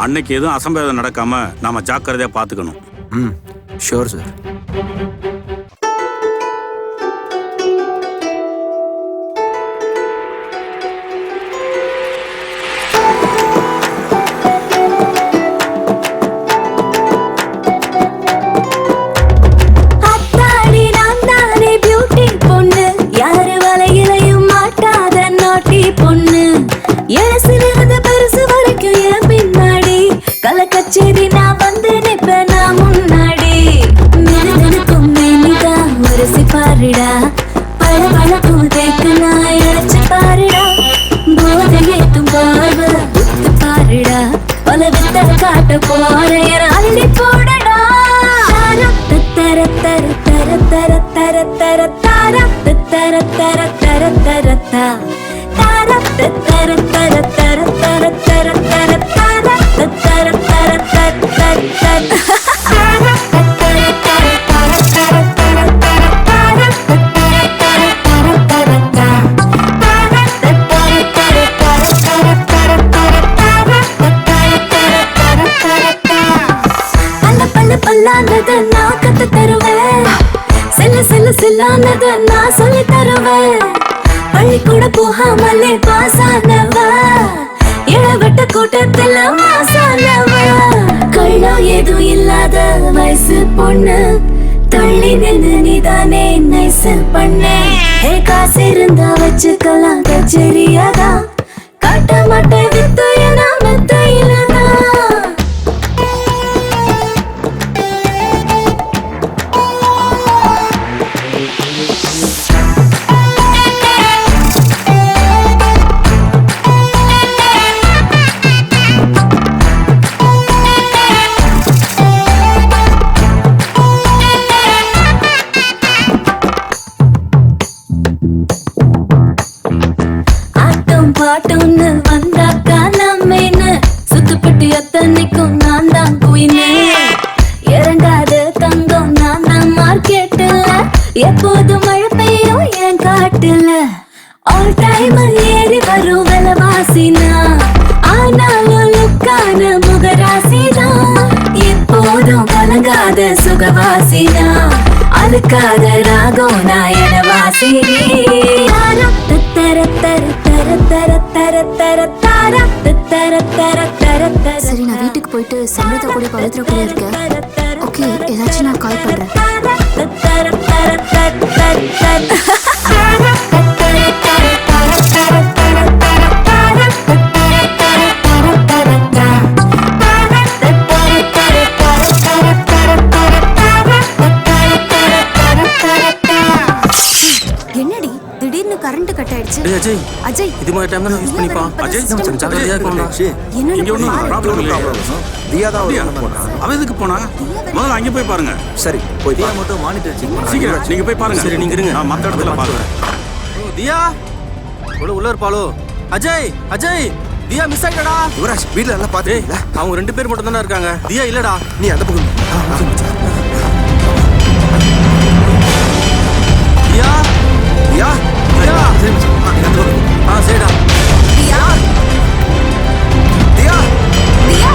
அன்னைக்கு எதுவும் அசம்பாவிதம் நடக்காம நாம ஜாக்கிரதையா பாத்துக்கணும். Sure sir. கச்சேரி நான் வந்து நிப்பேன் நான் முன்னாடி. நினைக்கும் மேனிதா உரசி பாருடா, பழ பழக்கும் தேக்கு நான் இழைச்சு பாருடா. போதை ஏத்தும் பார்வை உத்து பாருடா, பல வித்த காட்ட போறேன் அள்ளி போடடா. தர தர தர தர தர தர தர தர தர தர தர தர தர தர தர தர தர தர தர பல்லானது நான் கத்து தருவேன், செல்ல செல்ல செல்லானது நான் சொல்லி தருவேன். பள்ளிக்கூட போகாமலே பாசானவ, இளவட்ட கூட்டத்துல மாசானவ. கள்ளம் எதுவும் இல்லாத வயசு பொண்ணு, தள்ளி நின்று நீதானே நைசு பண்ணு. காசு இருந்தா வச்சுக்கலாம் கச்சேரியாதான், காட்ட மாட்டேன் வித்தையனா மெத்தையிலதான். பாட்டுன்னு வந்தாக்கா நம்மேன்னு காட்டுல ஆல் டைம் ஏறி வரும் விலவாசினா ஆனாலும் லுக்கான முகராசினா எப்போதும் கலங்காத சுகவாசினா அழுக்காத ராகம் நாயன வாசினி தர தர தர தர தர தர தார தர தர தர தர. சரி, நான் வீட்டுக்கு போயிட்டு சமரதா கூட பவித்ரா கூட இருக்கேன். ஓகே, ஏதாச்சும் நான் கால் பண்றேன். என்னடி திடீர்னு கரண்ட் கட் ஆயிடுச்சு? டேய் அஜய், அஜய் இது மாதிரி டைம் தான் யூஸ் பண்ணிப்பா. அஜய் கொஞ்சம் ஜாக்கிரதையா இருக்கணும்டா. இங்க ஒன்றும் ப்ராப்ளம் இல்லையா? தியா தான் அப்படியா? அவன் எதுக்கு போனா? முதல்ல அங்கே போய் பாருங்க. சரி, போய் தியா மட்டும் மானிட்டர் செக் பண்ணு. சீக்கிரம் நீங்க போய் பாருங்க. சரி, நீங்க இருங்க. நான் மற்ற இடத்துல பாருங்க. ஓ தியா உள்ள இருப்பாளோ? அஜய் அஜய், தியா மிஸ் ஆயிட்டடா. யுவராஜ் வீட்ல எல்லாம் பாத்து அவங்க 2 பேர் மட்டும் தானே இருக்காங்க. தியா இல்லடா. நீ அந்த பக்கம் தியா தியா தியா சரிடா. தியா தியா தியா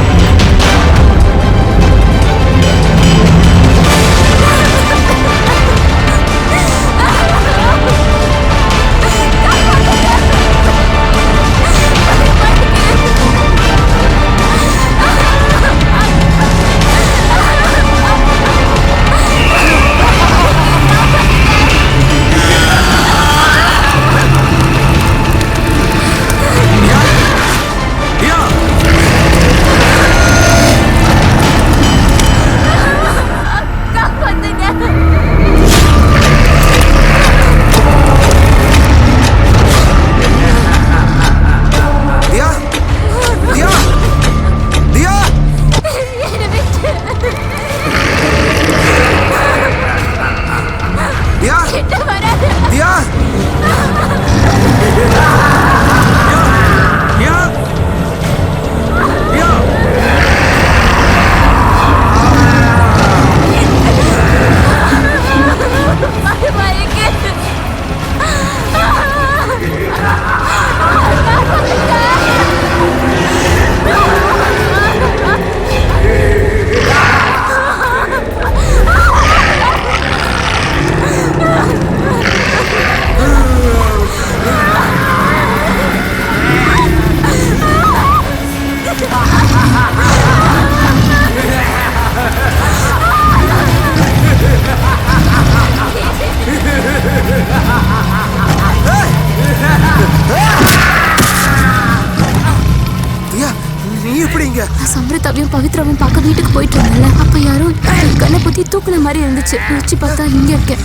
சம்ரதாவையும் பவித்ராவையும் பார்க்க வீட்டுக்கு போயிட்டு இருந்தேன்ல, அப்ப யாரும் கண்ணை பத்தி தூக்குன மாதிரி இருந்துச்சு. வச்சு பார்த்தா இங்க இருக்கேன்.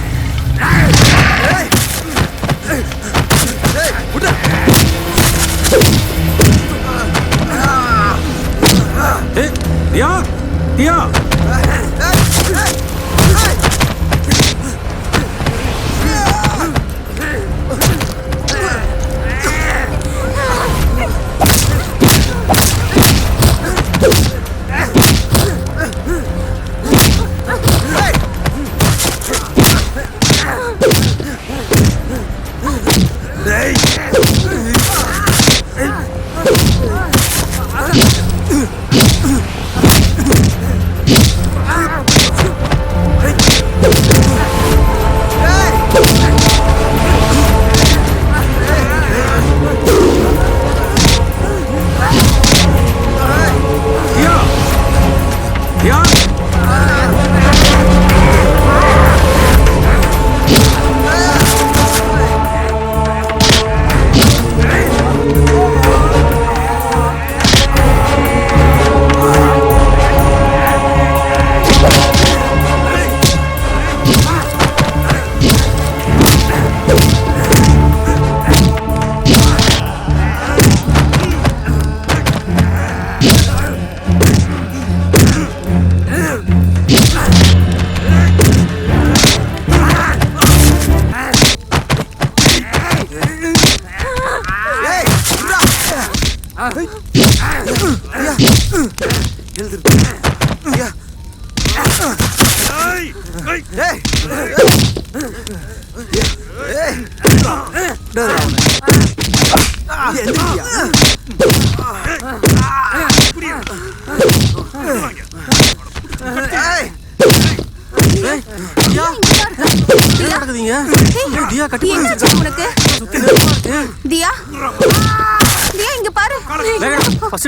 தியா தியா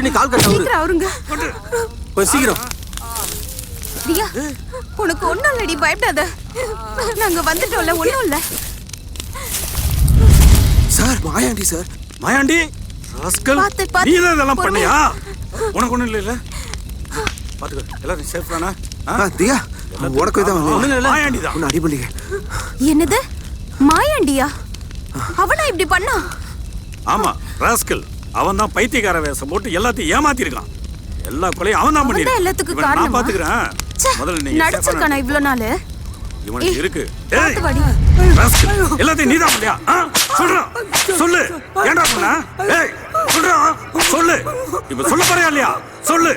நீ கால் கட்ட அவருங்க சீக்கிரம் தியா உனக்கு ஒண்ணும் இல்லடி பயப்படாத நாங்க வந்துட்டோம்ல ஒண்ணும் இல்ல sir Mayandi sir Mayandi rascal நீ இதெல்லாம் பண்ணியா உனக்கு ஒண்ணும் இல்ல பாத்துக்க எல்லாரும் சேஃப் தானா தியா உனக்கு தான் மாயாண்டி தான் ஒன்னு அடிபலிங்க என்னது மாயாண்டியா அவனா இப்படி பண்ணா ஆமா ராஸ்கல் அவன் தான் பைத்தியக்கார வேஷம் போட்டு எல்லாத்தையும் ஏமாத்தி இருக்கான் எல்லா கொலையும் அவன் தான் பண்ணிருக்கான் எல்லாத்துக்கும் நான் காரணமா பாத்துக்கிறேன் முதல்ல நீ நடிச்சிருக்கானா இவ்வளவு நாள் இவனுக்கு இருக்கு எல்லாத்தையும் நீதான் பண்ணியா சொல்றா சொல்லு ஏன்டா பண்ண ஏய் சொல்றா சொல்லு இப்ப சொல்ல போறியா இல்லையா சொல்லு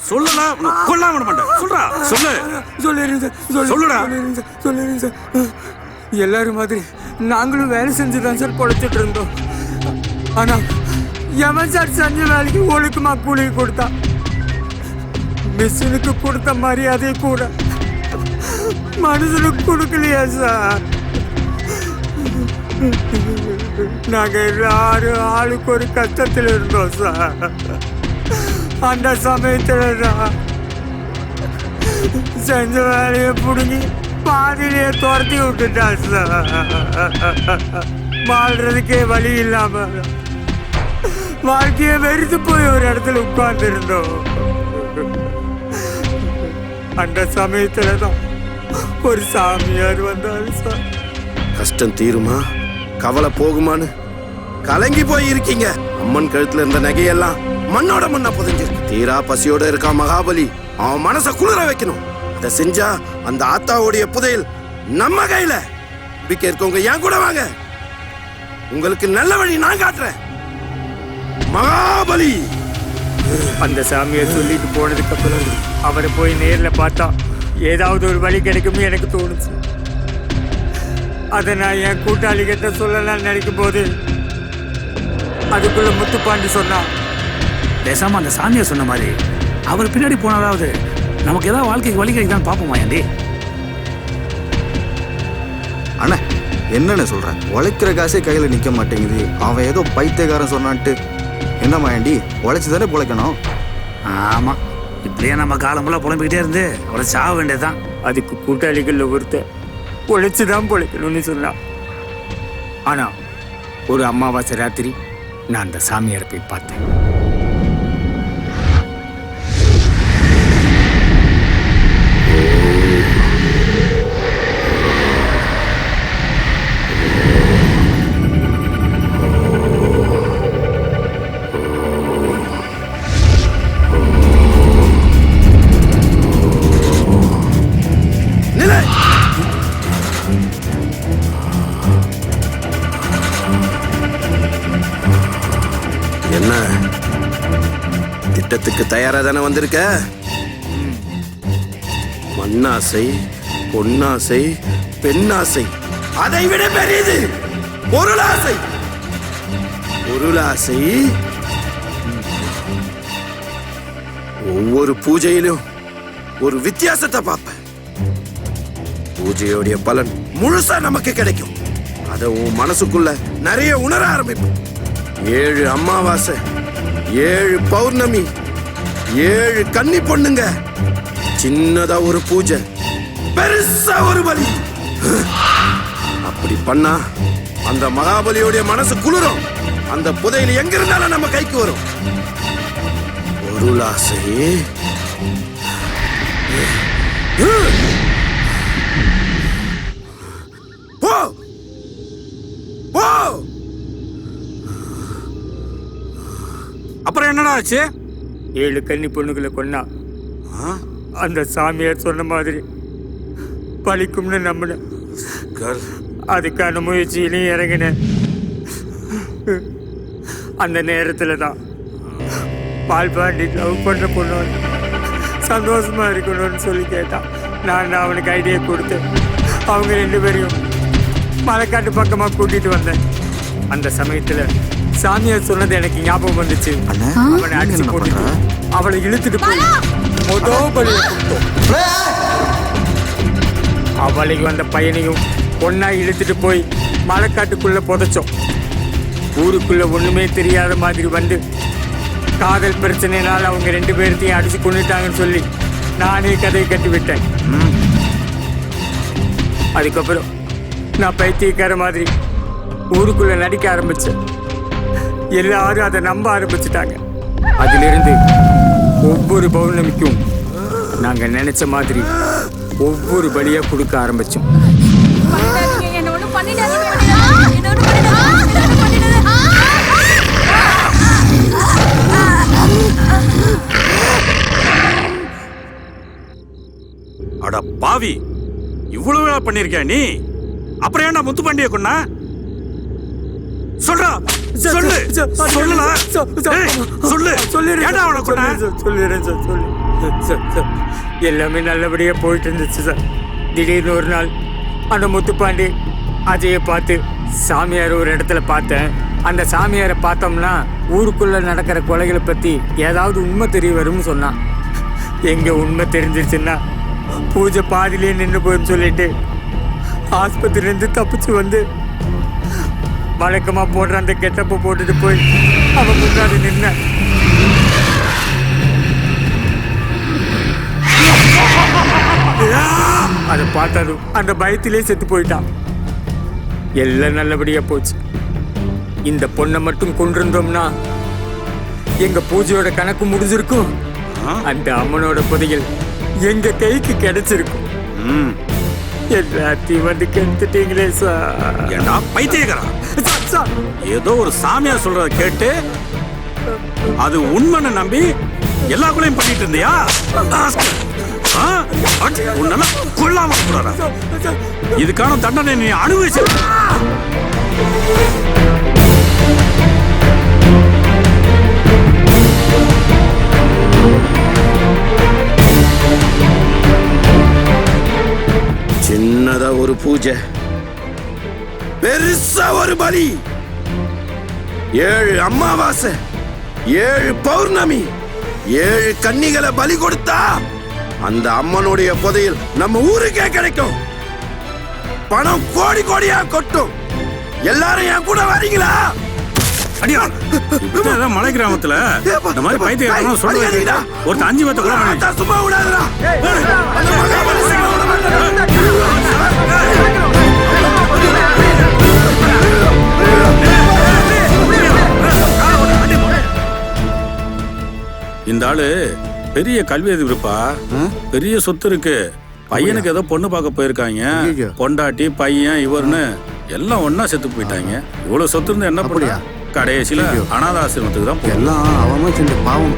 சொல்லல கொல்லாம விட மாட்டேன் சொல்றா சொல்லு சொல்லுடா சொல்லுறேன் சார் எல்லாரும் மாதிரி நாங்களும் வேலை செஞ்சுதான் சார் பொழைச்சிட்டு இருந்தோம் ஆனா எவன் சார் செஞ்ச வேலைக்கு ஒழுக்கமா கூலி கொடுத்தா மிஷினுக்கு கொடுத்த மரியாதை கூட மனுஷனுக்கு கொடுக்கலையா சார் நாங்க எல்லாரும் ஆளுக்கு ஒரு கஷ்டத்தில் இருந்தோம் சார் அந்த சமயத்துல செஞ்ச வேலையை பிடுங்கி பாதியிலேயே துரத்தி விட்டுட்டா சார் வாழ்றதுக்கே வழி இல்லாம வாழ்க்கையை வெறுத்து போய் ஒரு இடத்துல உட்கார்ந்து இருந்தோம் அந்த சமயத்துலதான் ஒரு சாமியார் வந்தாரு சார் கஷ்டம் தீருமா கவலை போகுமான்னு கலங்கி போய் இருக்கீங்க அம்மன் கழுத்துல இருந்த நகையெல்லாம் மண்ணோட மண்ணா புதைஞ்சிருக்கு தீரா பசியோட இருக்கா மகாபலி அவன் மனசை குளிர வைக்கணும் அதை செஞ்சா அந்த ஆத்தாவுடைய புதையல் நம்ம கையில நம்பிக்கை இருக்கவங்க ஏன் கூட வாங்க உங்களுக்கு நல்ல வழி நான் காட்டுறேன் மகாபலி அந்த சாமியை சொல்லிட்டு போனதுக்கு அப்புறம் அவரை போய் நேர்ல பார்த்தா ஏதாவது ஒரு வழி கிடைக்கும்னு எனக்கு தோணுச்சு அதை நான் என் கூட்டாளி கிட்ட சொல்லலாம்னு நினைக்கும் போது அதுக்குள்ள முத்துப்பாண்டி சொன்னான் பேசாம அந்த சாமியை சொன்ன மாதிரி அவர் பின்னாடி போனதாவது நமக்கு ஏதாவது வாழ்க்கைக்கு வழி கிடைக்குதான்னு பார்ப்போம் மாயாண்டி. அண்ணா என்னன்னு சொல்றேன், உழைக்கிற காசே கையில நிக்க மாட்டேங்குது. அவன் ஏதோ பைத்தியக்காரன் சொன்னான்ட்டு என்ன மாயாண்டி, உழைச்சு தானே பிழைக்கணும். ஆமா, இப்படியே நம்ம காலம்பெல்லாம் புலம்பிக்கிட்டே இருந்து அவரை சாக வேண்டியதுதான். அதுக்கு கூட்டாளிகள் ஒருத்தர் உழைச்சுதான் பிழைக்கணும்னு சொன்னான். ஆனா ஒரு அமாவாசை ராத்திரி நான் அந்த சாமியாரை போய் பார்த்தேன். என்ன திட்டத்துக்கு தயாரா தானே வந்திருக்க? மண்ணாசை, பொன்னாசை, பெண்ணாசை, அதை விட பெரியது பொருளாசை. பொருளாசை ஒவ்வொரு பூஜையிலும் ஒரு வித்தியாசத்தை பார்ப்பேன். பூஜையோடைய பலன் முழுசா நமக்கு கிடைக்கும். அதை உன் மனசுக்குள்ள நிறைய உணர ஆரம்பிப்பேன். 7 அமாவாசை, 7 பௌர்ணமி, 7 கன்னி பொண்ணுங்க, சின்னதா ஒரு பூஜை, பெருசா ஒரு பலி. அப்படி பண்ணா அந்த மகாபலியோடைய மனசு குளிரும். அந்த புதையல் எங்க இருந்தாலும் நம்ம கைக்கு வரும். பொருளாசை போ போ. அப்புறம் என்னடா ஆச்சு? 7 கன்னி பொண்ணுகளை கொன்னா அந்த சாமியார் சொன்ன மாதிரி பழிக்கும்னு நம்பினேன். அதுக்கான முயற்சியிலையும் இறங்கினேன். அந்த நேரத்துல தான் பால் பாண்டி லவ் பண்ண பொண்ணு சந்தோஷமா இருக்கணும்னு சொல்லி கேட்டான். நான் அவனுக்கு ஐடியா கொடுத்தேன். அவங்க 2 பேரையும் மலைக்காட்டு பக்கமா கூட்டிட்டு வந்தேன். அந்த சமயத்துல சாமியார் சொன்னது எனக்கு ஞாபகம் வந்துச்சு. அவனை அடிச்சு போட்டுட்டு அவளை இழுத்துட்டு போய் முதல் பலியை கொடுத்தோம். அவளையும் அந்த பையனையும் ஒன்னா இழுத்துட்டு போய் மலைக்காட்டுக்குள்ள புதைச்சோம். ஊருக்குள்ள ஒண்ணுமே தெரியாத மாதிரி வந்து காதல் பிரச்சனைனால அவங்க 2 பேர்த்தையும் அடிச்சு கொண்டுட்டாங்கன்னு சொல்லி நானே கதையை கட்டி விட்டேன். அதுக்கப்புறம் நான் பைத்தியக்கார மாதிரி ஊருக்குள்ள நடிக்க ஆரம்பிச்சேன். எல்லாரும் அதை நம்ப ஆரம்பிச்சுட்டாங்க. அதிலிருந்து ஒவ்வொரு பௌர்ணமிக்கும் நாங்க நினைச்ச மாதிரி ஒவ்வொரு பலியா கொடுக்க ஆரம்பிச்சோம். அட பாவி, இவ்வளவு வேலை பண்ணிருக்க நீ. அப்புறம் ஏன்டா முத்து பாண்டிய கொன்னா? சொல்றா, சொல்லு, சொல்லுடா. சொல்லு, ஏன்டா அவனை கொன்னா? சொல்லிடுறேன் சார். எல்லாமே நல்லபடியா போயிட்டு இருந்துச்சு சார். திடீர்னு ஒரு நாள் அந்த முத்துப்பாண்டி அஜயை பார்த்து சாமியார் ஒரு இடத்துல பார்த்தேன். அந்த சாமியாரை பார்த்தோம்னா ஊருக்குள்ள நடக்கிற கொலைகளை பத்தி ஏதாவது உண்மை தெரிய வரும்னு சொன்னான். எங்க உண்மை தெரிஞ்சிருச்சுன்னா பூஜை பாதிலே நின்று போயின்னு சொல்லிட்டு ஆஸ்பத்திரியிலேருந்து தப்பிச்சு வந்து வழக்கமா போடுற அந்த கெட்டப்ப போட்டுட்டு போய் அவன் முன்னாடி நின்ன. அதை பார்த்ததும் அந்த பயத்திலே செத்து போயிட்டான். எல்லாம் நல்லபடியா போச்சு. இந்த பொண்ணை மட்டும் கொண்டிருந்தோம்னா எங்க பூஜையோட கணக்கு முடிஞ்சிருக்கும். அந்த அம்மனோட புதையல் எங்க கைக்கு கிடைச்சிருக்கும். எல்லாத்தையும் வந்து கெடுத்துட்டீங்களே சார். ஏண்டா பைத்தியக்காரா, ஏதோ ஒரு சாமியார் சொல்றத கேட்டு அது உண்மைன்னு நம்பி எல்லா கொலையும் பண்ணிட்டு இருந்தியா? உன்னால கொல்லாம கூடாதா? இதுக்கான தண்டனை நீ அனுபவிச்சு. சின்னதா ஒரு பூஜை, பெருசா ஒரு பலி, 7 அமாவாசை, 7 பௌர்ணமி, 7 கன்னிகளை பலி கொடுத்தா அந்த அம்மனுடைய புதையல் நம்ம ஊருக்கே கிடைக்கும். பணம் கோடி கோடியா கொட்டும். எல்லாரும் என் கூட வரீங்களா? அடியா, மலை கிராமத்துல இந்த மாதிரி பைத்தியம் சொல்லுங்க. ஒரு 5 பேர்த்த கூட சும்மா விடாதடா. இந்த ஆளு பெரிய கல்வி எதிர்ப்பா, பெரிய சொத்து இருக்கு. பையனுக்கு ஏதோ பொண்ணு பார்க்க போயிருக்காங்க. பொண்டாட்டி பையன் இவர்னு எல்லாம் ஒன்னா செத்து போயிட்டாங்க. இவ்வளவு சொத்து இருந்து என்ன பண்ணியா? கடைசியில அனாத ஆசிரமத்துக்கு தான் எல்லாம் அவன் செஞ்ச பாவம்.